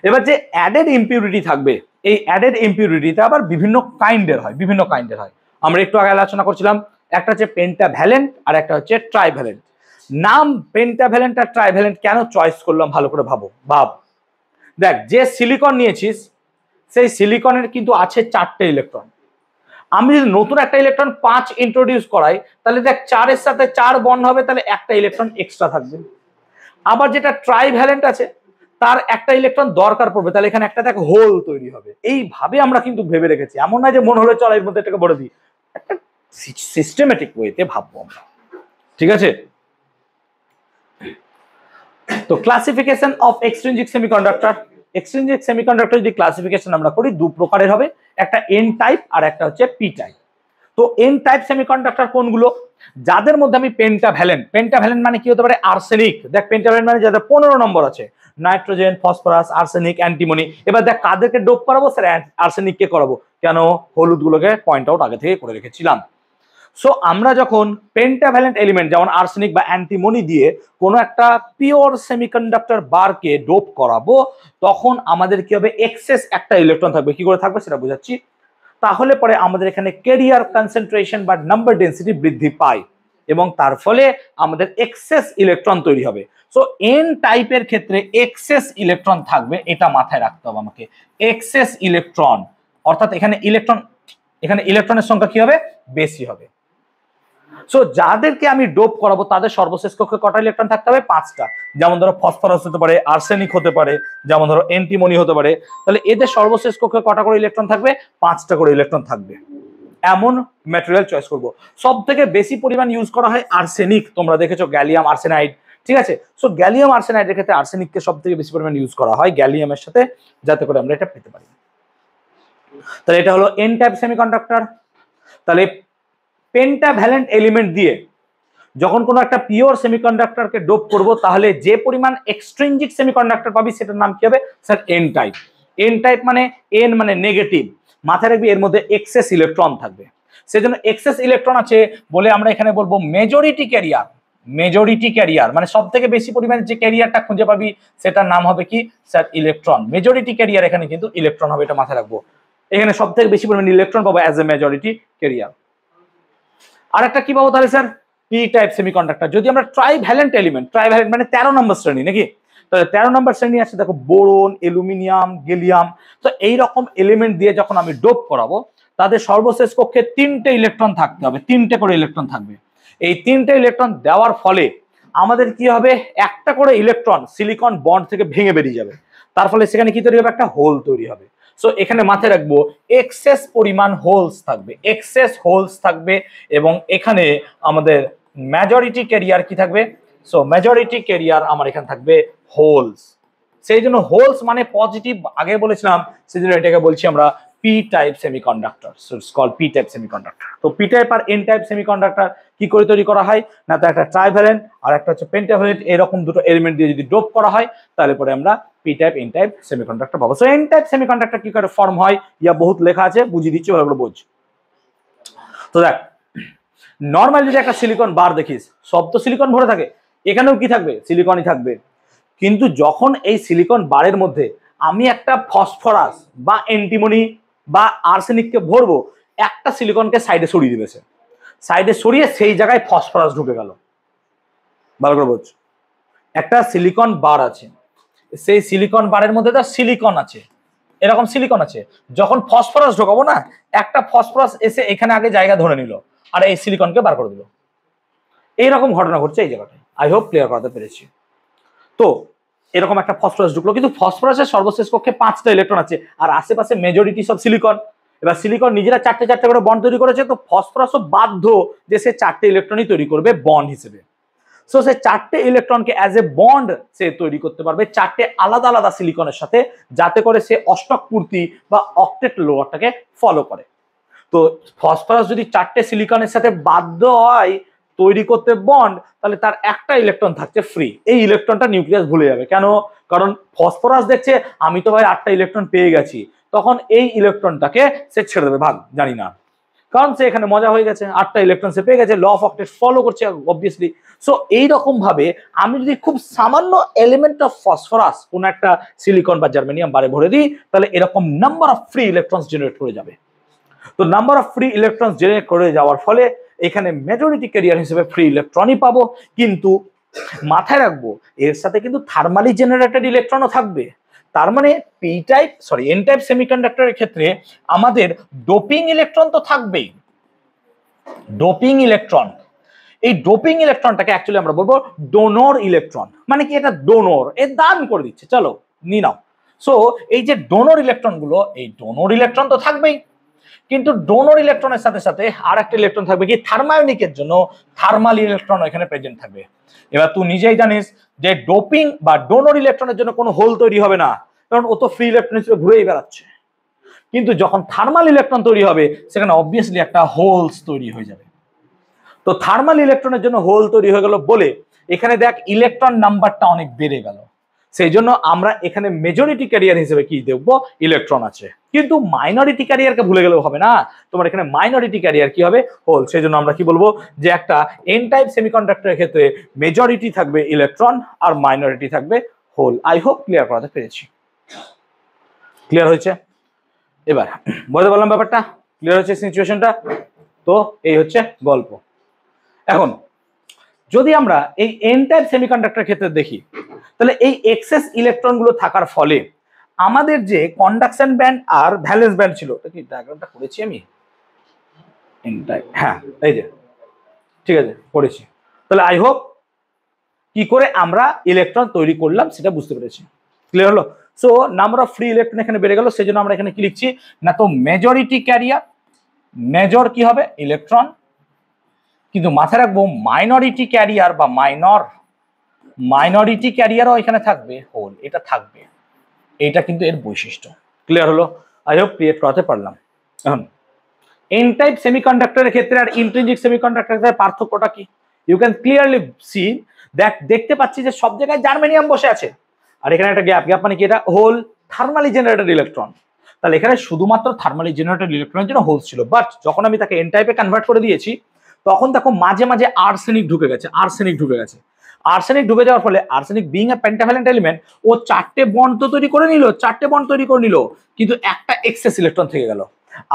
এবার যে অ্যাডেড ইমপিউরিটি থাকবে, এই অ্যাডেড ইমপিউরিটিটা আবার বিভিন্ন কাইন্ডের হয়। আমরা একটু আগে আলোচনা করছিলাম, একটা হচ্ছে পেন্টাভ্যালেন্ট আর একটা হচ্ছে ট্রাইভ্যালেন্ট। নাম পেন্টাভ্যালেন্ট আর ট্রাইভ্যালেন্ট কেন চয়েস করলাম, ভালো করে ভাব। দেখ, যে সিলিকন নিয়েছিস সেই সিলিকনের কিন্তু আছে 4টে ইলেকট্রন। আমি যদি নতুন একটা ইলেকট্রন 5 ইন্ট্রোডিউস করাই, তাহলে দেখ 4 এর সাথে 4 বন্ড হবে, তাহলে একটা ইলেকট্রন এক্সট্রা থাকবে। আবার যেটা ট্রাইভ্যালেন্ট আছে তার একটা ইলেকট্রন দরকার পড়বে, তাহলে এখানে একটা দেখ হোল তৈরি হবে। এইভাবে আমরা কিন্তু ভেবে রেখেছি, এমন না যে মন হলে চল এর মধ্যে এটাকে বলে দিই, একটা সিস্টেমেটিক ওয়েতে ভাববো আমরা, ঠিক আছে। তো classification of extrinsic semiconductor. Extrinsic semiconductor যদি ক্লাসিফিকেশন আমরা করি, দু প্রকারের হবে, একটা এন টাইপ আর একটা হচ্ছে পি টাইপ। তো এন টাইপ সেমিকন্ডাক্টর কোনগুলো? যাদের মধ্যে আমি পেন্টাভ্যালেন্ট মানে কি হতে পারে? আর্সেনিক। দেখ পেন্টাভ্যালেন্ট মানে যাদের 15 নম্বর আছে, নাইট্রোজেন, ফসফরাস, আর্সেনিক, অ্যান্টিমনি। এবার দেখ কাদেরকে ডোপ করাবো? স্যার আর্সেনিককে করাবো। কেন? হলুদ গুলোকে পয়েন্ট আউট আগে থেকে করে রেখেছিলাম। সো আমরা যখন পেন্টাভ্যালেন্ট এলিমেন্ট যেমন আর্সেনিক বা অ্যান্টিমনি দিয়ে কোনো একটা পিওর সেমিকন্ডাক্টর বারকে ডোপ করাবো, তখন আমাদের কি হবে? এক্সেস একটা ইলেকট্রন থাকবে। কি করে থাকবে সেটা বোঝাচ্ছি। তাহলে পরে আমাদের এখানে ক্যারিয়ার কনসেন্ট্রেশন বা নাম্বার ডেন্সিটি বৃদ্ধি পায় এবং তার ফলে আমাদের এক্সেস ইলেকট্রন তৈরি হবে। সো এন টাইপের ক্ষেত্রে এক্সেস ইলেকট্রন থাকবে, এটা মাথায় রাখতে হবে আমাকে। এক্সেস ইলেকট্রন অর্থাৎ এখানে ইলেকট্রনের সংখ্যা কি হবে? বেশি হবে। সো যাদেরকে আমি ডোপ করাবো তাদের সর্বশেষ কক্ষে কটা ইলেকট্রন থাকতে হবে? 5টা। যেমন ধরো ফসফরাস হতে পারে, আর্সেনিক হতে পারে, যেমন ধরো অ্যান্টিমনি হতে পারে। তাহলে এদের সর্বশেষ কক্ষে কটা করে ইলেকট্রন থাকবে? 5টা করে ইলেকট্রন থাকবে। এমন ম্যাটেরিয়াল চয়েস করব। সব থেকে বেশি পরিমাণ ইউজ করা হয় আর্সেনিক, তোমরা দেখেছো গ্যালিয়াম আর্সেনাইড, ঠিক আছে। সো গ্যালিয়াম আর্সেনাইডের ক্ষেত্রে আর্সেনিককে সব থেকে বেশি পরিমাণ ইউজ করা হয় গ্যালিয়ামের সাথে, যাতে করে আমরা এটা পেতে পারি। তাহলে এটা হলো এন টাইপ সেমিকন্ডাক্টর। তাহলে পেন্টাভ্যালেন্ট এলিমেন্ট দিয়ে যখন কোনো একটা পিওর সেমিকন্ডাক্টরকে ডোপ করব, তাহলে যে পরিমাণ এক্সট্রিনজিক সেমিকন্ডাক্টর পাবি সেটার নাম কি হবে? Sir n type. N type মানে এন মানে নেগেটিভ, মাথায় রাখবি এর মধ্যে এক্সেস ইলেকট্রন থাকবে। সেজন্য এক্সেস ইলেকট্রন আছে বলে আমরা এখানে বলবো মেজরিটি ক্যারিয়ার। মেজরিটি ক্যারিয়ার মানে সব থেকে বেশি পরিমাণে যে ক্যারিয়ারটা খুঁজে পাবি সেটার নাম হবে কি? Sir electron. মেজরিটি ক্যারিয়ার এখানে কিন্তু ইলেকট্রন হবে, এটা মাথায় রাখবো। এখানে সব থেকে বেশি পরিমাণে ইলেকট্রন পাবো অ্যাজ এ মেজরিটি ক্যারিয়ার। আর একটা কি পাবো তাহলে স্যার? P type semiconductor. যদি আমরা ট্রাইভ্যালেন্ট এলিমেন্ট, ট্রাইভ্যালেন্ট মানে 13 নম্বর শ্রেণী নাকি? তাহলে 13 নম্বর শ্রেণী আছে, দেখো বোরন, অ্যালুমিনিয়াম, গেলিয়াম। তো এইরকম এলিমেন্ট দিয়ে যখন আমি ডোপ করাবো, তাদের সর্বশেষ কক্ষে 3টে ইলেকট্রন থাকতে হবে, 3টে করে ইলেকট্রন থাকবে। এই 3টে ইলেকট্রন দেওয়ার ফলে আমাদের কি হবে? একটা করে ইলেকট্রন সিলিকন বন্ড থেকে ভেঙে বেরিয়ে যাবে। তার ফলে সেখানে কি তৈরি হবে? একটা হোল তৈরি হবে। সো এখানে মাথায় রাখবো এক্সেস পরিমাণ হোলস থাকবে, এক্সেস হোলস থাকবে। এবং এখানে আমাদের মেজরিটি ক্যারিয়ার কি থাকবে? সো মেজরিটি ক্যারিয়ার আমার এখানে থাকবে হোলস। সেই জন্য হোলস মানে পজিটিভ, আগে বলেছিলাম, সেই জন্য এটাকে বলছি আমরা p type semiconductor. So it's called p type semiconductor. তো পি টাইপ আর এন টাইপ সেমিকন্ডাক্টর কি করে তৈরি করা হয়? না, তো একটা ট্রাইভ্যালেন্ট আর একটা হচ্ছে পেন্টাভ্যালেন্ট, এরকম দুটো এলিমেন্ট দিয়ে যদি ডোপ করা হয়, তাহলে পরে আমরা p type N type semiconductor পাবো। সো এন টাইপ সেমিকন্ডাক্টর কি করে ফর্ম হয়, ইয়া বহুত লেখা আছে, বুঝিয়ে দিচ্ছি, ভালো করে বোঝ। তো দেখ, নর্মাল যদি একটা সিলিকন বার দেখিস, সব তো সিলিকন ভরে থাকে, এখানেও কি থাকবে? সিলিকনই থাকবে। কিন্তু যখন এই সিলিকন বারের মধ্যে আমি একটা ফসফরাস বা অ্যান্টিমনি বা আর্সেনিককে ভরবো, একটা সিলিকনকে সাইডে সরিয়ে দিবে, সে সাইডে সরিয়ে সেই জায়গায় ফসফরাস ঢুকে গেল। ভালো করে বোঝ। একটা সিলিকন বার আছে, সেই সিলিকন বারের মধ্যে তো সিলিকন আছে, এরকম সিলিকন আছে। যখন ফসফরাস ঢোকাবো না, একটা ফসফরাস এসে এখানে আগে জায়গা ধরে নিল আর এই সিলিকনকে বার করে দিল। এইরকম ঘটনা ঘটছে এই জায়গাটায়। আই হোপ ক্লিয়ার করাতে পেরেছি। তো এরকম একটা ফসফরাস ঢুকলো, কিন্তু ফসফরাসের সর্বশেষ কক্ষে 5টা ইলেকট্রন আছে আর আশেপাশে মেজরিটি সব সিলিকন। এবার সিলিকন নিজেরা 4টে করে বন্ড তৈরি করেছে, তো ফসফরাসও বাধ্য যে সে 4টে ইলেকট্রনই তৈরি করবে বন্ড হিসেবে। সো সে 4টে ইলেকট্রনকে অ্যাজ এ বন্ড সে তৈরি করতে পারবে 4টে আলাদা আলাদা সিলিকনের সাথে, যাতে করে সে অষ্টক পূর্তি বা অক্টেট লোয়ারটাকে ফলো করে। তো ফসফরাস যদি 4টে সিলিকনের সাথে বাধ্য হয় তৈরি করতে বন্ড, তাহলে তার একটা ইলেকট্রন থাকছে ফ্রি। এই ইলেকট্রনটা নিউক্লিয়াস ভুলে যাবে। কেন? কারণ ফসফরাস দেখছে আমি তো ভাই 8টা ইলেকট্রন পেয়ে গেছি, তখন এই ইলেকট্রনটাকে সে ছেড়ে দেবে, ভাগ, জানি না। কারণ সে এখানে মজা হয়ে গেছে, 8টা ইলেকট্রন সে পেয়ে গেছে, ল অফ অক্টেট ফলো করছে অবভিয়াসলি। সো এইরকম ভাবে আমি যদি খুব সামান্য এলিমেন্ট অফ ফসফরাস কোন একটা সিলিকন বা জার্মেনিয়াম বারে ভরে দিই, তাহলে এরকম number of free electrons generate করে যাবে। তো number of free electrons generate করে যাওয়ার ফলে এখানে মেজরিটি ক্যারিয়ার হিসেবে ফ্রি ইলেকট্রনই পাবো। কিন্তু মাথায় রাখবো এর সাথে কিন্তু থার্মালি জেনারেটেড ইলেকট্রনও থাকবে। তার মানে এন টাইপ সেমিকন্ডাক্টরের ক্ষেত্রে আমাদের ডোপিং ইলেকট্রন তো থাকবেই। ডোপিং ইলেকট্রন, এই ডোপিং ইলেকট্রনটাকে অ্যাকচুয়ালি আমরা বলবো ডোনর ইলেকট্রন। মানে কি? এটা ডোনর, এ দান করে দিচ্ছে, চলো নি নাও। সো এই যে ডোনর ইলেকট্রন গুলো, এই ডোনর ইলেকট্রন তো থাকবেই, কিন্তু ডোনর ইলেকট্রনের সাথে সাথে আর একটা ইলেকট্রন থাকবে কি? থার্মায়নিকের জন্য থার্মাল ইলেকট্রন এখানে প্রেজেন্ট থাকবে। এবার তুই নিজেই জানিস যে ডোপিং বা ডোনর ইলেকট্রনের জন্য কোনো হোল তৈরি হবে না, কারণ ও তো ফ্রি ইলেকট্রন হিসেবে ঘুরেই বেড়াচ্ছে। কিন্তু যখন থার্মাল ইলেকট্রন তৈরি হবে সেখানে অবভিয়াসলি একটা হোলস তৈরি হয়ে যাবে। তো থার্মাল ইলেকট্রনের জন্য হোল তৈরি হয়ে গেল বলে এখানে দেখ ইলেকট্রন নাম্বারটা অনেক বেড়ে গেল, সেই জন্য আমরা এখানে মেজরিটি ক্যারিয়ার হিসেবে কি দেখবো, ইলেকট্রন আছে। কিন্তু মাইনরিটি ক্যারিয়ারকে ভুলে গেলেও হবে না, তোমার এখানে মাইনরিটি ক্যারিয়ার কি হবে, হোল। সেই জন্য আমরা কি বলবো যে একটা এন টাইপ সেমিকন্ডাক্টরের ক্ষেত্রে মেজরিটি থাকবে ইলেকট্রন আর মাইনরিটি থাকবে হোল। আই হোপ ক্লিয়ার করাতে পেরেছি। ক্লিয়ার হয়েছে? এবার বলতে পারলাম ব্যাপারটা, ক্লিয়ার হচ্ছে সিচুয়েশনটা? তো এই হচ্ছে গল্প। এখন যদি আমরা এই এন টাইপ সেমিকন্ডাক্টর ক্ষেত্রে দেখি, তাহলে এই এক্সেস ইলেকট্রন গুলো থাকার ফলে আমাদের যে কন্ডাকশন ব্যান্ড আর ভ্যালেন্স ব্যান্ড ছিল, কি ডায়াগ্রামটা করেছি আমি? এন টাইপ, হ্যাঁ এই যে, ঠিক আছে করেছি। তাহলে আই হোপ কি করে আমরা ইলেকট্রন তৈরি করলাম সেটা বুঝতে পেরেছি। ক্লিয়ার হলো? So number of free electron এখানে বেড়ে গেল, সেই জন্য আমরা এখানে কি লিখছি না, তো মেজরিটি ক্যারিয়ার, মেজর কি হবে ইলেকট্রন, কিন্তু মাথায় রাখবো মাইনরিটি ক্যারিয়ার বা মাইনরিটি ক্যারিয়ারও এখানে থাকবে হোল, এটা থাকবে, এইটা কিন্তু এর বৈশিষ্ট্য। ক্লিয়ার হলো? আই হোপ ক্রিয়েট করাতে পারলাম। এখন এন টাইপ সেমিকন্ডাক্টরের ক্ষেত্রে আর ইন্ট্রিনজিক সেমিকন্ডাক্টরের পার্থক্যটা কি? You can clearly see that, দেখতে পাচ্ছি যে সব জায়গায় জার্মেনিয়াম বসে আছে আর এখানে একটা গ্যাপ মানে কি, এটা হোল থার্মালি জেনারেটেড ইলেকট্রন। তাহলে এখানে শুধুমাত্র থার্মালি জেনারেটেড ইলেকট্রনের জন্য হোলস ছিল, বাট যখন আমি তাকে এন টাইপে কনভার্ট করে দিয়েছি তখন দেখো মাঝে মাঝে আর্সেনিক ঢুকে গেছে। আর্সেনিক ঢুকে যাওয়ার ফলে arsenic being a pentavalent element, ও চারটে বন্ড তো তৈরি করে নিল, কিন্তু একটা এক্সেস ইলেকট্রন থেকে গেল।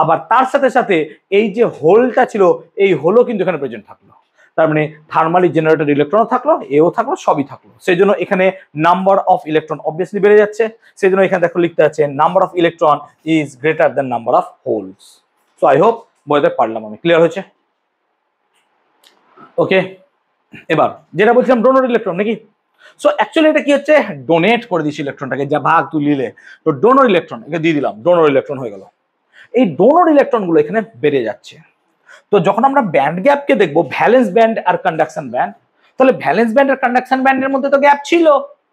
আবার তার সাথে সাথে এই যে হোলটা ছিল, এই হোলও কিন্তু এখানে প্রেজেন্ট থাকলো। তার মানে থার্মালি জেনারেটেড ইলেকট্রন থাকলো, এও থাকলো, সবই থাকলো। সেই জন্য এখানে নাম্বার অফ ইলেকট্রন অবভিয়াসলি বেড়ে যাচ্ছে। সেই জন্য এখানে দেখো লিখতে আছে number of electron is greater than number of holes. So I hope বলতে পারলাম আমি। ক্লিয়ার হয়েছে? ওকে, এবার যেটা বলছিলাম ডোনর ইলেকট্রন নাকি। সো অ্যাকচুয়ালি এটা কি হচ্ছে, ডোনেট করে দিচ্ছি ইলেকট্রনটাকে, যা ভাগ তুই নিলে, তো ডোনর ইলেকট্রন একে দিয়ে দিলাম, ডোনর ইলেকট্রন হয়ে গেল। এই ডোনর ইলেকট্রন গুলো এখানে বেড়ে যাচ্ছে। তো যখন আমরা ব্যান্ড গ্যাপকে দেখবো, ভ্যালেন্স ব্যান্ড আর কন্ডাকশন ব্যান্ড, তাহলে ভ্যালেন্স ব্যান্ড আর কন্ডাকশন ব্যান্ডের মধ্যে তো গ্যাপ ছিল।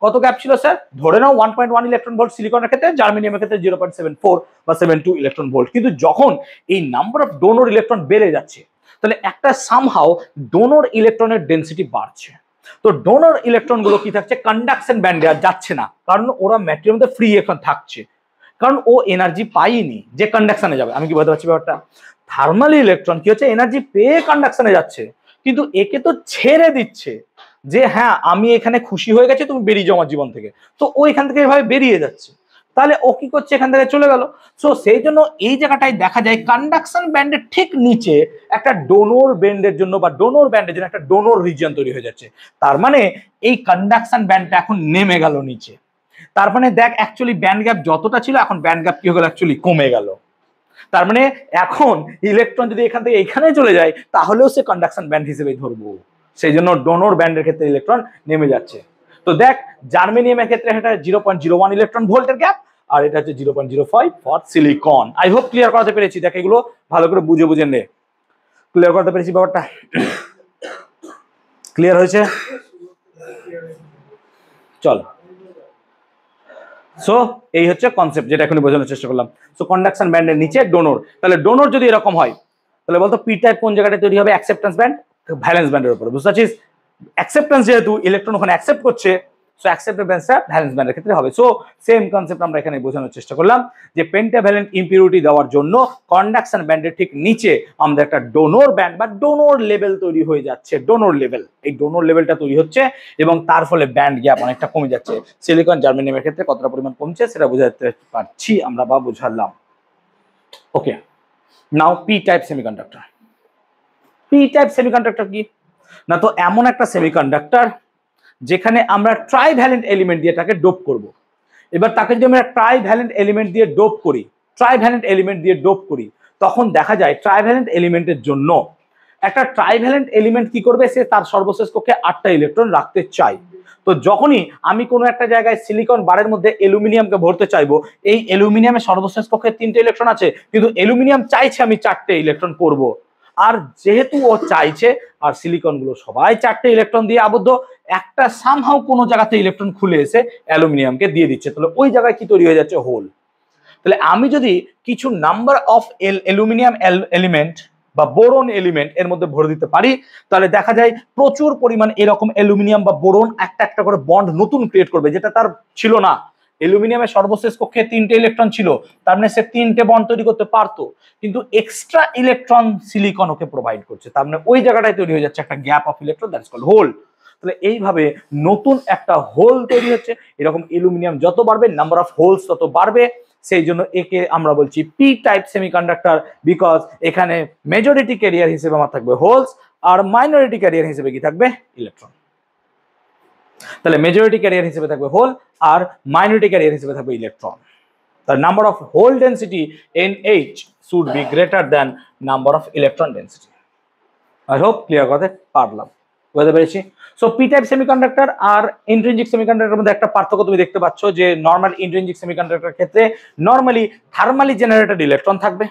কত গ্যাপ ছিল স্যার? ধরে নাও 1.1 ইলেকট্রন ভোল্ট সিলিকনের ক্ষেত্রে, জার্মেনিয়ামের ক্ষেত্রে 0.74 বা 72 ইলেকট্রন ভোল্ট। কিন্তু যখন এই নাম্বার অফ ডোনর ইলেকট্রন বেড়ে যাচ্ছে, তাহলে একটা সামহাও ডোনর ইলেকট্রনের ডেন্সিটি বাড়ছে। তো ডোনর ইলেকট্রন গুলো কি থাকছে, কন্ডাকশন ব্যান্ডে আর যাচ্ছে না, কারণ ওরা ম্যাটেরিয়ালের মধ্যে ফ্রি এখন থাকছে, কারণ ও এনার্জি পাইনি যে কন্ডাকশনে যাবে। আমি কি বলতে পারছি ব্যাপারটা? থার্মাল ইলেকট্রন কি হচ্ছে, এনার্জি পেয়ে কন্ডাকশনে যাচ্ছে, কিন্তু একে তো ছেড়ে দিচ্ছে যে হ্যাঁ আমি এখানে খুশি হয়ে গেছি, তুমি বেরিয়ে যাও আমার জীবন থেকে। তো ও এখান থেকে এভাবে বেরিয়ে যাচ্ছে, তাহলে ও কি করছে, এখান থেকে চলে গেল। সো সেই জন্য এই জায়গাটায় দেখা যায় কন্ডাকশন ব্যান্ডের ঠিক নিচে একটা ডোনর ব্যান্ডের জন্য বা ডোনর ব্যান্ডের জন্য একটা ডোনর রিজিয়ন তৈরি হয়ে যাচ্ছে। তার মানে এই কন্ডাকশন ব্যান্ডটা এখন নেমে গেল নিচে। তার মানে দেখ অ্যাকচুয়ালি ব্যান্ড গ্যাপ যতটা ছিল, এখন ব্যান্ড গ্যাপ কি হয়ে গেল, অ্যাকচুয়ালি কমে গেল। তার মানে এখন ইলেকট্রন যদি এখান থেকে এখানে চলে যায়, তাহলেও সে কন্ডাকশন ব্যান্ড হিসেবে ধরবো। সেই জন্য ডোনর ব্যান্ডের ক্ষেত্রে ইলেকট্রন নেমে যাচ্ছে। তো দেখ জার্মেনিয়ামের ক্ষেত্রে এটা 0.01 ইলেকট্রন ভোল্টের গ্যাপ, আর এটা হচ্ছে 0.05 for silicon. I hope clear করাতে পেরেছি। দেখ এগুলো ভালো করে বুঝে নে। ক্লিয়ার করতে পেরেছি ব্যাপারটা? ক্লিয়ার হয়েছে? চল, সো এই হচ্ছে কনসেপ্ট যেটা এখন বোঝানোর চেষ্টা করলাম। সো কন্ডাকশন ব্যান্ডের নিচে ডোনর, তাহলে ডোনর যদি এরকম হয়, তাহলে বলতো পি টাইপ কোন জায়গাটা তৈরি হবে, অ্যাকসেপ্টেন্স ব্যান্ড, ভ্যালেন্স ব্যান্ডের উপরে। বুঝতে পারছিস? অ্যাকসেপ্টেন্স যেহেতু ইলেকট্রন ওখানে অ্যাকসেপ্ট করছে, সো অ্যাকসেপ্টেড ব্যান্ডটা ভ্যালেন্স ব্যান্ডের ক্ষেত্রে হবে। সো সেম কনসেপ্ট আমরা এখানে বোঝানোর চেষ্টা করলাম যে পেন্টাভ্যালেন্ট ইম্পিউরিটি দেওয়ার জন্য কন্ডাকশন ব্যান্ডের ঠিক নিচে আমাদের একটা ডোনর ব্যান্ড বা ডোনর লেভেল তৈরি হয়ে যাচ্ছে। ডোনর লেভেল, এই ডোনর লেভেলটা তৈরি হচ্ছে এবং তার ফলে ব্যান্ড গ্যাপ অনেকটা কমে যাচ্ছে। সিলিকন জার্মেনিয়ামের ক্ষেত্রে কতটা পরিমাণ কমছে সেটা বোঝাতে পারছি আমরা বা বোঝালাম। Okay, now P type semiconductor. P type semiconductor কি না, তো এমন একটা সেমিকন্ডাক্টর যেখানে আমরা ট্রাইভ্যালেন্ট এলিমেন্ট দিয়ে তাকে ডোপ করব। এবার তাকে যদি আমরা ট্রাইভ্যালেন্ট এলিমেন্ট দিয়ে ডোপ করি, তখন দেখা যায় ট্রাইভ্যালেন্ট এলিমেন্টের জন্য একটা ট্রাইভ্যালেন্ট এলিমেন্ট কি করবে, সে তার সর্বশেষ কক্ষে 8টা ইলেকট্রন রাখতে চাই। তো যখনই আমি কোনো একটা জায়গায় সিলিকন বারের মধ্যে অ্যালুমিনিয়ামকে ভরতে চাইবো, এই অ্যালুমিনিয়ামের সর্বশেষ কক্ষে 3টে ইলেকট্রন আছে, কিন্তু অ্যালুমিনিয়াম চাইছে আমি 4টে ইলেকট্রন করব। আর যেহেতু ও চাইছে, আর সিলিকন গুলো সবাই 4টে ইলেকট্রন দিয়ে আবদ্ধ, একটা সামহাও কোনো জায়গাতে ইলেকট্রন খুলে এসে অ্যালুমিনিয়ামকে দিয়ে দিচ্ছে, তাহলে ওই জায়গায় কি তৈরি হয়ে যাচ্ছে, হোল। তাহলে আমি যদি কিছু নাম্বার অফ অ্যালুমিনিয়াম এলিমেন্ট বা বোরন এলিমেন্ট এর মধ্যে ভরে দিতে পারি, তাহলে দেখা যায় প্রচুর পরিমাণ এরকম অ্যালুমিনিয়াম বা বোরন একটা একটা করে বন্ড নতুন ক্রিয়েট করবে, যেটা তার ছিল না। অ্যালুমিনিয়ামের সর্বশেষ কক্ষে 3টে ইলেকট্রন ছিল, তার মানে সে 3টে বন্ড তৈরি করতে পারতো, কিন্তু এক্সট্রা ইলেকট্রন সিলিকন ওকে প্রোভাইড করছে, তার মানে ওই জায়গাটায় তৈরি হয়ে যাচ্ছে একটা gap of electron, that's called hole. তাহলে এইভাবে নতুন একটা হোল তৈরি হচ্ছে। এরকম অ্যালুমিনিয়াম যত বাড়বে নাম্বার অফ হোলস তত বাড়বে, সেই জন্য একে আমরা বলছি পি টাইপ সেমিকন্ডাক্টর, বিকজ এখানে মেজরিটি ক্যারিয়ার হিসেবে আমার থাকবে হোলস আর মাইনরিটি ক্যারিয়ার হিসেবে কি থাকবে ইলেকট্রন। তাহলে মেজরিটি ক্যারিয়ার হিসেবে থাকবে হোল আর মাইনরিটি ক্যারিয়ার হিসেবে থাকবে electron. The number of hole density in H should be greater than number of electron density. I hope clear করতে পারলাম, বুঝতে পেরেছি। সো পি টাইপ সেমিকন্ডাক্টর আর ইন্ট্রিনজিক সেমিকন্ডাক্টরের মধ্যে একটা পার্থক্য তুমি দেখতে পাচ্ছ, যে নর্মাল ইন্ট্রিনজিক সেমিকন্ডাক্টরের ক্ষেত্রে নর্মালি থার্মালি জেনারেটেড ইলেকট্রন থাকবে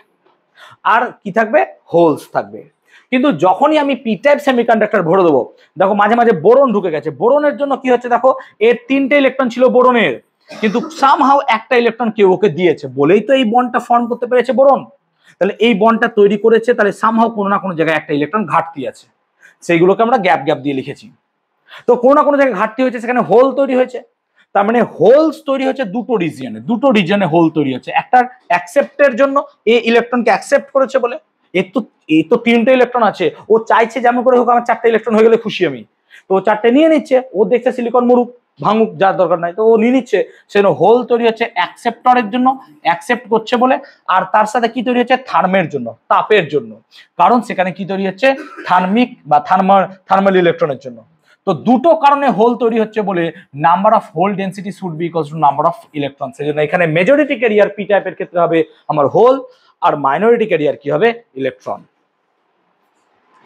আর কি থাকবে, হোলস থাকবে। কিন্তু যখনই আমি পি টাইপ সেমিকন্ডাক্টর ভরে দেবো, দেখো মাঝে মাঝে বোরন ঢুকে গেছে। বোরনের জন্য কি হচ্ছে, দেখো এর 3টে ইলেকট্রন ছিল বোরনের, কিন্তু সামহাউ একটা ইলেকট্রন কেউ ওকে দিয়েছে বলেই তো এই বন্ডটা ফর্ম করতে পেরেছে বোরন। তাহলে এই বন্ডটা তৈরি করেছে, তাহলে সামহাউ কোনো না কোনো জায়গায় একটা ইলেকট্রন ঘাটতি আছে, সেইগুলোকে আমরা গ্যাপ গ্যাপ দিয়ে লিখেছি। তো কোনো না কোনো জায়গায় ঘাটতি হয়েছে, সেখানে হোল তৈরি হয়েছে। তার মানে হোলস তৈরি হচ্ছে দুটো রিজিয়নে হোল তৈরি হচ্ছে। একটা অ্যাকসেপ্টের জন্য এই ইলেকট্রনকে অ্যাকসেপ্ট করেছে বলে, এর তো 3টে ইলেকট্রন আছে, ও চাইছে যেমন করে হোক আমার 4টে ইলেকট্রন হয়ে গেলে খুশি আমি, তো ও 4টে নিয়ে নিচ্ছে। ও দেখছে সিলিকন মরুক ভাঙুক, যার দরকার নাই, তো ও নিয়ে নিচ্ছে। সেজন্য হোল তৈরি হচ্ছে অ্যাকসেপ্টরের জন্য, অ্যাকসেপ্ট করছে বলে। আর তার সাথে কি তৈরি হচ্ছে, থার্মের জন্য, তাপের জন্য, কারণ সেখানে কি তৈরি হচ্ছে, থার্মিক বা থার্মাল ইলেকট্রনের জন্য। তো দুটো কারণে হোল তৈরি হচ্ছে বলে number of hole density should be equals to number of electron. সেজন্য এখানে মেজরিটি ক্যারিয়ার পি টাইপের ক্ষেত্রে হবে আমার হোল, আর মাইনরিটি ক্যারিয়ার কি হবে, ইলেকট্রন।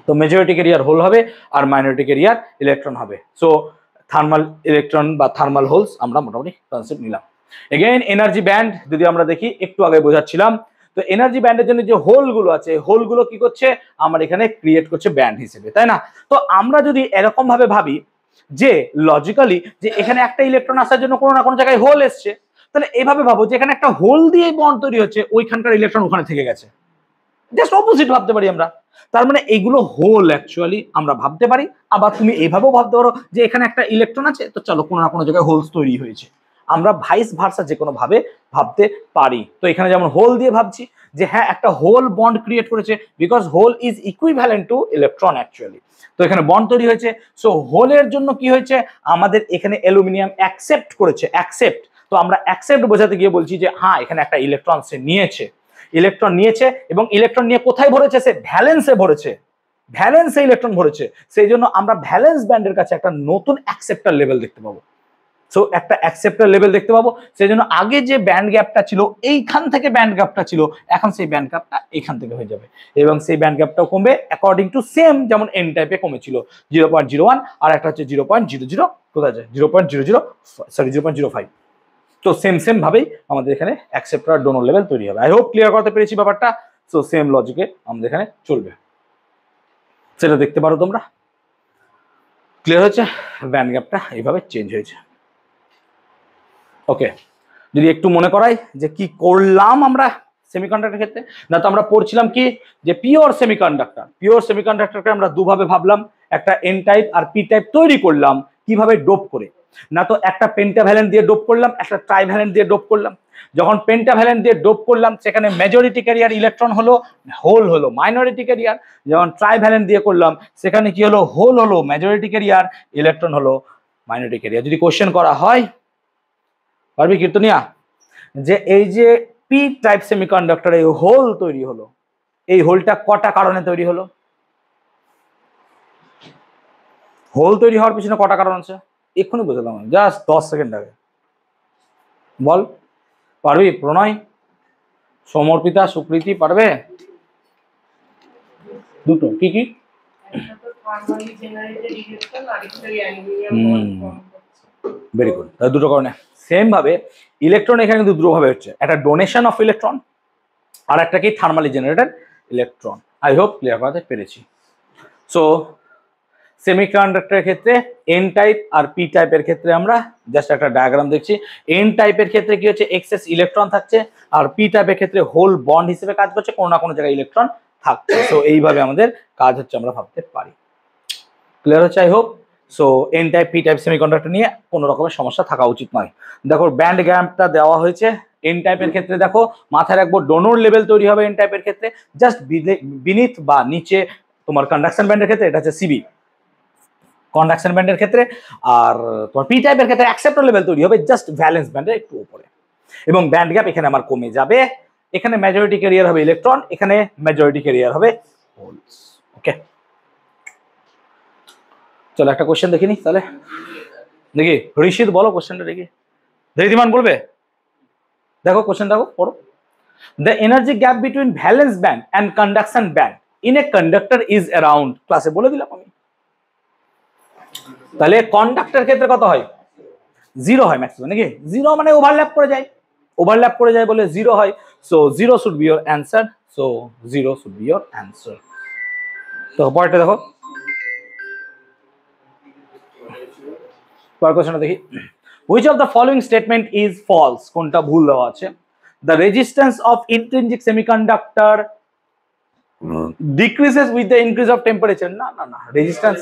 তো মেজরিটি ক্যারিয়ার হোল হবে আর মাইনরিটি ক্যারিয়ার ইলেকট্রন হবে। সো থার্মাল ইলেকট্রন বা থার্মাল হোলস আমরা মোটামুটি কনসেপ্ট নিলাম। এগেইন এনার্জি ব্যান্ড যদি আমরা দেখি, একটু আগে বোঝাচ্ছিলাম, তো এনার্জি ব্যান্ডের জন্য যে হোলগুলো আছে, হোলগুলো কি করছে, আমার এখানে ক্রিয়েট করছে ব্যান্ড হিসেবে, তাই না? তো আমরা যদি এরকম ভাবে ভাবি যে লজিক্যালি যে এখানে একটা ইলেকট্রন আসার জন্য কোনো না কোনো জায়গায় হোল এসছে, তাহলে এভাবে ভাবো যে এখানে একটা হোল দিয়ে বন্ড তৈরি হচ্ছে, ওইখানকার ইলেকট্রন ওখানে থেকে গেছে। জাস্ট অপোজিট ভাবতে পারি আমরা। তার মানে এইগুলো হোল অ্যাকচুয়ালি আমরা ভাবতে পারি। আবার তুমি এইভাবেও ভাবতে পারো যে এখানে একটা ইলেকট্রন আছে, তো চলো কোনো না কোনো জায়গায় হোলস তৈরি হয়েছে। আমরা ভাইস ভার্সা যে কোনো ভাবে ভাবতে পারি। তো এখানে যেমন হোল দিয়ে ভাবছি যে হ্যাঁ একটা হোল বন্ড ক্রিয়েট করেছে, because hole is equivalent to electron actually. তো এখানে বন্ড তৈরি হয়েছে। সো হোলের জন্য কি হয়েছে, আমাদের এখানে অ্যালুমিনিয়াম অ্যাকসেপ্ট করেছে, অ্যাকসেপ্ট। তো আমরা অ্যাকসেপ্ট বোঝাতে গিয়ে বলছি যে হ্যাঁ এখানে একটা ইলেকট্রন সে নিয়েছে, ইলেকট্রন নিয়েছে, এবং ইলেকট্রন নিয়ে কোথায় ভরেছে, সে ভ্যালেন্সে ভরেছে, ভ্যালেন্সে ইলেকট্রন ভরেছে। সেই জন্য আমরা ভ্যালেন্স ব্যান্ডের কাছে একটা নতুন অ্যাকসেপ্টার লেভেল দেখতে পাবো। সো একটা অ্যাকসেপ্টার লেভেল দেখতে পাবো। সেই জন্য আগে যে ব্যান্ড গ্যাপটা ছিল, এইখান থেকে ব্যান্ড গ্যাপটা ছিল, এখন সেই ব্যান্ড গ্যাপটা এখান থেকে হয়ে যাবে, এবং সেই ব্যান্ড গ্যাপটাও কমবে অ্যাকর্ডিং টু সেম, যেমন এন টাইপে কমেছিল 0.01, আর একটা হচ্ছে 0.00, কোথায় যায় 0.05। তো সেম ভাবেই আমাদের এখানে অ্যাকসেপ্টার ডোনর লেভেল তৈরি হবে। আই হোপ ক্লিয়ার করতে পেরেছি ব্যাপারটা। সো সেম লজিকে আমাদের এখানে চলবে, সেটা দেখতে পারো তোমরা। ক্লিয়ার হচ্ছে, ব্যান্ড গ্যাপটা এইভাবে চেঞ্জ হয়েছে। ওকে, যদি একটু মনে করাই যে কি করলাম আমরা সেমিকন্ডাক্টর ক্ষেত্রে, না তো আমরা পড়ছিলাম কি যে পিওর সেমিকন্ডাক্টরকে আমরা দুভাবে ভাবলাম, একটা এন টাইপ আর পি টাইপ তৈরি করলাম কিভাবে, ডোপ করে। না তো একটা পেন্টাভ্যালেন্ট দিয়ে ডোপ করলাম, একটা ট্রাইভ্যালেন্ট দিয়ে ডোপ করলাম। যখন পেন্টাভ্যালেন্ট দিয়ে ডোপ করলাম সেখানে মেজরিটি ক্যারিয়ার ইলেকট্রন হলো, হোল হলো মাইনরিটি ক্যারিয়ার। যখন ট্রাইভ্যালেন্ট দিয়ে করলাম সেখানে কি হলো, হোল হলো মেজরিটি ক্যারিয়ার, ইলেকট্রন হলো মাইনরিটি ক্যারিয়ার। যদি কোশ্চেন করা হয়, পারবি কীর্তনিয়া, যে এই যে পি টাইপ সেমিকন্ডাক্টর এই হোল তৈরি হলো, এই হোলটা কটা কারণে তৈরি হলো? হোল তৈরি হওয়ার পিছনে কটা কারণ আছে এক্ষুনি বুঝলাম, জাস্ট 10 সেকেন্ড আগে। বল, পারবি প্রণয়, সমর্পিতা, সুকৃতি, পারবে? দুটো কি কি? ভেরি গুড, তাহলে দুটো কারণে। সেম ভাবে ইলেকট্রন এখানে কিন্তু দুটো ভাবে হচ্ছে, একটা ডোনেশন অফ ইলেকট্রন আর একটা কি thermally generated electron. I hope clear করাতে পেরেছি। সো সেমিকন্ডাক্টরের ক্ষেত্রে এন টাইপ আর পি টাইপের ক্ষেত্রে আমরা জাস্ট একটা ডায়াগ্রাম দেখছি। এন টাইপের ক্ষেত্রে কি হচ্ছে, এক্সেস ইলেকট্রন থাকছে, আর পি টাইপের ক্ষেত্রে হোল বন্ড হিসেবে কাজ করছে, কোনো না কোনো জায়গায় ইলেকট্রন থাকছে। সো এইভাবে আমাদের কাজ হচ্ছে, আমরা ভাবতে পারি। ক্লিয়ার হচ্ছে I hope. So N type P type semiconductor নিয়ে কোনো রকমের সমস্যা থাকা উচিত নয়। দেখো ব্যান্ড গ্যাপটা দেওয়া হয়েছে। এন টাইপের ক্ষেত্রে দেখো মাথায় রাখবো ডোনর লেভেল তৈরি হবে এন টাইপের ক্ষেত্রে, জাস্ট বিনিথ বা নিচে তোমার কন্ডাকশন ব্যান্ডের ক্ষেত্রে এটা হচ্ছে সিবি কন্ডাকশন ব্যান্ডের ক্ষেত্রে, আর তোমার পি টাইপের ক্ষেত্রে অ্যাকসেপ্টর লেভেল তৈরি হবে জাস্ট ভ্যালেন্স ব্যান্ডের একটু উপরে, এবং ব্যান্ড গ্যাপ এখানে আমার কমে যাবে। এখানে মেজরিটি ক্যারিয়ার হবে ইলেকট্রন, এখানে মেজরিটি ক্যারিয়ার হবে হোলস। ওকে, চলো একটা কোশ্চেন দেখিনি তাহলে, দেখি ঋষিত বলো কোশ্চেনটা, দেখি ধীমান বলবে। দেখো কোশ্চেন দেখো পড়ো। The energy gap between valence band and conduction band in a conductor is around, ক্লাসে বলে দিলাম আমি। তাহলে কন্ডাক্টর ক্ষেত্রে কত হয়, 0 হয় ম্যাক্সিমাম, নাকি 0 মানে ওভারল্যাপ করে যায় বলে 0 হয়। So 0 should be your answer, so 0 should be your answer. তো পরেরটা দেখো, পরের কোশ্চেনটা দেখি। Which of the following statement is false? কোনটা ভুল দেওয়া আছে? The resistance of intrinsic semiconductor decreases with the increase of temperature. না না না, রেজিস্ট্যান্স,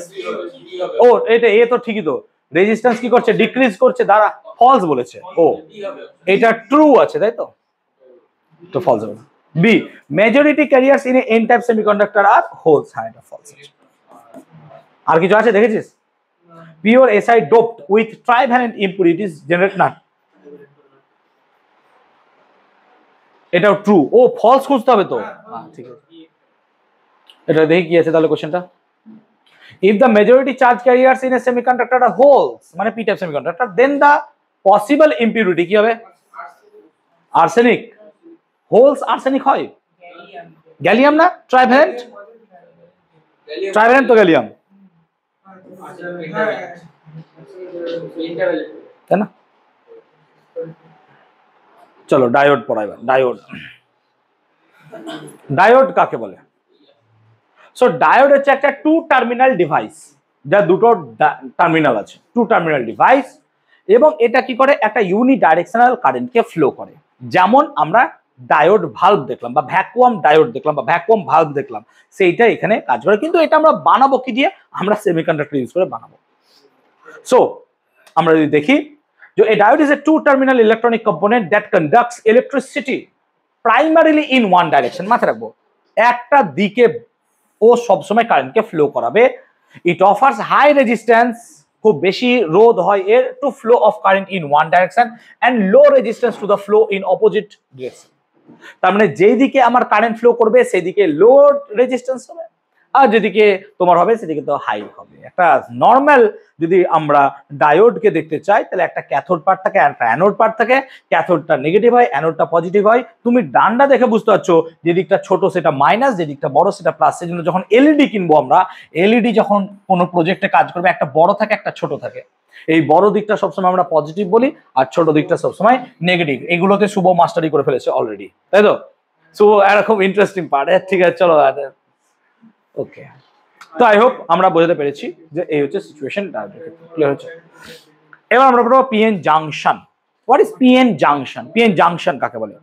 ও এটা এ তো ঠিকই তো, রেজিস্ট্যান্স কি করছে, ডিক্রিজ করছে, দ্বারা ফলস বলেছে। ও এটা ট্রু আছে তাই তো, তো ফলস হবে। Be majority carriers in n type semiconductor আর হোলস, হ্যাঁ এটা ফলস আছে। আর কিছু আছে দেখেছিস? Pure SI doped with trivalent impurities generate not, এটাও ট্রু। ও ফলস খুঁজতে হবে তো, ঠিক আছে এটা দেখি কি আছে তাহলে কোশ্চেনটা। If the majority charge carriers in a semiconductor are holes, মানে p type semiconductor, then the possible impurity কি হবে, আর্সেনিক। হোলস আর্সেনিক হয়, গ্যালিয়াম না, ট্রাইভ্যালেন্ট, ট্রাইভ্যালেন্ট তো গ্যালিয়াম তাই না। চলো ডায়োড পড়াইবা। ডায়োড কাকে বলে? সো ডায়োড হচ্ছে একটা টু টার্মিনাল ডিভাইস, যার দুটো টার্মিনাল আছে, টু টার্মিনাল ডিভাইস, এবং এটা কি করে, একটা ইউনি ডাইরেকশনাল কারেন্টকে ফ্লো করে। যেমন আমরা ডায়োড ভালভ দেখলাম, বা ভ্যাকুয়াম ডায়োড দেখলাম, বা ভ্যাকুয়াম ভালভ দেখলাম, সেইটা এখানে কাজ করে। কিন্তু এটা আমরা বানাবো কি দিয়ে, আমরা সেমিকন্ডাক্টর ইউজ করে বানাবো। সো আমরা যদি দেখি যে a diode is a two terminal electronic component that conducts electricity primarily in one direction, মাথায় রাখবো একটা দিকে ও সবসময় কারেন্টকে ফ্লো করাবে। ইট অফার্স হাই রেজিস্ট্যান্স, খুব বেশি রোধ হয় এর, to flow of current in one direction and low resistance to the flow in opposite direction. তার মানে যেই দিকে আমার কারেন্ট ফ্লো করবে সেদিকে লো রেজিস্ট্যান্স হবে, আর যেদিকে তোমার হবে সেদিকে তো হাই হবে। একটা নর্মাল যদি আমরা ডায়োডকে দেখতে চাই, তাহলে একটা ক্যাথোড পার্ট থাকে, একটা অ্যানোড পার্ট থাকে। ক্যাথোডটা নেগেটিভ হয়, অ্যানোডটা পজিটিভ হয়। তুমি ডান্ডা দেখে বুঝতে পারছো, যে দিকটা ছোট সেটা মাইনাস, যে দিকটা বড় সেটা প্লাস। সেই জন্য যখন এলইডি কিনবো আমরা, এলইডি যখন কোনো প্রজেক্টে কাজ করবে, একটা বড় থাকে একটা ছোট থাকে। এই বড় দিকটা সবসময় আমরা পজিটিভ বলি, আর ছোট দিকটা সবসময় নেগেটিভ। এগুলোতে শুভ মাস্টারি করে ফেলেছে অলরেডি, তাই তো। সো এরকম ইন্টারেস্টিং পার্ট। ঠিক আছে চলো, ওকে। তো আই হোপ আমরা বোঝাতে পেরেছি যে এই হচ্ছে সিচুয়েশন, ক্লিয়ার হচ্ছে। এবার আমরা বলবো PN junction. What is PN junction? PN junction কাকে বলে?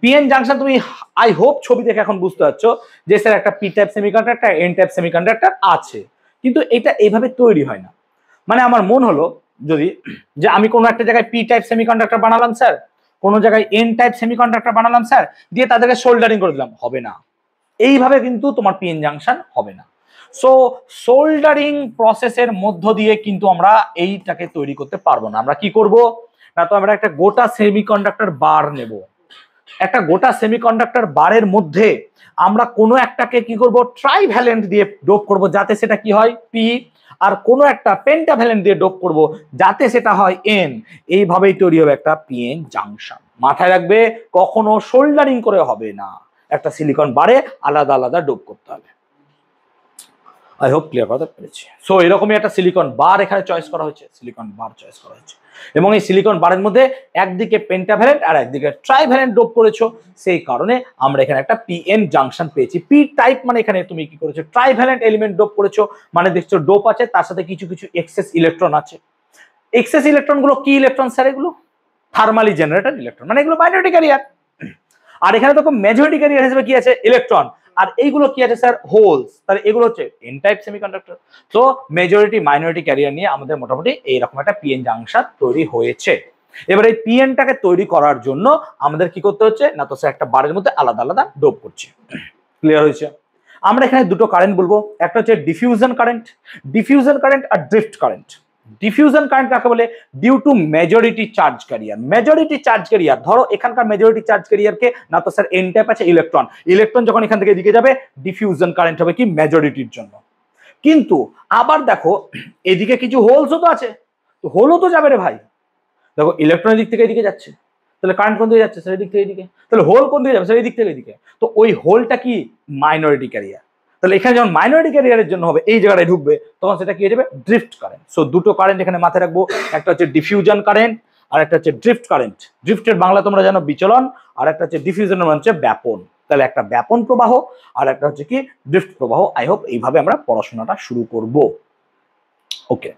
পিএন জাংশন তুমি আই হোপ ছবি দেখে এখন বুঝতে পারছো যে স্যার একটা P type semiconductor, N type semiconductor আছে, কিন্তু এটা এইভাবে তৈরি হয় না। মানে আমার মন হলো যদি, যে আমি কোনো একটা জায়গায় পি টাইপ সেমিকন্ডাক্টর বানালাম স্যার, কোনো জায়গায় এন টাইপ সেমিকন্ডাক্টর বানালাম স্যার, দিয়ে তাদেরকে সোল্ডারিং করে দিলাম, হবে না। এইভাবে কিন্তু তোমার পিএন জাংশন হবে না। সো সোল্ডারিং প্রসেসের মধ্য দিয়ে কিন্তু আমরা এইটাকে তৈরি করতে পারবো না। আমরা কি করব না, তো আমরা একটা গোটা সেমিকন্ডাক্টর বার নেব। একটা গোটা সেমিকন্ডাক্টর বারের মধ্যে আমরা কোনো একটাকে কি করব, ট্রাইভ্যালেন্ট দিয়ে ডোপ করব, যাতে সেটা কি হয় পি, আর কোনো একটা পেন্টাভ্যালেন্ট দিয়ে ডোপ করব, যাতে সেটা হয় এন। এইভাবেই তৈরি হবে একটা পিএন জাংশন। মাথায় রাখবে, কখনো সোল্ডারিং করে হবে না, একটা সিলিকন বারে আলাদা আলাদা ডোপ করতে হবে। আই হোপ ক্লিয়ার করতে পেরেছি। সো এরকমই একটা সিলিকন বার এখানে চয়েস করা হয়েছে, সিলিকন বার চয়েস করা হয়েছে। এবং এই সিলিকন বারের মধ্যে একদিকে পেন্টাভ্যালেন্ট আর একদিকে ট্রাইভ্যালেন্ট ডোপ করেছো, সেই কারণে আমরা এখানে একটা পিএন জাংশন পেয়েছি। পি টাইপ মানে এখানে তুমি কি করেছো, ট্রাইভ্যালেন্ট এলিমেন্ট ডোপ করেছো, মানে দেখছো ডোপ আছে তার সাথে কিছু কিছু এক্সেস ইলেকট্রন আছে। এক্সেস ইলেকট্রন গুলো কি ইলেকট্রন স্যার? এগুলো থার্মালি জেনারেটেড ইলেকট্রন, মানে এগুলো মাইনরিটি ক্যারিয়ার। আর এখানে তো মেজরিটি ক্যারিয়ার হিসেবে কি আছে? ইলেকট্রন। আর এইগুলো কি আছে স্যার? হোলস। তাহলে এগুলো হচ্ছে এন টাইপ সেমিকন্ডাক্টর। তো মেজরিটি মাইনরিটি ক্যারিয়ার নিয়ে আমাদের মোটামুটি এইরকম একটা পিএন জাংশন তৈরি হয়েছে। এবার এই পিএনটাকে তৈরি করার জন্য আমাদের কি করতে হচ্ছে না, তো স্যার একটা বারের মধ্যে আলাদা আলাদা ডোপ করছে। ক্লিয়ার হয়েছে? আমরা এখানে দুটো কারেন্ট বলবো, একটা হচ্ছে ডিফিউশন কারেন্ট, ডিফিউশন কারেন্ট আর ড্রিফট কারেন্ট। ডিফিউশন কারেন্ট কাকে বলে? Due to majority charge carrier. Majority charge carrier, ধরো এখানকার মেজরিটি চার্জ ক্যারিয়ারকে না তো স্যার এন টাইপ আছে ইলেকট্রন, ইলেকট্রন যখন এখান থেকে এদিকে যাবে ডিফিউশন কারেন্ট হবে কি মেজরিটির জন্য। কিন্তু আবার দেখো এদিকে কিছু হোলসও তো আছে, তো হোলও তো যাবে রে ভাই। দেখো ইলেকট্রনের দিক থেকে এদিকে যাচ্ছে, তাহলে কারেন্ট কোন দিকে যাচ্ছে? স্যার এদিক থেকে এদিকে। তাহলে হোল কোন দিকে যাবে? স্যার এদিক থেকে এদিকে। তো ওই হোলটা কি মাইনরিটি ক্যারিয়ার। তাহলে এখানে যখন মাইনরিটি ক্যারিয়ারের জন্য হবে এই জায়গাটায় ঢুকবে, তখন সেটা কি হয়ে যাবে? Drift current. সো দুটো কারেন্ট এখানে মাথায় রাখবো, একটা হচ্ছে ডিফিউশন কারেন্ট আর একটা হচ্ছে ড্রিফট কারেন্ট। ড্রিফটের বাংলা তোমরা জানো বিচলন, আর একটা হচ্ছে ডিফিউশনের মানে হচ্ছে ব্যাপন। তাহলে একটা ব্যাপন প্রবাহ আর একটা হচ্ছে কি ড্রিফট প্রবাহ। আই হোপ এইভাবে আমরা পড়াশোনাটা শুরু করব। ওকে,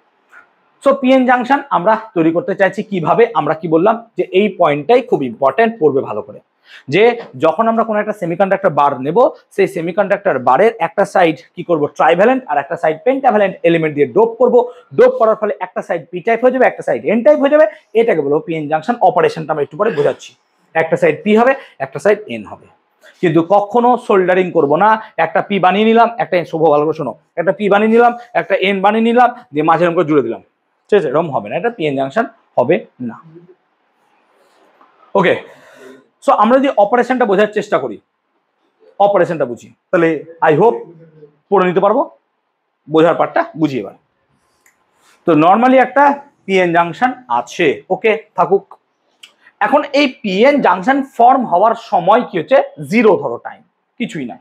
সো পিএন জাংশন আমরা তৈরি করতে চাইছি কিভাবে? আমরা কি বললাম যে এই পয়েন্টটাই খুব ইম্পর্টেন্ট, পড়বে ভালো করে, যে যখন আমরা কোনো একটা সেমিকন্ডাক্টর বার নেব, সেই সেমিকন্ডাক্টর বারের একটা সাইড কি করব? ট্রাইভ্যালেন্ট আর একটা সাইড পেন্টাভ্যালেন্ট এলিমেন্ট দিয়ে ডোপ করব। ডোপ করার ফলে একটা সাইড পি টাইপ হয়ে যাবে, একটা সাইড এন টাইপ হয়ে যাবে। এটাকে বলবো পিএন জাংশন। অপারেশনটা আমরা একটু পরে বোঝাচ্ছি। একটা সাইড পি হবে, একটা সাইড এন হবে। কিন্তু কখনো সোল্ডারিং করব না। একটা পি বানিয়ে নিলাম, একটা এন, শুভ ভালো করে শোনো, একটা পি বানিয়ে নিলাম, একটা এন বানিয়ে নিলাম, দিয়ে মাঝে এরকম করে জুড়ে দিলাম, ঠিক আছে? এরকম হবে না, এটা পিএন জাংশন হবে না। ওকে, সো আমরা যদি অপারেশনটা বোঝার চেষ্টা করি, অপারেশনটা বুঝি, তাহলে আই হোপ পড়ে নিতে পারবো। বোঝার পার্টটা বুঝি এবার। তো নর্মালি একটা পিএন জাংশন আছে, ওকে থাকুক। এখন এই পিএন জাংশন ফর্ম হওয়ার সময় কি হচ্ছে? জিরো, ধরো টাইম, কিছুই না,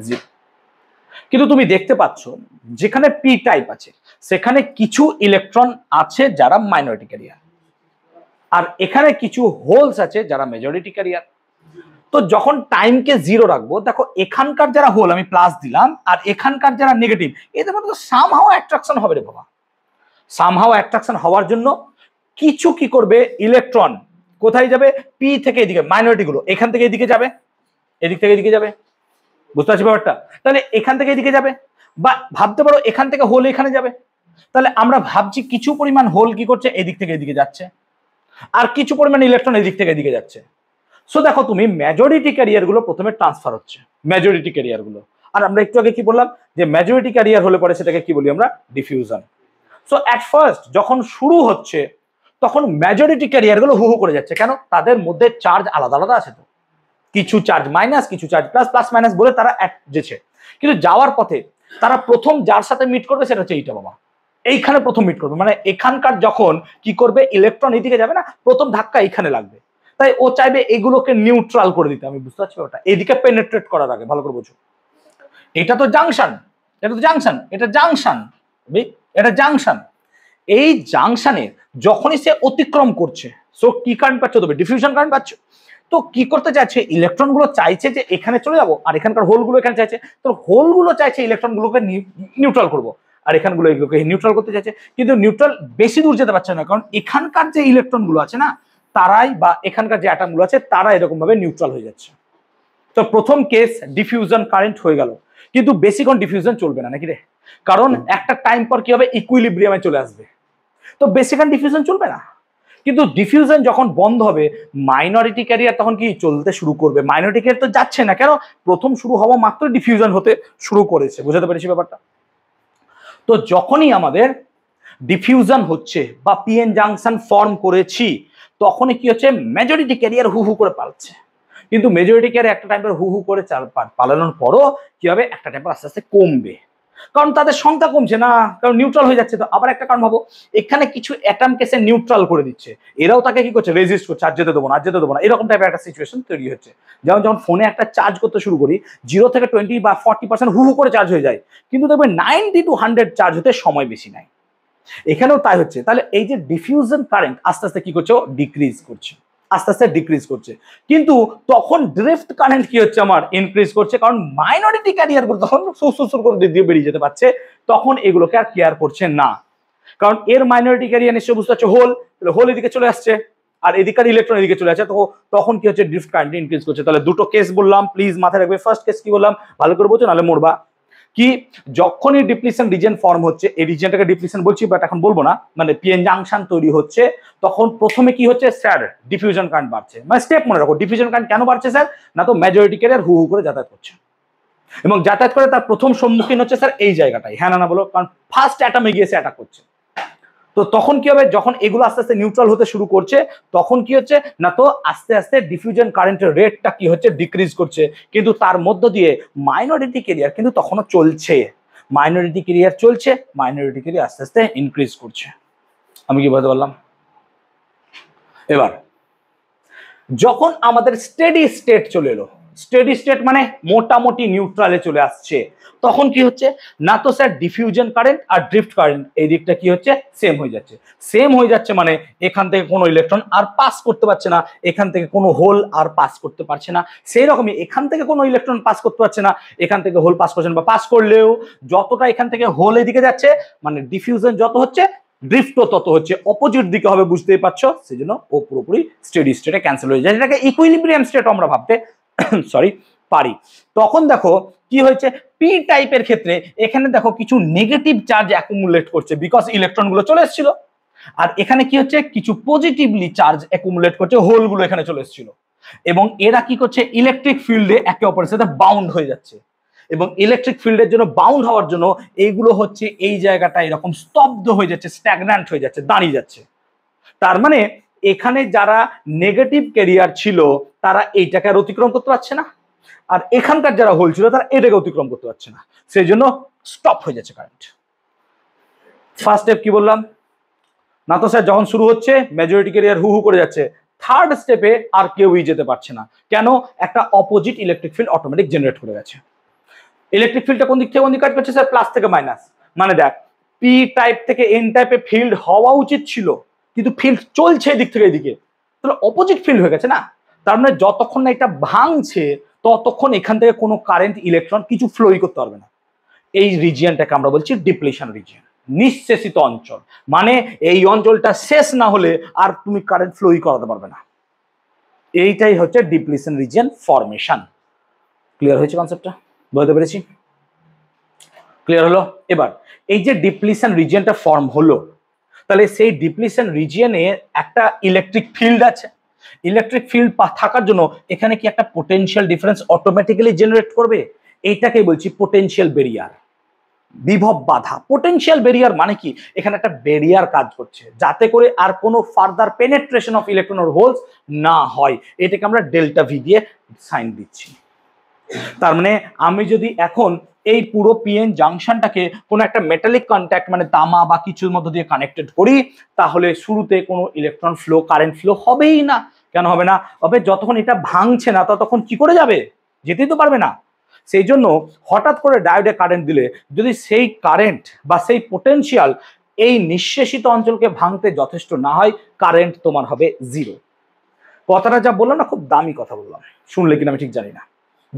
জিরো। কিন্তু তুমি দেখতে পাচ্ছ যেখানে পি টাইপ আছে সেখানে কিছু ইলেকট্রন আছে যারা মাইনরিটি ক্যারিয়ার, আর এখানে কিছু হোলস আছে যারা মেজরিটি ক্যারিয়ার। তো যখন টাইমকে জিরো রাখবো, দেখো এখানকার যারা হোল আমি প্লাস দিলাম, আর এখানকার যারা নেগেটিভ, এদের মধ্যে সামহাও অ্যাট্রাকশন হবে রে বাবা। সামহাও অ্যাট্রাকশন হওয়ার জন্য কিছু কি করবে? ইলেকট্রন কোথায় যাবে? পি থেকে এদিকে, মাইনরিটি গুলো এখান থেকে এদিকে যাবে, এদিক থেকে এদিকে যাবে। বুঝতে পারছি ব্যাপারটা? তাহলে এখান থেকে এদিকে যাবে, বা ভাবতে পারো এখান থেকে হোল এখানে যাবে। তাহলে আমরা ভাবছি কিছু পরিমাণ হোল কি করছে? এদিক থেকে এদিকে যাচ্ছে, আর কিছু পরিমাণ ইলেকট্রন এদিক থেকে এদিকে যাচ্ছে। সো দেখো তুমি মেজরিটি ক্যারিয়ার গুলো প্রথমে ট্রান্সফার হচ্ছে, মেজরিটি ক্যারিয়ার গুলো। আর আমরা একটু আগে কি বললাম যে মেজরিটি ক্যারিয়ার হলে পরে সেটাকে কি বলি আমরা? ডিফিউশন। সো অ্যাট ফার্স্ট যখন শুরু হচ্ছে তখন মেজরিটি ক্যারিয়ার গুলো হু হু করে যাচ্ছে। কেন? তাদের মধ্যে চার্জ আলাদা আলাদা আছে, তো কিছু চার্জ মাইনাস, কিছু চার্জ প্লাস, প্লাস মাইনাস বলে তারা যেছে। কিন্তু যাওয়ার পথে তারা প্রথম যার সাথে মিট করবে সেটা হচ্ছে এইটা বাবা, এইখানে প্রথম মিট করবে। মানে এখানকার যখন কি করবে? ইলেকট্রন এইদিকে যাবে না, প্রথম ধাক্কা এইখানে লাগবে। তাই ও চাইবে এগুলোকে নিউট্রাল করে দিতে। আমি বুঝতে পারছি ওটা, এইদিকে পেনেট্রেট করার আগে ভালো করে বোঝো। এটা তো জাংশন, এটা তো জাংশন, এটা জাংশন, এটা জাংশন। এই জাংশনে যখনই সে অতিক্রম করছে, সো কি কারেন্ট পাচ্ছ? তবে ডিফিউশন কারেন্ট পাচ্ছ। তো কি করতে চাইছে? ইলেকট্রন গুলো চাইছে যে এখানে চলে যাবো, আর এখানকার হোল গুলো এখানে চাইছে। তো হোল গুলো চাইছে ইলেকট্রন গুলোকে নিউট্রাল করবো, আর এখানগুলো এগুলোকে নিউট্রাল করতে চাইছে। কিন্তু নিউট্রাল বেশি দূর যেতে পারছে না, কারণ এখানকার যে ইলেকট্রন গুলো আছে না, তারাই বা এখানকার যে অ্যাটম গুলো আছে তারা এরকম ভাবে নিউট্রাল হয়ে যাচ্ছে। তো প্রথম কেস ডিফিউশন কারেন্ট হয়ে গেল, কিন্তু বেশিক্ষণ ডিফিউশন চলবে না নাকি রে? কারণ একটা টাইম পর কি হবে? ইকুইলিব্রিয়ামে চলে আসবে। তো বেশিক্ষণ ডিফিউশন চলবে না। কিন্তু ডিফিউশন যখন বন্ধ হবে, মাইনরিটি ক্যারিয়ার তখন কি চলতে শুরু করবে। মাইনরিটি ক্যারিয়ার তো যাচ্ছে না, কেন? প্রথম শুরু হওয়া মাত্র ডিফিউশন হতে শুরু করেছে। বুঝতে পেরেছি ব্যাপারটা? তো যখনই আমাদের ডিফিউশন হচ্ছে বা পিএন জাংশন ফর্ম করেছি, তখনই কি হচ্ছে? মেজরিটি ক্যারিয়ার হু হু করে পালাচ্ছে। কিন্তু মেজরিটি ক্যারিয়ার একটা টাইম পর হু হু করে পালানোর পরও কি হবে? একটা টাইম পর আস্তে আস্তে কমবে, কারণ তাদের সংখ্যা কমছে না, কারণ নিউট্রাল হয়ে যাচ্ছে। তো আবার একটা কারণ ভাবো, এখানে কিছু অ্যাটমকে সে নিউট্রাল করে দিচ্ছে, এরাও তাকে কি করছে? রেজিস্ট করছে, আর যেতে দেবো না, আর যেতে দেবো না, এরকম টাইপের একটা সিচুয়েশন তৈরি হচ্ছে। যেমন যখন ফোনে একটা চার্জ করতে শুরু করি, 0 থেকে 20 বা 40% হু হু করে চার্জ হয়ে যায়, কিন্তু দেখবে 90 to 100 চার্জ হতে সময় বেশি নেয়। এখানেও তাই হচ্ছে। তাহলে এই যে ডিফিউশন কারেন্ট আস্তে আস্তে কি করছে, ডিক্রিজ করছে, আস্তে আস্তে ডিক্রিজ করছে। কিন্তু তখন ড্রিফট কারেন্ট কি হচ্ছে, আমার ইনক্রিজ করছে, কারণ মাইনরিটি ক্যারিয়ার গুলো তখন সুসুর করে দিয়ে বেরিয়ে যেতে পারছে, তখন এগুলোকে আর কেয়ার করছে না। কারণ এর মাইনরিটি ক্যারিয়ার নিশ্চয় বুঝতে পারছে হোল, হোল এদিকে চলে আসছে আর এদিকার ইলেকট্রন এদিকে চলে আসছে, তো তখন কি হচ্ছে, ড্রিফট কারেন্ট ইনক্রিজ করছে। তাহলে দুটো কেস বললাম, প্লিজ মাথায় রাখবে। ফার্স্ট কেস কি বললাম, ভালো করে বোঝো নাহলে মরবা। কি, যখনই ডিপ্লিশন রিজিয়ন ফর্ম হচ্ছে, এই রিজিয়নটাকে ডিপ্লিশন বলছি বাট এখন বলবো না, মানে পিএন জাংশন তৈরি হচ্ছে, তখন প্রথমে কি হচ্ছে স্যার, ডিফিউশন কারেন্ট বাড়ছে। মানে স্টেপ মনে রাখো, ডিফিউশন কারেন্ট কেন বাড়ছে স্যার, না তো মেজরিটি ক্যারিয়ার হু হু করে যাতায়াত করছে, এবং যাতায়াত করে তার প্রথম সম্মুখীন হচ্ছে স্যার এই জায়গাটাই, হ্যাঁ না বলো, কারণ ফার্স্ট অ্যাটমে গিয়েছে অ্যাটাক করছে। তো তখন কি হবে, যখন এগুলো আস্তে আস্তে নিউট্রাল হতে শুরু করছে, তখন কি হচ্ছে না, তো আস্তে আস্তে ডিফিউশন কারেন্টের রেটটা কি হচ্ছে, ডিক্রিজ করছে। কিন্তু তার মধ্য দিয়ে মাইনরিটি ক্যারিয়ার কিন্তু তখনও চলছে, মাইনরিটি ক্যারিয়ার চলছে, মাইনরিটি ক্যারিয়ার আস্তে আস্তে ইনক্রিজ করছে। আমি কি বলতে পারলাম? এবার যখন আমাদের স্টেডি স্টেট চলে এলো, স্টেডি স্টেট মানে মোটামুটি নিউট্রালে চলে আসছে, তখন কি হচ্ছে না, তো স্যার ডিফিউশন কারেন্ট আর ড্রিফট কারেন্ট এই দিকটা কি হচ্ছে, সেম হয়ে যাচ্ছে। সেম হয়ে যাচ্ছে মানে এখান থেকে কোনো ইলেকট্রন আর পাস করতে পারছে না, এখান থেকে কোনো হোল আর পাস করতে পারছে না, সেই রকমই এখান থেকে কোনো ইলেকট্রন পাস করতে পারছে না, এখান থেকে হোল পাস করছে না, বা পাস করলেও যতটা এখান থেকে হোল এদিকে যাচ্ছে, মানে ডিফিউশন যত হচ্ছে ড্রিফটও তত হচ্ছে, অপোজিট দিকে হবে, বুঝতেই পারছো, সেজন্য ও পুরোপুরি স্টেডি স্টেটে ক্যান্সেল হয়ে যায়, যেটাকে ইকুইলিব্রিয়াম স্টেট আমরা ভাবতে সরি পারি। তখন দেখো কি হয়েছে, পি টাইপের ক্ষেত্রে এখানে দেখো কিছু নেগেটিভ চার্জ অ্যাকুমুলেট করছে, বিকজ ইলেকট্রন গুলো চলে এসেছিল, আর এখানে কি হচ্ছে, কিছু পজিটিভলি চার্জ অ্যাকুমুলেট করছে, হোল গুলো এখানে চলে এসেছিল, এবং এরা কি করছে, ইলেকট্রিক ফিল্ডে একে অপরের সাথে বাউন্ড হয়ে যাচ্ছে, এবং ইলেকট্রিক ফিল্ডের জন্য বাউন্ড হওয়ার জন্য এইগুলো হচ্ছে এই জায়গাটা এরকম স্তব্ধ হয়ে যাচ্ছে, স্ট্যাগন্যান্ট হয়ে যাচ্ছে, দাঁড়িয়ে যাচ্ছে। তার মানে এখানে যারা নেগেটিভ ক্যারিয়ার ছিল তারা এইটাকে আর অতিক্রম করতে পারছে না, আর এখানকার যারা হোল ছিল তারা এটাকে অতিক্রম করতে পারছে না, সেই জন্য স্টপ হয়ে যাচ্ছে কারেন্ট। ফার্স্ট স্টেপ কি বললাম, না তো স্যার যখন শুরু হচ্ছে মেজরিটি ক্যারিয়ার হু হু করে যাচ্ছে, থার্ড স্টেপে আর কেউই যেতে পারছে না, কেন, একটা opposite electric field automatic generate করে গেছে। ইলেকট্রিক ফিল্ডটা কোন দিক থেকে কোন দিকে কাজ করছে স্যার, প্লাস থেকে মাইনাস, মানে দেখ পি টাইপ থেকে এন টাইপে ফিল্ড হওয়া উচিত ছিল, কিন্তু ফিল্ড চলছে এদিক থেকে এদিকে, তাহলে অপোজিট ফিল্ড হয়ে গেছে না। তার মানে যতক্ষণ না এটা ভাঙছে ততক্ষণ এখান থেকে কোনো কারেন্ট ইলেকট্রন কিছু ফ্লোই করতে পারবে না। এই রিজিয়নটাকে আমরা বলছি ডিপ্লিশন রিজিয়ন, নিঃশেষিত অঞ্চল, মানে এই অঞ্চলটা শেষ না হলে আর তুমি কারেন্ট ফ্লোই করাতে পারবে না। এইটাই হচ্ছে ডিপ্লিশন রিজিয়ন ফরমেশন। ক্লিয়ার হয়েছে কনসেপ্টটা, বুঝতে পেরেছি? ক্লিয়ার হলো? এবার এই যে ডিপ্লিশন রিজিয়নটা ফর্ম হলো, তাহলে সেই ডিপ্লিশন রিজিয়নে একটা ইলেকট্রিক ফিল্ড আছে, ইলেকট্রিক ফিল্ড থাকার জন্য এখানে কি একটা পোটেনশিয়াল ডিফারেন্স অটোমেটিক্যালি জেনারেট করবে, এইটাকেই বলছি পোটেনশিয়াল ব্যারিয়ার, বিভব বাধা। পোটেনশিয়াল ব্যারিয়ার মানে কি, এখানে একটা ব্যারিয়ার কাজ করছে যাতে করে আর কোনো further penetration of electron or holes না হয়, এটাকে আমরা ডেল্টা ভি দিয়ে সাইন দিচ্ছি। তার মানে আমি যদি এখন এই পুরো পিএন জাংশনটাকে কোনো একটা মেটালিক কন্ট্যাক্ট মানে তামা বা কিছুর মধ্য দিয়ে কানেক্টেড করি, তাহলে শুরুতে কোনো ইলেকট্রন ফ্লো, কারেন্ট ফ্লো হবেই না। কেন হবে না? তবে যতক্ষণ এটা ভাঙছে না ততক্ষণ কি করে যাবে, যেতেই তো পারবে না। সেই জন্য হঠাৎ করে ডায়োডে কারেন্ট দিলে যদি সেই কারেন্ট বা সেই পোটেনশিয়াল এই নিঃশেষিত অঞ্চলকে ভাঙতে যথেষ্ট না হয়, কারেন্ট তোমার হবে জিরো। কথাটা যা বললাম না, খুব দামি কথা বললাম, শুনলে কিনা আমি ঠিক জানি না।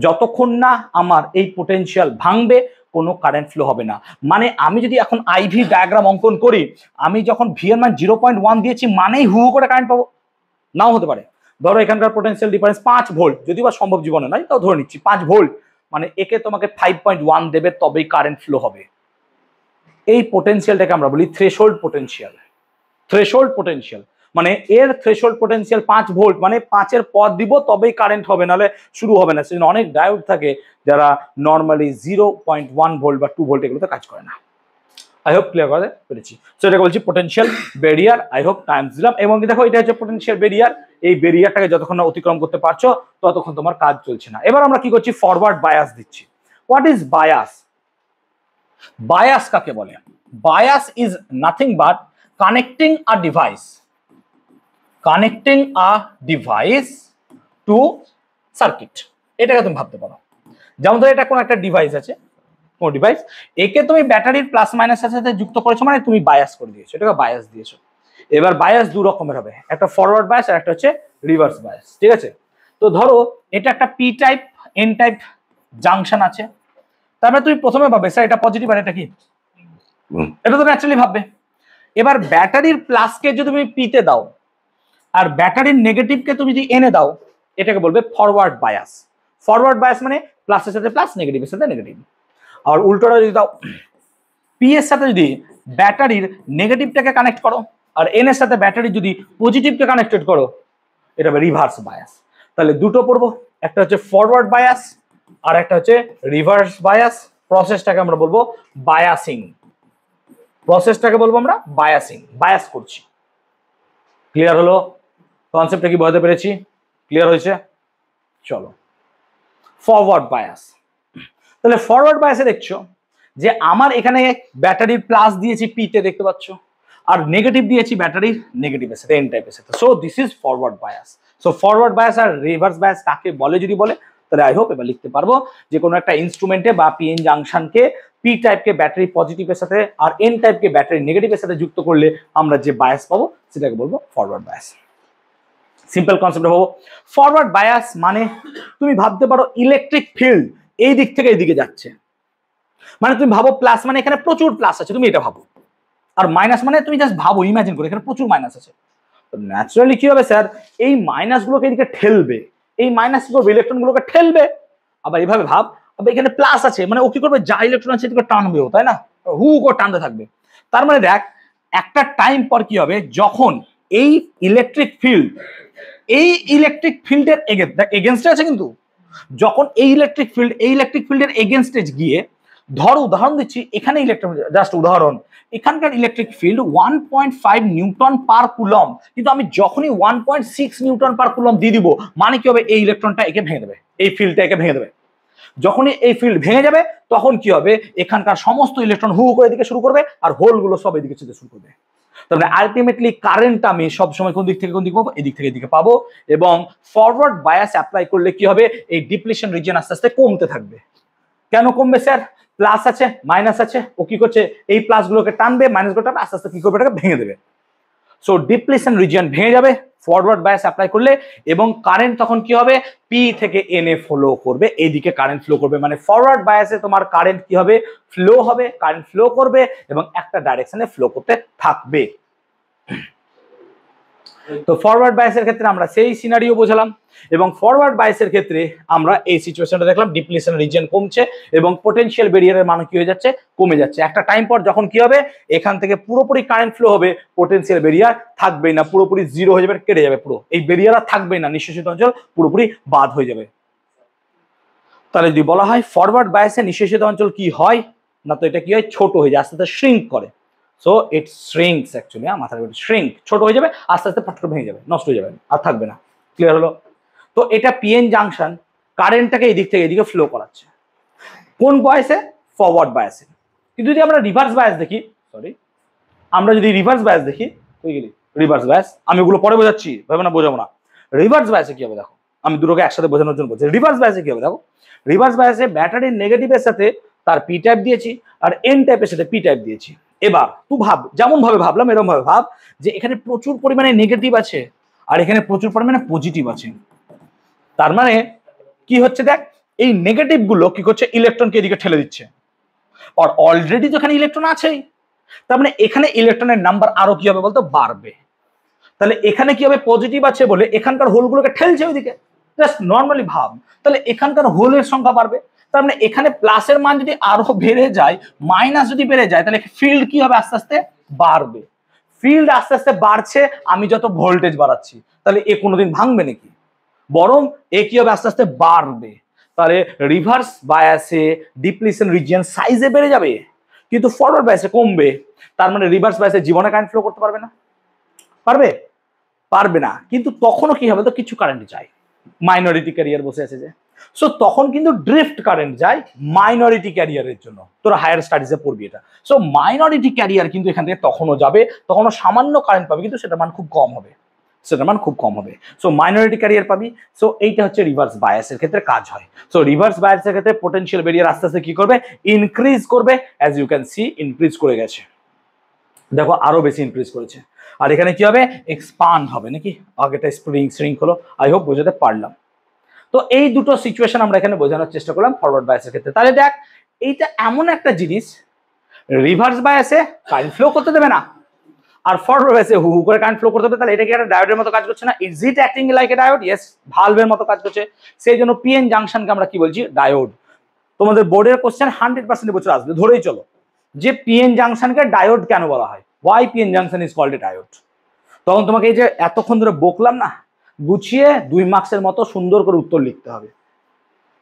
যতক্ষণ না আমার এই পোটেনশিয়াল ভাঙবে কোনো কারেন্ট ফ্লো হবে না। মানে আমি যদি এখন আইভি ডায়াগ্রাম অঙ্কন করি, আমি যখন ভি এর মান 0.1 দিয়েছি মানেই হু করে কারেন্ট পাবো, নাও হতে পারে। ধরো এখানকার পোটেনশিয়াল ডিফারেন্স 5 ভোল্ট, যদি বা সম্ভব জীবনে নয় তাও ধরে নিচ্ছি 5 ভোল্ট, মানে একে তোমাকে 5.1 দেবে তবেই কারেন্ট ফ্লো হবে। এই পোটেনশিয়ালটাকে আমরা বলি থ্রেশহোল্ড পোটেনশিয়াল। থ্রেশহোল্ড পোটেনশিয়াল মানে এর থ্রেশহোল্ড পোটেনশিয়াল 5 ভোল্ট, মানে 5 এর পর দিব তবেই কারেন্ট হবে, নাহলে শুরু হবে না। সেজন্য অনেক ডায়োড থাকে যারা নর্মালি 0.1 ভোল্ট বা 2 ভোল্ট এগুলোতে কাজ করে না। আই হোপ ক্লিয়ার করে পেরেছি। সো এটাকে বলছি potential barrier. I hope Times দিলাম। এবং দেখো এটা হচ্ছে পোটেনশিয়াল ব্যারিয়ার, এই ব্যারিয়ারটাকে যতক্ষণ না অতিক্রম করতে পারছো ততক্ষণ তোমার কাজ চলছে না। এবার আমরা কি করছি, ফরওয়ার্ড বায়াস দিচ্ছি। What is bias? বায়াস কাকে বলে? Bias is nothing but connecting a device, connecting a device to circuit. এটাকে তুমি ভাবতে পারো, যেমন ধরো এটা কোন একটা ডিভাইস আছে, কোন ডিভাইস, একে তুমি ব্যাটারির প্লাস মাইনাসের সাথে যুক্ত করেছো মানে তুমি বায়াস করে দিয়েছো, এটাকে বায়াস দিয়েছো। এবার বায়াস দু রকমের হবে, একটা ফরওয়ার্ড বায়াস আর একটা হচ্ছে রিভার্স বায়াস, ঠিক আছে। তো ধরো এটা একটা P type N type junction আছে, তারপরে তুমি প্রথমে ভাববে স্যার এটা পজিটিভ আর এটা কি, এটা তো ন্যাচারালি ভাববে। এবার ব্যাটারির প্লাসকে যদি তুমি পিতে দাও আর ব্যাটারির নেগেটিভকে তুমি যদি এনে দাও, এটাকে বলবে ফরওয়ার্ড বায়াস। ফরওয়ার্ড বায়াস মানে প্লাসের সাথে প্লাস, নেগেটিভের সাথে নেগেটিভ। আর উল্টোটা যদি দাও, পি এর সাথে যদি ব্যাটারির নেগেটিভটাকে কানেক্ট করো আর এন এর সাথে ব্যাটারি যদি পজিটিভকে কানেক্টেড করো, এটা হবে রিভার্স বায়াস। তাহলে দুটো পড়বো, একটা হচ্ছে ফরওয়ার্ড বায়াস আর একটা হচ্ছে রিভার্স বায়াস। প্রসেসটাকে আমরা বলবো বায়াসিং, প্রসেসটাকে বলবো আমরা বায়াসিং, বায়াস করছি। ক্লিয়ার হলো? কনসেপ্টটা কি বোঝাতে পেরেছি? ক্লিয়ার হয়েছে? চলো ফরওয়ার্ড বায়াস। তাহলে ফরওয়ার্ড বায়াসে দেখছো যে আমার এখানে ব্যাটারির প্লাস দিয়েছি পিতে, দেখতে পাচ্ছ, আর নেগেটিভ দিয়েছি ব্যাটারির নেগেটিভের সাথে, এন টাইপের সাথে। So this is forward bias. So forward bias আর রিভার্স বায়াস কাকে বলে যদি বলে, তাহলে আই হোপ এবার লিখতে পারবো যে কোনো একটা ইনস্ট্রুমেন্টে বা পিএন জাংশনকে পি টাইপকে ব্যাটারি পজিটিভের সাথে আর এন টাইপকে ব্যাটারি নেগেটিভের সাথে যুক্ত করলে আমরা যে বায়াস পাবো সেটাকে বলবো ফরওয়ার্ড বায়াস। সিম্পল কনসেপ্ট হবো ফরওয়ার্ড বায়াস মানে তুমি ভাবতে পারো ইলেকট্রিক ফিল্ড এই দিক থেকে এইদিকে যাচ্ছে, মানে তুমি ভাবো প্লাস মানে এখানে প্রচুর প্লাস আছে, তুমি এটা ভাবো, আর মাইনাস মানে তুমি জাস্ট ভাবো, ইমাজিন করে এখানে প্রচুর মাইনাস আছে। তো ন্যাচারালি কি হবে স্যার, এই মাইনাস গুলোকে এদিকে ঠেলবে, এই মাইনাস ইলেকট্রন গুলোকে ঠেলবে। আবার এইভাবে ভাব, আবার এখানে প্লাস আছে মানে ও কি করবে, যা ইলেকট্রন আছে এদিকে টানবে, তাই না, হু করে টানতে থাকবে। তার মানে দেখ একটা টাইম পর কি হবে, যখন এই ইলেকট্রিক ফিল্ডের এগেনস্টে আছে, কিন্তু যখন এই ইলেকট্রিক ফিল্ডের এগেনস্টে গিয়ে, ধরো উদাহরণ দিচ্ছি, এখানে ইলেকট্রন, জাস্ট উদাহরণ, এখানকার ইলেকট্রিক ফিল্ড 1.5 নিউটন পার কুলম, কিন্তু আমি যখনই 1.6 নিউটন পার কুলম দিয়ে দিব, মানে কি হবে, এই ইলেকট্রনটা একে ভেঙে দেবে, এই ফিল্ডটা একে ভেঙে দেবে। যখনই এই ফিল্ড ভেঙে যাবে তখন কি হবে, এখানকার সমস্ত ইলেকট্রন হু করে এদিকে শুরু করবে আর হোলগুলো সব এদিকে যেতে শুরু করবে। তাহলে আলটিমেটলি কারেন্ট আমি সবসময় কোন দিক থেকে কোন দিকে পাবো, এদিক থেকে এদিকে পাবো। এবং ফরওয়ার্ড বায়াস অ্যাপ্লাই করলে কি হবে, এই ডিপ্লিশন রিজিয়ন আস্তে আস্তে কমতে থাকবে। কেন কমবে স্যার, প্লাস আছে মাইনাস আছে, ও কি করছে, এই প্লাস গুলোকে টানবে, মাইনাস গুলোকে আস্তে আস্তে কি করবে, এটাকে ভেঙে দেবে। সো ডিপ্লিশন রিজিয়ন ভেঙে যাবে ফরওয়ার্ড বায়াস অ্যাপ্লাই করলে, এবং কারেন্ট তখন কি হবে, পি থেকে এন এ ফ্লো করবে, এইদিকে কারেন্ট ফ্লো করবে। মানে ফরওয়ার্ড বায়াসে তোমার কারেন্ট কি হবে, ফ্লো হবে, কারেন্ট ফ্লো করবে এবং একটা ডাইরেকশনে ফ্লো করতে থাকবে। তো ফরওয়ার্ড বায়াসের ক্ষেত্রে আমরা সেই সিনারিও বোঝালাম, এবং ফরওয়ার্ড বায়াসের ক্ষেত্রে আমরা এই সিচুয়েশনটা দেখলাম, ডিপ্লিশন রিজিয়ন কমছে এবং পটেনশিয়াল ব্যারিয়ারের মান কি হয়ে যাচ্ছে, কমে যাচ্ছে। একটা টাইম পর যখন কি হবে, এখান থেকে পুরোপুরি কারেন্ট ফ্লো হবে, পটেনশিয়াল ব্যারিয়ার থাকবেই না, পুরোপুরি জিরো হয়ে যাবে, কেটে যাবে, পুরো এই ব্যারিয়ার আর থাকবেই না, নিঃশেষিত অঞ্চল পুরোপুরি বাদ হয়ে যাবে। তাহলে যদি বলা হয় ফরওয়ার্ড বায়াসে নিঃশেষিত অঞ্চল কি হয় না, তো এটা কি হয়, ছোট হয়ে যায়, আস্তে আস্তে শ্রিঙ্ক করে। সো ইট শ্রিঙ্কস অ্যাকচুয়ালি, মাথার উপরে শ্রিঙ্ক, ছোট হয়ে যাবে, আস্তে আস্তে ফট করে ভেঙে যাবে, নষ্ট হয়ে যাবে, আর থাকবে না। ক্লিয়ার হলো? তো এটা পিএন জাংশন কারেন্টটাকে এদিক থেকে এদিকে ফ্লো করাচ্ছে, কোন বায়াসে, ফরওয়ার্ড বায়াসে। কিন্তু যদি আমরা রিভার্স বায়াস দেখি, আমরা যদি রিভার্স বায়াস দেখি, রিভার্স বায়াস আমি ওগুলো পরে বোঝাচ্ছি, ভাবে না বোঝাবো না। রিভার্স বায়াসে কি হবে দেখো, আমি দুটোকে একসাথে বোঝানোর জন্য বলছি। রিভার্স বায়াসে কি হবে দেখো, রিভার্স বায়াসে ব্যাটারির নেগেটিভের সাথে তার পি টাইপ দিয়েছি আর এন টাইপের সাথে পি টাইপ দিয়েছি। এবার তুই ভাব, যেমন ভাবে ভাবলাম এরকম ভাবে ভাব, যে এখানে প্রচুর পরিমাণে নেগেটিভ আছে আর এখানে প্রচুর পরিমাণে পজিটিভ আছে। তার মানে কি হচ্ছে দেখ, এই নেগেটিভ গুলো কি করছে, ইলেকট্রনকে এদিকে ঠেলে দিচ্ছে, আর অলরেডি তো এখানে ইলেকট্রন আছেই, তার মানে এখানে ইলেকট্রনের নাম্বার আরো কি হবে বলতো, বাড়বে। তাহলে এখানে কি হবে, পজিটিভ আছে বলে এখানকার হোলগুলোকে ঠেলছে ওইদিকে, জাস্ট নর্মালি ভাব, তাহলে এখানকার হোলের সংখ্যা বাড়বে। তার মানে এখানে প্লাসের মান যদি আরো বেড়ে যায়, মাইনাস যদি বেড়ে যায়, তাহলে ফিল্ড কি হবে, আস্তে আস্তে বাড়বে। ফিল্ড আস্তে আস্তে বাড়ছে, আমি যত ভোল্টেজ বাড়াচ্ছি, তাহলে এ কোনোদিন ভাঙবে নাকি, বরং এ কি হবে, আস্তে আস্তে বাড়বে। তাহলে রিভার্স বায়াসে ডিপ্লিশন রিজিয়ন সাইজে বেড়ে যাবে, কিন্তু ফরওয়ার্ড বায়াসে কমবে। তার মানে রিভার্স বায়াসে জীবনে কারেন্ট ফ্লো করতে পারবে না, পারবে? পারবে না। কিন্তু তখনও কি হবে, তো কিছু কারেন্ট যায়, মাইনরিটি ক্যারিয়ার বসে আছে যে, সো তখন কিন্তু ড্রিফট কারেন্ট যায় মাইনরিটি ক্যারিয়ারের জন্য। তোরা হায়ার স্টাডিজে পড়বি এটা। সো মাইনরিটি ক্যারিয়ার কিন্তু এখান থেকে তখনও যাবে, তখনও সামান্য কারেন্ট পাবে, কিন্তু সেটার মান খুব কম হবে। সেটার মান খুব কম হবে। সো মাইনরিটি ক্যারিয়ার পাবি। সো এইটা হচ্ছে রিভার্স বায়াসের ক্ষেত্রে কাজ হয়। সো রিভার্স বায়াসের ক্ষেত্রে পোটেনশিয়াল ব্যারিয়ার আস্তে আস্তে কি করবে, ইনক্রিজ করবে। As you can see increase করে গেছে, দেখো আরো বেশি ইনক্রিজ করেছে। আর এখানে কি হবে, এক্সপান্ড হবে নাকি, আগেটা স্প্রিং শ্রিঙ্ক হলো। আই হোপ বোঝাতে পারলাম। তো এই দুটো সিচুয়েশন আমরা এখানে বোঝানোর চেষ্টা করলাম ফরওয়ার্ড বায়াসের ক্ষেত্রে। তাহলে দেখ এইটা এমন একটা জিনিস, রিভার্স বায়াসে কারেন্ট ফ্লো করতে দেবে না, আর ফরওয়ার্ড বায়াসে হু হু করে কারেন্ট ফ্লো করতে হবে। তাহলে এটা কি একটা ডায়োডের মতো কাজ করছে না? Is it acting like a diode? Yes, ভালভের মতো কাজ করছে। সেই জন্য পিএন জাংশনকে আমরা কি বলছি, ডায়োড। তোমাদের বোর্ডের কোশ্চেন 100% বছর আসবে, ধরেই চলো যে পিএন জাংশনকে ডায়োড কেন বলা হয়, why PN junction is called a diode. তখন তোমাকে এই যে এতক্ষণ ধরে বকলাম না, গুছিয়ে 2 মার্কসের মতো সুন্দর করে উত্তর লিখতে হবে।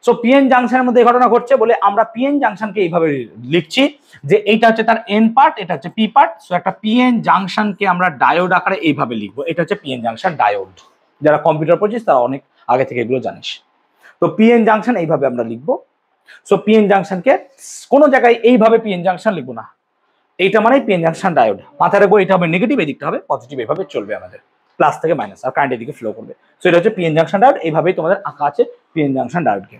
সো পিএন জাংশনের মধ্যে এই ঘটনা ঘটছে বলে আমরা পিএন জাংশনকে এইভাবে লিখছি যে এইটা হচ্ছে তার এন পার্ট, এটা হচ্ছে পি পার্ট। সো একটা পিএন জাংশনকে আমরা ডায়োড আকারে এইভাবে লিখবো, এটা হচ্ছে পিএন জাংশন ডায়োড। যারা কম্পিউটার পড়ছিস তারা অনেক আগে থেকে এগুলো জানিস। তো পিএন জাংশন এইভাবে আমরা লিখবো। সো পিএন জাংশনকে কোনো জায়গায় এইভাবে পিএন জাংশন লিখবো না, এইটা মানে পিএন জাংশন ডায়োড। মাথায় রাখবো এটা হবে নেগেটিভ, এদিকটা হবে পজিটিভ, এইভাবে চলবে আমাদের, প্লাস থেকে মাইনাস, আর কারেন্ট এদিকে ফ্লো করবে। সো এটা হচ্ছে পিএন জাংশন ডায়োড, এইভাবেই তোমাদের আঁকা আছে পিএন জাংশন ডায়োডকে।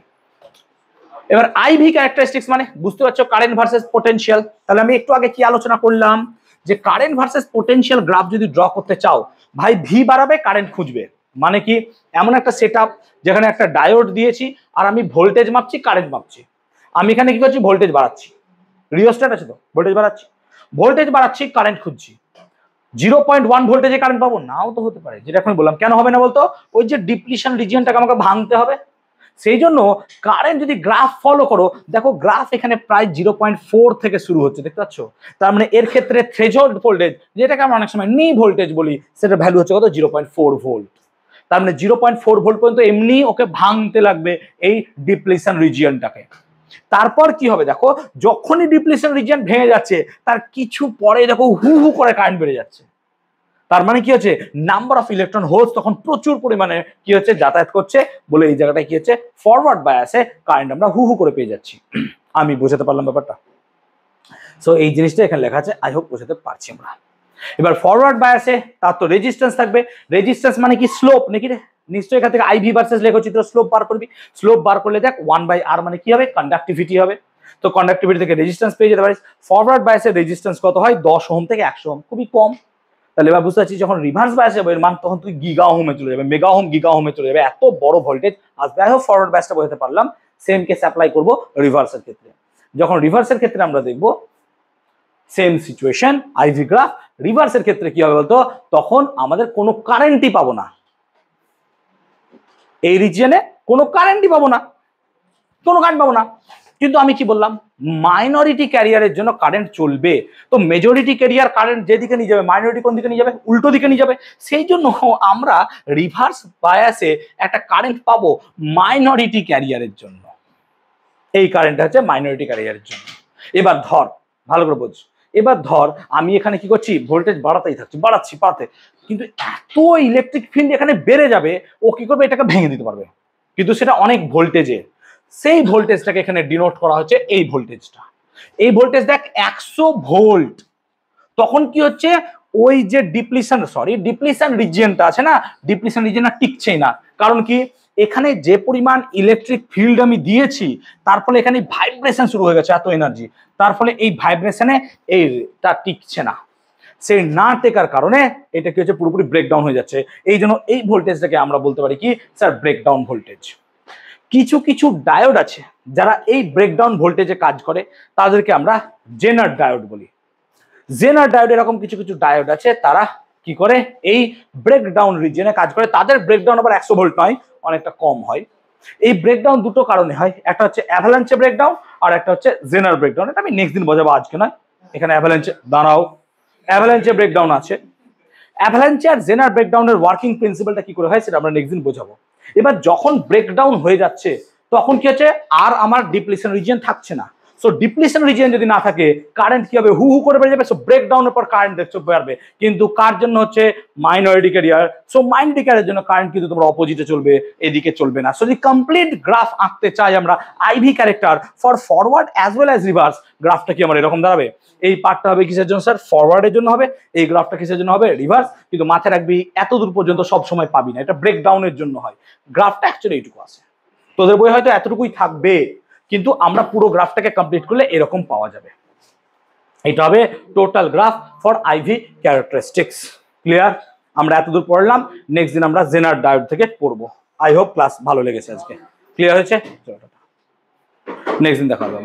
এবার আইভি ক্যারেক্টারিস্টিক্স মানে বুঝতে পারছো, কারেন্ট ভার্সেস পোটেনশিয়াল। তাহলে আমি একটু আগে কি আলোচনা করলাম, যে কারেন্ট ভার্সেস পোটেনশিয়াল গ্রাফ যদি ড্র করতে চাও, ভাই ভি বাড়াবে কারেন্ট খুঁজবে। মানে কি, এমন একটা সেটআপ যেখানে একটা ডায়োড দিয়েছি আর আমি ভোল্টেজ মাপছি কারেন্ট মাপছি। আমি এখানে কি করছি, ভোল্টেজ বাড়াচ্ছি, রিওস্ট্যাট আছে তো, ভোল্টেজ বাড়াচ্ছি কারেন্ট খুঁজছি। 0.1 ভোল্টেজে কারেন্ট পাবো, নাও তো হতে পারে, যেটা এখন বললাম। কেন হবে না বলতো, ওই যে ডিপ্লিশন রিজিয়নটাকে আমাকে ভাঙতে হবে। সেই জন্য কারেন্ট যদি গ্রাফ ফলো করো, দেখো গ্রাফ এখানে প্রায় 0.4 থেকে শুরু হচ্ছে, দেখতে পাচ্ছ। তার মানে এর ক্ষেত্রে থ্রেশহোল্ড ভোল্টেজ, যেটাকে আমরা অনেক সময় নি ভোল্টেজ বলি, সেটা ভ্যালু হচ্ছে কত, 0.4 ভোল্ট। তার মানে 0.4 ভোল্ট পর্যন্ত এমনি ওকে ভাঙতে লাগবে এই ডিপ্লিশন রিজিয়নটাকে। তারপর কি হবে দেখো, যখনই ডিপ্লিশন রিজিয়ন ভেঙে যাচ্ছে তার কিছু পরে দেখো হু হু করে কারেন্ট বেড়ে যাচ্ছে। তার মানে কি হচ্ছে, নাম্বার অফ ইলেকট্রন হোলস তখন প্রচুর পরিমাণে কি হচ্ছে, যাতায়াত করছে, বলে এই জায়গাটায় কি হচ্ছে, ফরওয়ার্ড বায়াসে কারেন্ট আমরা হু হু করে পেয়ে যাচ্ছি। আমি বোঝাতে পারলাম ব্যাপারটা? সো এই জিনিসটা এখানে লেখা আছে, আই হোপ বোঝাতে পারছি আমরা। এবার ফরওয়ার্ড বায়াসে তার তো রেজিস্ট্যান্স থাকবে। রেজিস্ট্যান্স মানে কি, স্লোপ নাকি রে, নিশ্চয়ই এখান থেকে আইভি ভার্সেস লেখচিত্র স্লোপ বার করবি। স্লোপ বার করলে দেখ 1/r মানে কি হবে, কন্ডাক্টিভিটি হবে। তো কন্ডাক্টিভিটি থেকে রেজিস্ট্যান্স পেয়ে যেতে পারিস। ফরওয়ার্ড বায়াসের রেজিস্ট্যান্স কত হয়, 10 ওহম থেকে 100 ওহম, খুবই কম। তাহলে এবার বুঝতে পারছি যখন রিভার্স বায়াসে যাবে এর মান তখন তুই গিগা ওহমে চলে যাবে, মেগা ওহম, গিগা ওহমে চলে যাবে, এত বড় ভোল্টেজ আসবে। আই হোপ ফরওয়ার্ড বায়াসটা বোঝাতে পারলাম। সেম কেস অ্যাপ্লাই করব রিভার্সের ক্ষেত্রে। যখন রিভার্সের ক্ষেত্রে আমরা দেখব সেম সিচুয়েশন, আইভি গ্রাফ। রিভার্সের ক্ষেত্রে কি হবে বলতো, তখন আমাদের কোনো কারেন্টই পাবো না, এই রিজিয়নে কোনো কারেন্টই পাবো না, কোনো কারেন্ট পাবো না। কিন্তু আমি কি বললাম, মাইনরিটি ক্যারিয়ারের জন্য কারেন্ট চলবে। তো মেজরিটি ক্যারিয়ার কারেন্ট যেদিকে নিয়ে যাবে, মাইনরিটি কোন দিকে নিয়ে যাবে, উল্টো দিকে নিয়ে যাবে। সেই জন্য আমরা রিভার্স বায়াসে একটা কারেন্ট পাবো মাইনরিটি ক্যারিয়ারের জন্য। এই কারেন্টটা হচ্ছে মাইনরিটি ক্যারিয়ারের জন্য। এবার ধর, ভালো করে বোঝ, এবার ধর আমি এখানে কি করছি, ভোল্টেজ বাড়াতেই থাকছি, বাড়াচ্ছি বাড়াতে, কিন্তু এত ইলেকট্রিক ফিল্ড এখানে বেড়ে যাবে, ও কি করবে, এটাকে ভেঙে দিতে পারবে। কিন্তু সেটা অনেক ভোল্টেজে, সেই ভোল্টেজটাকে এখানে ডিনোট করা হচ্ছে এই ভোল্টেজটা। এই ভোল্টেজ দেখ 100 ভোল্ট। তখন কি হচ্ছে, ওই যে ডিপ্লিশন রিজিয়নটা আছে না, ডিপ্লিশন রিজিয়নটা টিকছেই না। কারণ কি, এখানে যে পরিমাণ ইলেকট্রিক ফিল্ড আমি দিয়েছি তার ফলে এখানে ভাইব্রেশন শুরু হয়ে গেছে, এত এনার্জি, তার ফলে এই ভাইব্রেশনে এইটা টিকছে না। সেই না টেকার কারণে এটা কি হচ্ছে, পুরোপুরি ব্রেকডাউন হয়ে যাচ্ছে। এই জন্য এই ভোল্টেজটাকে আমরা বলতে পারি কি, স্যার ব্রেকডাউন ভোল্টেজ। কিছু কিছু ডায়োড আছে যারা এই ব্রেকডাউন ভোল্টেজে কাজ করে, তাদেরকে আমরা জেনার ডায়োড বলি। জেনার ডায়োড এরকম কিছু কিছু ডায়োড আছে, তারা কি করে, এই ব্রেকডাউন রিজিয়নে কাজ করে। তাদের ব্রেকডাউন আবার 100 ভোল্ট নয়, অনেকটা কম হয়। এই ব্রেকডাউন দুটো কারণে হয়, একটা হচ্ছে অ্যাভালাঞ্চে ব্রেকডাউন আর একটা হচ্ছে জেনার ব্রেকডাউন। এটা আমি নেক্সট দিন বোঝাবো, আজকে নয়। এখানে অ্যাভালাঞ্চে দাঁড়াও, অ্যাভালাঞ্চে ব্রেকডাউন আছে। অ্যাভালাঞ্চে আর জেনার ব্রেকডাউনের ওয়ার্কিং প্রিন্সিপালটা কি করে হয় সেটা আমরা নেক্সট দিন বোঝাবো। এবার যখন ব্রেকডাউন হয়ে যাচ্ছে তখন কি হচ্ছে, আর আমার ডিপ্লিশন রিজিয়ন থাকছে না। সো ডিপ্লিশন রিজিয়ন যদি না থাকে কারেন্ট কি হবে, হু হু করে বেড়ে যাবে। সো ব্রেকডাউনের পর কারেন্ট দেখতে পারবে, কিন্তু কার জন্য হচ্ছে মাইনরিটি ক্যারিয়ার। সো মাইনরিটি ক্যারিয়ারের জন্য কারেন্ট কিন্তু তোমরা অপোজিটে চলবে, এদিকে চলবে না। সো যদি কমপ্লিট গ্রাফ আঁকতে চাই আমরা IV character for forward as well as reverse, গ্রাফটা কি আমার এরকম দাঁড়াবে। এই পার্টটা হবে কিসের জন্য স্যার, ফরওয়ার্ডের জন্য হবে। এই গ্রাফটা কিসের জন্য হবে, রিভার্স। কিন্তু মাথায় রাখবি এত দূর পর্যন্ত সব সময় পাবি না, এটা ব্রেকডাউনের জন্য হয়। গ্রাফটা অ্যাকচুয়ালি এইটুকু আছে, তোদের বই হয়তো এতটুকুই থাকবে, কিন্তু আমরা পুরো গ্রাফটাকে কমপ্লিট করলে এরকম পাওয়া যাবে। এটা হবে total graph for IV characteristics. Clear? আমরা এতদূর পড়লাম, নেক্সট দিন আমরা জেনার ডায়োড থেকে পড়বো। আই হোপ ক্লাস ভালো লেগেছে আজকে। ক্লিয়ার হয়েছে? নেক্সট দিন দেখা হবে।